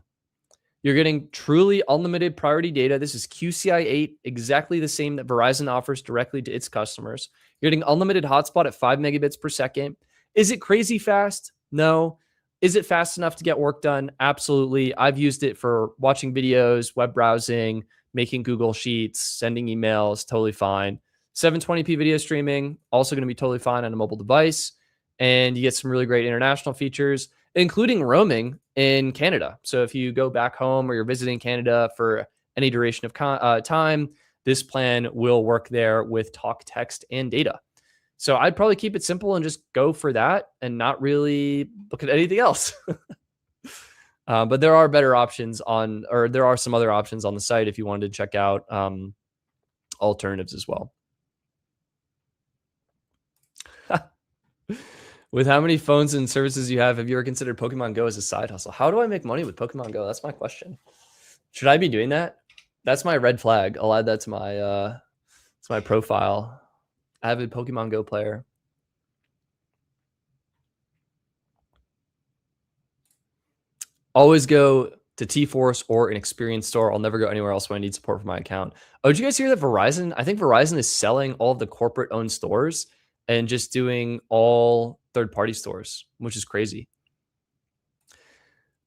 You're getting truly unlimited priority data. This is QCI 8, exactly the same that Verizon offers directly to its customers. You're getting unlimited hotspot at 5 megabits per second. Is it crazy fast? No. Is it fast enough to get work done? Absolutely. I've used it for watching videos, web browsing, making Google Sheets, sending emails, totally fine. 720p video streaming, also going to be totally fine on a mobile device. And you get some really great international features, including roaming in Canada. So if you go back home or you're visiting Canada for any duration of time, this plan will work there with talk, text, and data. So I'd probably keep it simple and just go for that and not really look at anything else. But there are better options there are some other options on the site if you wanted to check out alternatives as well. With how many phones and services you have you ever considered Pokemon Go as a side hustle? How do I make money with Pokemon Go? That's my question. Should I be doing that? That's my red flag. I'll add that to my profile. Avid Pokemon Go player. Always go to T-Force or an Experience store. I'll never go anywhere else when I need support for my account. Oh, did you guys hear that Verizon? I think Verizon is selling all of the corporate-owned stores and just doing all third-party stores, which is crazy.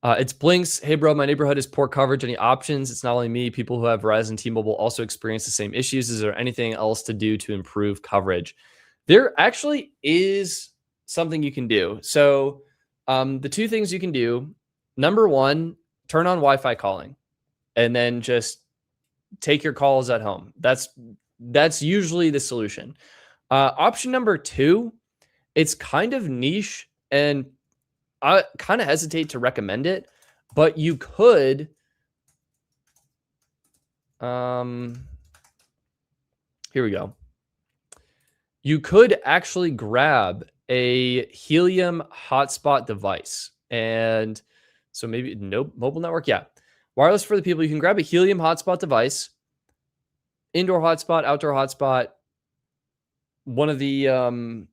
It's Blinks. Hey, bro, my neighborhood is poor coverage. Any options? It's not only me. People who have Verizon T-Mobile also experience the same issues. Is there anything else to do to improve coverage? There actually is something you can do. So the two things you can do, number one, turn on Wi-Fi calling and then just take your calls at home. That's usually the solution. Option number two, it's kind of niche and I kind of hesitate to recommend it, but you could, here we go. You could actually grab a Helium hotspot device. And so maybe mobile network. Yeah. Wireless for the people. You can grab a Helium hotspot device, indoor hotspot, outdoor hotspot, one of the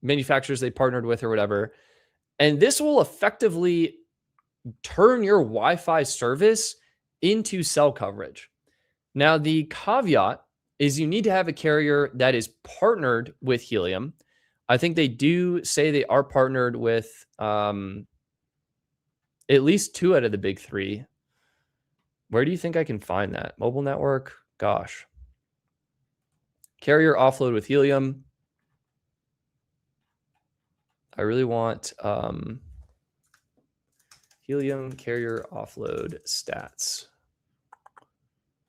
manufacturers they partnered with or whatever. And this will effectively turn your Wi-Fi service into cell coverage. Now, the caveat is you need to have a carrier that is partnered with Helium. I think they do say they are partnered with at least two out of the big three. Where do you think I can find that? Mobile network? Gosh. Carrier offload with Helium. I really want Helium carrier offload stats.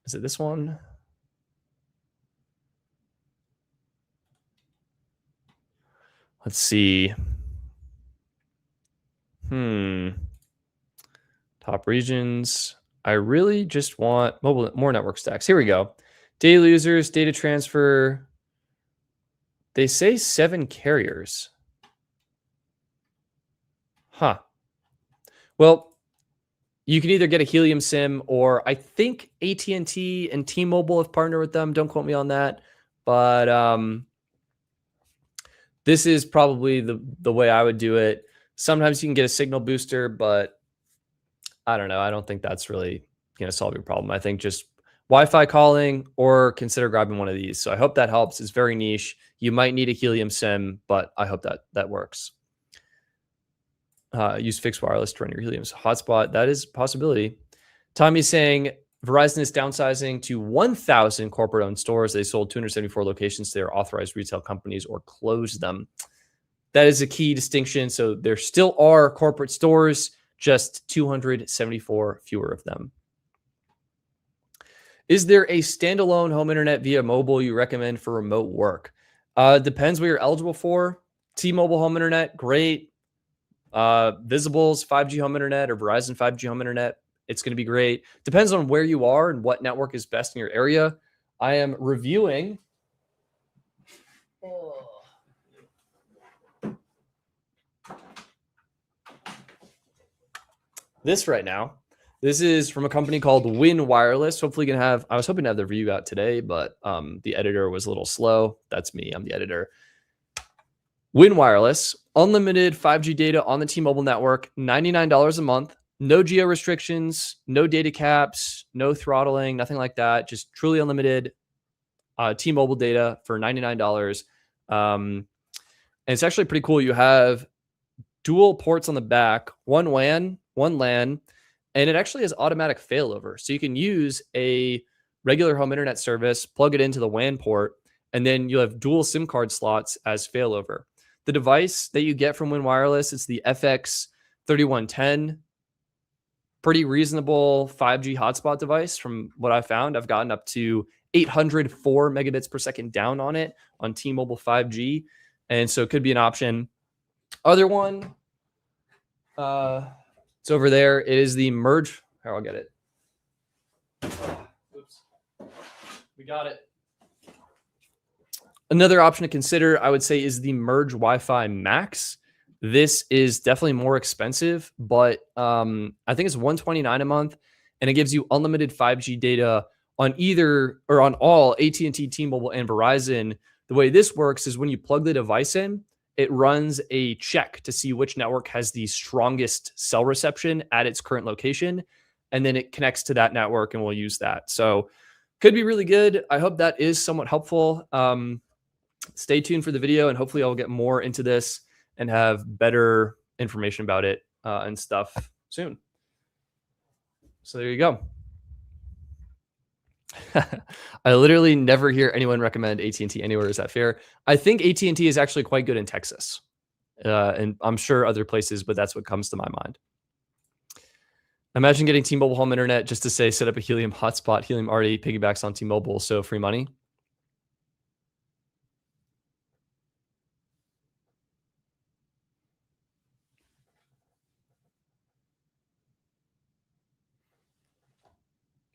Is it this one? Let's see. Top regions. I really just want more network stacks. Here we go. Daily users, data transfer. They say 7 carriers. Huh. Well, you can either get a Helium SIM or I think AT&T and T-Mobile have partnered with them. Don't quote me on that. But this is probably the way I would do it. Sometimes you can get a signal booster, but I don't know. I don't think that's really going to solve your problem. I think just Wi-Fi calling or consider grabbing one of these. So I hope that helps. It's very niche. You might need a Helium SIM, but I hope that works. Use fixed wireless to run your Helium hotspot. That is a possibility. Tommy's saying Verizon is downsizing to 1,000 corporate-owned stores. They sold 274 locations to their authorized retail companies or closed them. That is a key distinction. So there still are corporate stores, just 274 fewer of them. Is there a standalone home internet via mobile you recommend for remote work? Depends what you're eligible for. T-Mobile home internet, great. Visible's 5G home internet or Verizon 5G home internet, It's going to be great. Depends on where you are and what network is best in your area. I am reviewing. This right now. This is from a company called Win Wireless. Hopefully you can have, I was hoping to have the review out today, but the editor was a little slow. That's me. I'm the editor. Win Wireless, unlimited 5G data on the T-Mobile network, $99 a month. No geo restrictions, no data caps, no throttling, nothing like that. Just truly unlimited T-Mobile data for $99. And it's actually pretty cool. You have dual ports on the back, one WAN, one LAN, and it actually has automatic failover. So you can use a regular home internet service, plug it into the WAN port, and then you'll have dual SIM card slots as failover. The device that you get from Win Wireless, it's the FX3110. Pretty reasonable 5G hotspot device from what I found. I've gotten up to 804 megabits per second down on it on T-Mobile 5G. And so it could be an option. Other one, it's over there. It is the Merge. Here, I'll get it. Oops. We got it. Another option to consider, I would say, is the Merge Wi-Fi Max. This is definitely more expensive, but I think it's $129 a month, and it gives you unlimited 5G data on either or on all AT&T, T-Mobile, and Verizon. The way this works is when you plug the device in, it runs a check to see which network has the strongest cell reception at its current location, and then it connects to that network, and we'll use that. So could be really good. I hope that is somewhat helpful. Stay tuned for the video, and hopefully I'll get more into this and have better information about it and stuff soon. So there you go. I literally never hear anyone recommend AT&T anywhere. Is that fair? I think AT&T is actually quite good in Texas, and I'm sure other places, but that's what comes to my mind. Imagine getting T-Mobile home internet just to say set up a Helium hotspot. Helium already piggybacks on T-Mobile, so free money.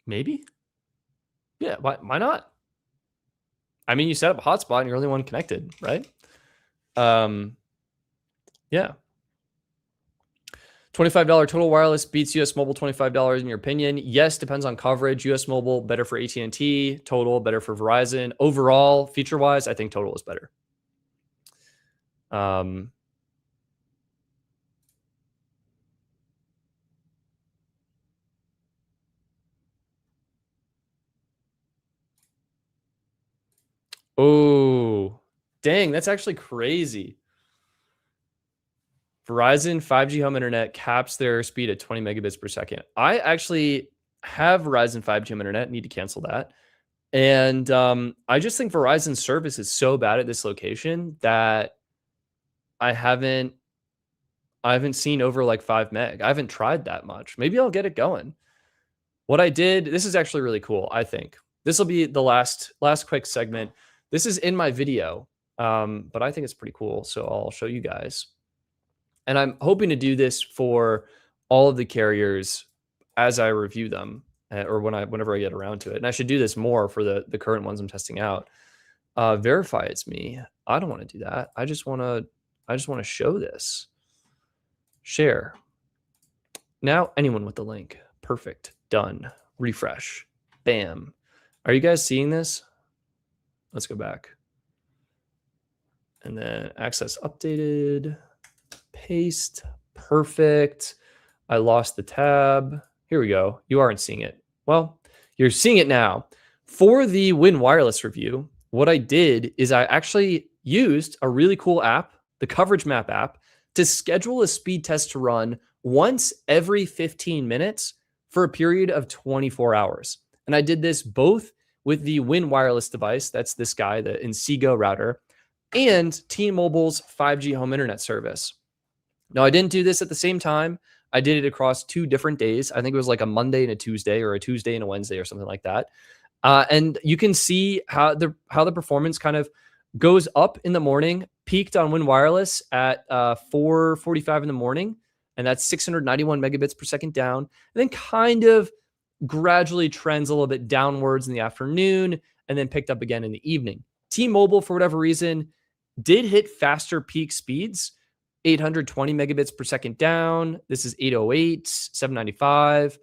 Maybe. Yeah, why not? I mean, you set up a hotspot and you're the only one connected, right? Yeah. $25 total wireless beats US Mobile $25 in your opinion? Yes, depends on coverage. US Mobile better for AT&T, total better for Verizon. Overall, feature-wise, I think total is better. Oh, dang, that's actually crazy. Verizon 5G home internet caps their speed at 20 megabits per second. I actually have Verizon 5G home internet, need to cancel that. And I just think Verizon's service is so bad at this location that I haven't seen over like 5 meg. I haven't tried that much. Maybe I'll get it going. What I did, this is actually really cool, I think. This will be the last quick segment. This is in my video, but I think it's pretty cool, so I'll show you guys. And I'm hoping to do this for all of the carriers as I review them, or whenever I get around to it. And I should do this more for the current ones I'm testing out. Verify it's me. I don't want to do that. I just want to show this. Share. Now anyone with the link. Perfect. Done. Refresh. Bam. Are you guys seeing this? Let's go back. And then access updated. Paste. Perfect. I lost the tab. Here we go. You aren't seeing it. Well, you're seeing it now. For the Win Wireless review, what I did is I actually used a really cool app, the Coverage Map app, to schedule a speed test to run once every 15 minutes for a period of 24 hours. And I did this both with the Win Wireless device, that's this guy, the Inseego router, and T-Mobile's 5G home internet service. Now, I didn't do this at the same time. I did it across 2 different days. I think it was like a Monday and a Tuesday, or a Tuesday and a Wednesday, or something like that. And you can see how the performance kind of goes up in the morning, peaked on Win Wireless at 4:45 in the morning, and that's 691 megabits per second down, and then kind of gradually trends a little bit downwards in the afternoon, and then picked up again in the evening. T-Mobile, for whatever reason, did hit faster peak speeds, 820 megabits per second down. This is 808, 795,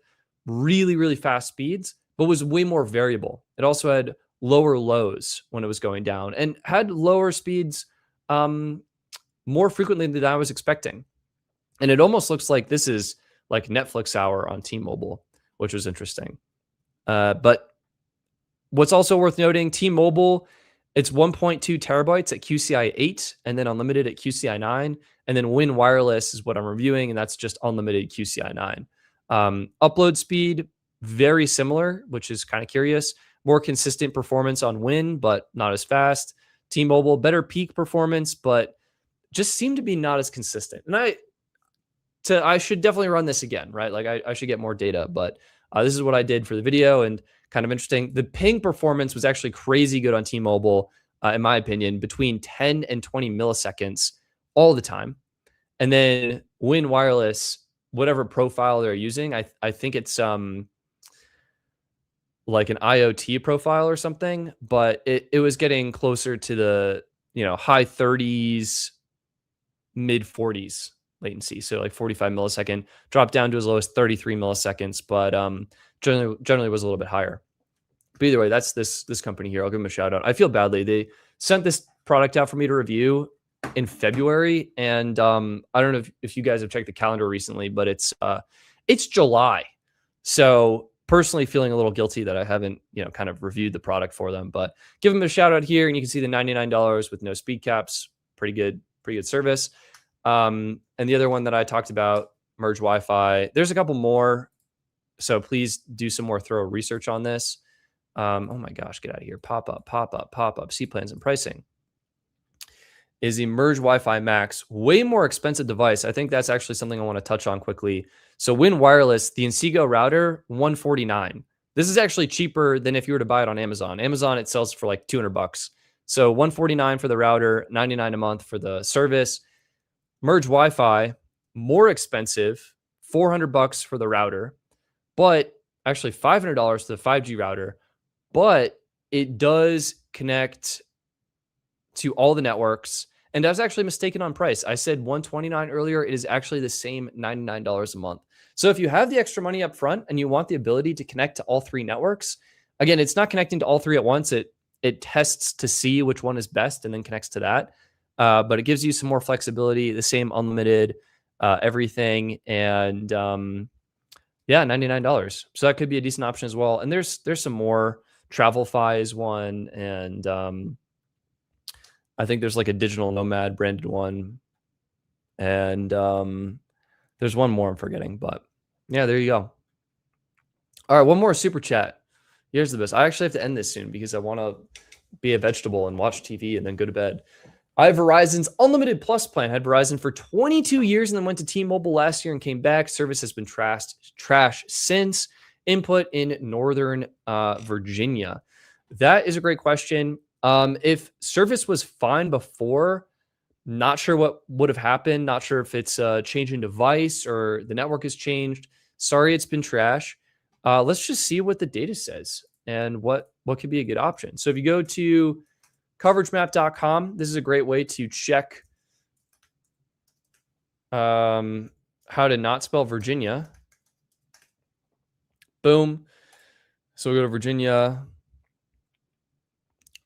really, really fast speeds, but was way more variable. It also had lower lows when it was going down and had lower speeds more frequently than I was expecting. And it almost looks like this is like Netflix hour on T-Mobile, which was interesting. But what's also worth noting, T-Mobile, it's 1.2 terabytes at QCI 8 and then unlimited at QCI 9. And then Win Wireless is what I'm reviewing, and that's just unlimited QCI 9. Upload speed, very similar, which is kind of curious. More consistent performance on Win, but not as fast. T-Mobile, better peak performance, but just seemed to be not as consistent. And I should definitely run this again, right? Like I should get more data, but this is what I did for the video, and kind of interesting. The ping performance was actually crazy good on T-Mobile, in my opinion, between 10 and 20 milliseconds all the time. And then Win Wireless, whatever profile they're using, I think it's like an IoT profile or something, but it was getting closer to the high 30s, mid 40s latency. So like 45 millisecond, dropped down to as low as 33 milliseconds, but generally was a little bit higher. But either way, that's this company here. I'll give them a shout out. I feel badly. They sent this product out for me to review in February, and I don't know if you guys have checked the calendar recently, but it's July. So personally feeling a little guilty that I haven't kind of reviewed the product for them, but give them a shout out here, and you can see the $99 with no speed caps. Pretty good service. And the other one that I talked about, Merge Wi-Fi, there's a couple more, so please do some more thorough research on this. Oh my gosh, get out of here. Pop up. See plans and pricing. Is the Merge Wi-Fi Max, way more expensive device. I think that's actually something I want to touch on quickly. So Win Wireless, the Inseego router, $149. This is actually cheaper than if you were to buy it on Amazon. Amazon, it sells for like $200. So $149 for the router, $99 a month for the service. Merge Wi-Fi, more expensive, $400 for the router, but actually $500 to the 5G router, but it does connect to all the networks. And I was actually mistaken on price. I said $129 earlier. It is actually the same $99 a month. So if you have the extra money up front and you want the ability to connect to all three networks, again, it's not connecting to all three at once. It tests to see which one is best and then connects to that. But it gives you some more flexibility, the same unlimited everything, and $99. So that could be a decent option as well. And there's some more. TravelFi is one, and I think there's like a Digital Nomad branded one, and there's one more I'm forgetting, but yeah, there you go. All right, one more super chat. Here's the best. I actually have to end this soon because I want to be a vegetable and watch TV and then go to bed. I have Verizon's Unlimited Plus plan. Had Verizon for 22 years and then went to T-Mobile last year and came back. Service has been trash since. Input in Northern Virginia. That is a great question. If service was fine before, not sure what would have happened. Not sure if it's a change in device or the network has changed. Sorry, it's been trash. Let's just see what the data says and what could be a good option. So if you go to coveragemap.com, this is a great way to check how to not spell Virginia. Boom. So we go to Virginia.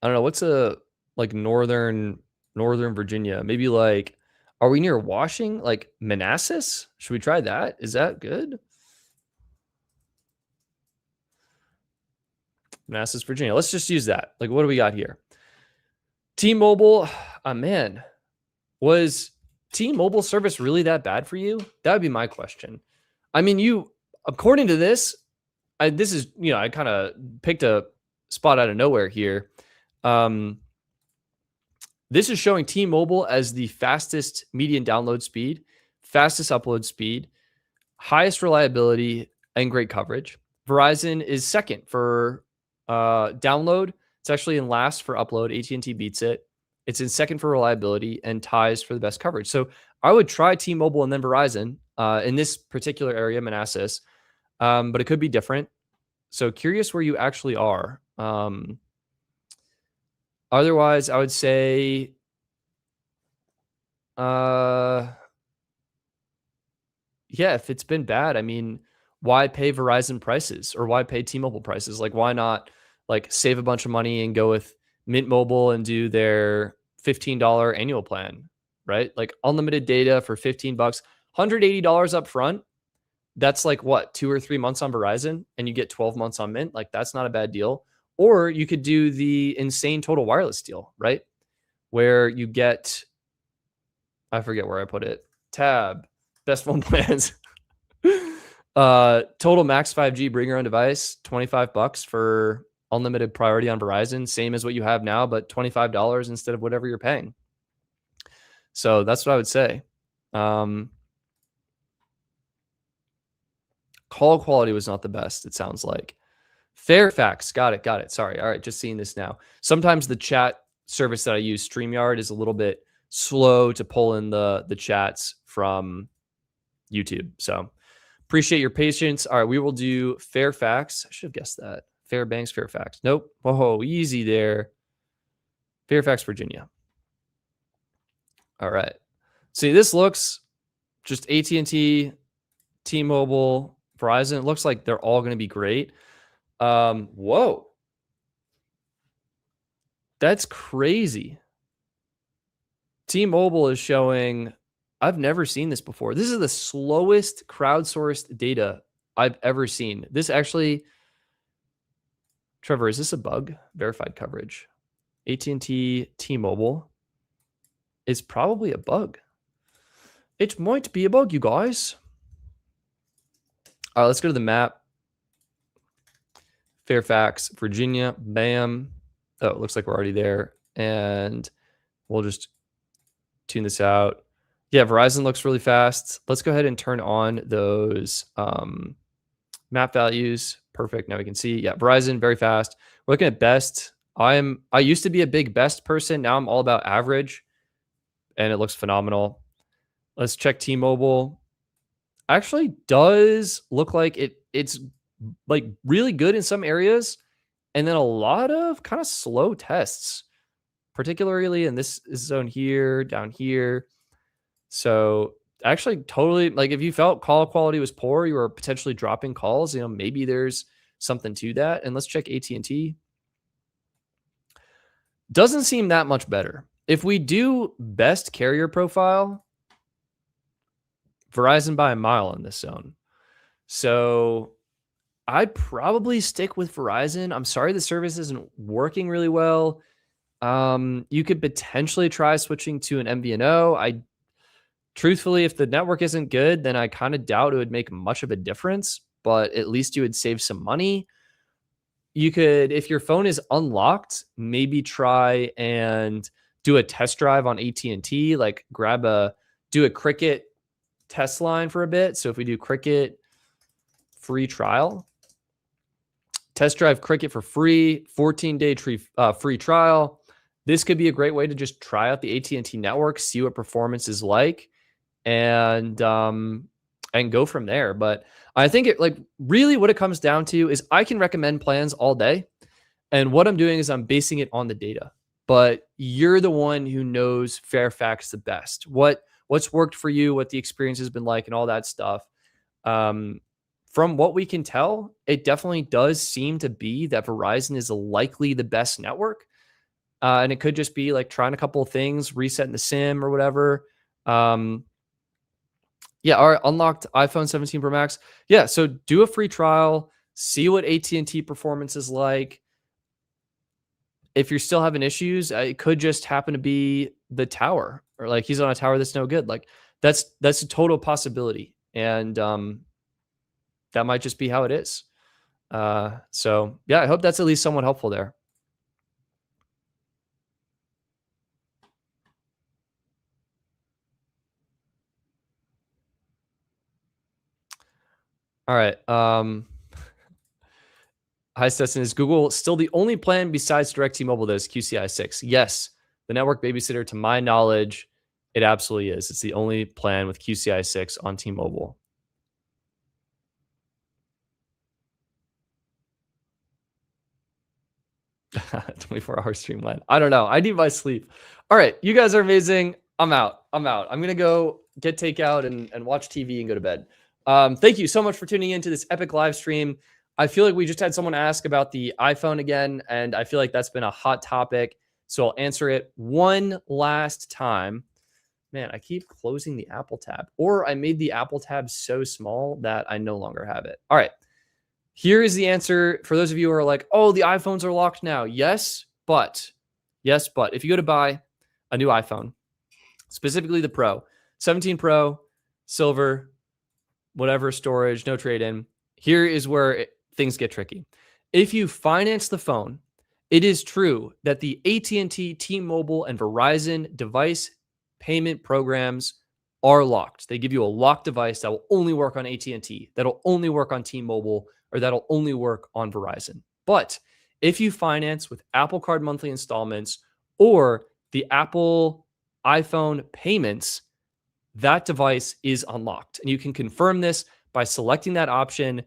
I don't know. What's a like northern Virginia? Maybe like, are we near Washington? Like Manassas? Should we try that? Is that good? Manassas, Virginia. Let's just use that. Like, what do we got here? T-Mobile. Man, was T-Mobile service really that bad for you? That would be my question. I mean, according to this, this is, I kind of picked a spot out of nowhere here. This is showing T-Mobile as the fastest median download speed, fastest upload speed, highest reliability, and great coverage. Verizon is second for download. It's actually in last for upload. AT&T beats it. It's in second for reliability and ties for the best coverage. So I would try T-Mobile and then Verizon. in this particular area, Manassas, but it could be different. So curious where you actually are. Otherwise, I would say, yeah, if it's been bad, I mean, why pay Verizon prices or why pay T-Mobile prices? Like, why not like save a bunch of money and go with Mint Mobile and do their $15 annual plan, right? Like unlimited data for $15, $180 up front. That's like what, 2 or 3 months on Verizon and you get 12 months on Mint. Like that's not a bad deal. Or you could do the insane total wireless deal, right? Where you get, I forget where I put it. Tab, best phone plans. Total max 5G, bring your own device, $25 for unlimited priority on Verizon, same as what you have now, but $25 instead of whatever you're paying. So that's what I would say. Call quality was not the best, it sounds like. Fairfax, got it. Sorry. All right, just seeing this now. Sometimes the chat service that I use, StreamYard, is a little bit slow to pull in the chats from YouTube. So appreciate your patience. All right, we will do Fairfax. I should have guessed that. Fairbanks, Fairfax. Nope. Whoa, easy there. Fairfax, Virginia. All right. See, this looks just AT&T, T-Mobile, Verizon. It looks like they're all going to be great. Whoa. That's crazy. T-Mobile is showing, I've never seen this before. This is the slowest crowdsourced data I've ever seen. This actually, Trevor, is this a bug? Verified coverage. AT&T, T-Mobile is probably a bug. It might be a bug, you guys. All right, let's go to the map. Fairfax, Virginia, bam. Oh, it looks like we're already there. And we'll just tune this out. Yeah, Verizon looks really fast. Let's go ahead and turn on those map values. Perfect. Now we can see. Yeah, Verizon, very fast. We're looking at best. I used to be a big best person. Now I'm all about average. And it looks phenomenal. Let's check T-Mobile. Actually does look like it's like really good in some areas. And then a lot of kind of slow tests, particularly in this zone here, down here. So actually totally, like if you felt call quality was poor, you were potentially dropping calls, you know, maybe there's something to that. And let's check AT&T. Doesn't seem that much better. If we do best carrier profile, Verizon by a mile in this zone. So I'd probably stick with Verizon. I'm sorry the service isn't working really well. You could potentially try switching to an MVNO. Truthfully, if the network isn't good, then I kind of doubt it would make much of a difference, but at least you would save some money. You could, if your phone is unlocked, maybe try and do a test drive on AT&T, like do a Cricket test line for a bit. So if we do Cricket free trial, test drive Cricket for free, 14-day free trial. This could be a great way to just try out the AT&T network, see what performance is like, and go from there. But I think it, like, really what it comes down to is I can recommend plans all day. And what I'm doing is I'm basing it on the data. But you're the one who knows Fairfax the best. What's worked for you, what the experience has been like, and all that stuff. From what we can tell, it definitely does seem to be that Verizon is likely the best network. And it could just be like trying a couple of things, resetting the SIM or whatever. Yeah, our unlocked iPhone 17 Pro Max. Yeah, so do a free trial, see what AT&T performance is like. If you're still having issues, it could just happen to be the tower, or like he's on a tower that's no good. Like that's a total possibility. And that might just be how it is. So yeah, I hope that's at least somewhat helpful there. All right. Hi, Stetson. Is Google still the only plan besides DirecTV Mobile that is QCI 6? Yes. The network babysitter, to my knowledge, It absolutely is. It's the only plan with QCI 6 on T-Mobile. 24-hour stream when? I don't know. I need my sleep. All right. You guys are amazing. I'm out. I'm going to go get takeout and watch TV and go to bed. Thank you so much for tuning into this epic live stream. I feel like we just had someone ask about the iPhone again, and I feel like that's been a hot topic. So I'll answer it one last time. Man, I keep closing the Apple tab, or I made the Apple tab so small that I no longer have it. All right. Here is the answer for those of you who are like, oh, the iPhones are locked now. Yes, but if you go to buy a new iPhone, specifically the Pro, 17 Pro, silver, whatever storage, no trade-in, here is where things get tricky. If you finance the phone, it is true that the AT&T, T-Mobile, and Verizon device payment programs are locked. They give you a locked device that will only work on AT&T, that'll only work on T-Mobile, or that'll only work on Verizon. But if you finance with Apple Card monthly installments or the Apple iPhone payments, that device is unlocked. And you can confirm this by selecting that option,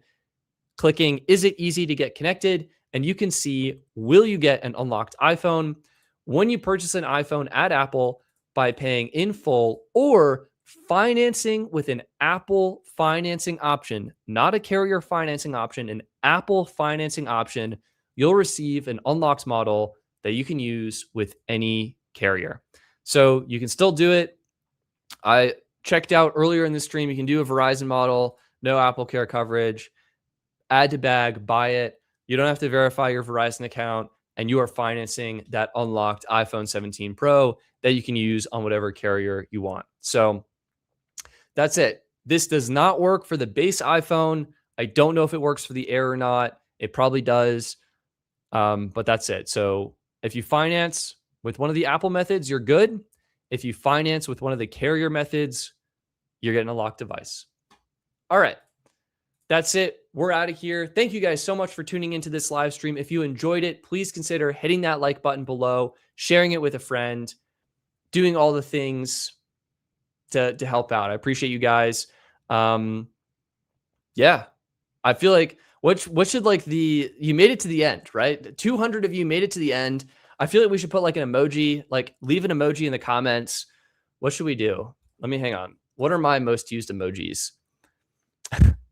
clicking, is it easy to get connected? And you can see, will you get an unlocked iPhone when you purchase an iPhone at Apple by paying in full or financing with an Apple financing option, not a carrier financing option, an Apple financing option, you'll receive an unlocked model that you can use with any carrier. So you can still do it. I checked out earlier in the stream, you can do a Verizon model, no Apple Care coverage, add to bag, buy it. You don't have to verify your Verizon account, and you are financing that unlocked iPhone 17 Pro that you can use on whatever carrier you want. So that's it. This does not work for the base iPhone. I don't know if it works for the Air or not. It probably does, but that's it. So if you finance with one of the Apple methods, you're good. If you finance with one of the carrier methods, you're getting a locked device. All right. That's it. We're out of here. Thank you guys so much for tuning into this live stream. If you enjoyed it, please consider hitting that like button below, sharing it with a friend, doing all the things to help out. I appreciate you guys. Yeah, I feel like what should like you made it to the end, right? 200 of you made it to the end. I feel like we should put like an emoji, like leave an emoji in the comments. What should we do? Let me hang on. What are my most used emojis?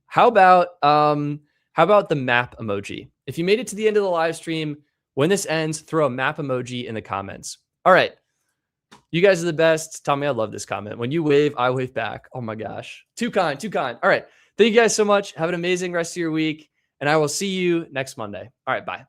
How about the map emoji? If you made it to the end of the live stream, when this ends, throw a map emoji in the comments. All right. You guys are the best. Tommy, I love this comment. When you wave, I wave back. Oh my gosh. Too kind, too kind. All right. Thank you guys so much. Have an amazing rest of your week, and I will see you next Monday. All right. Bye.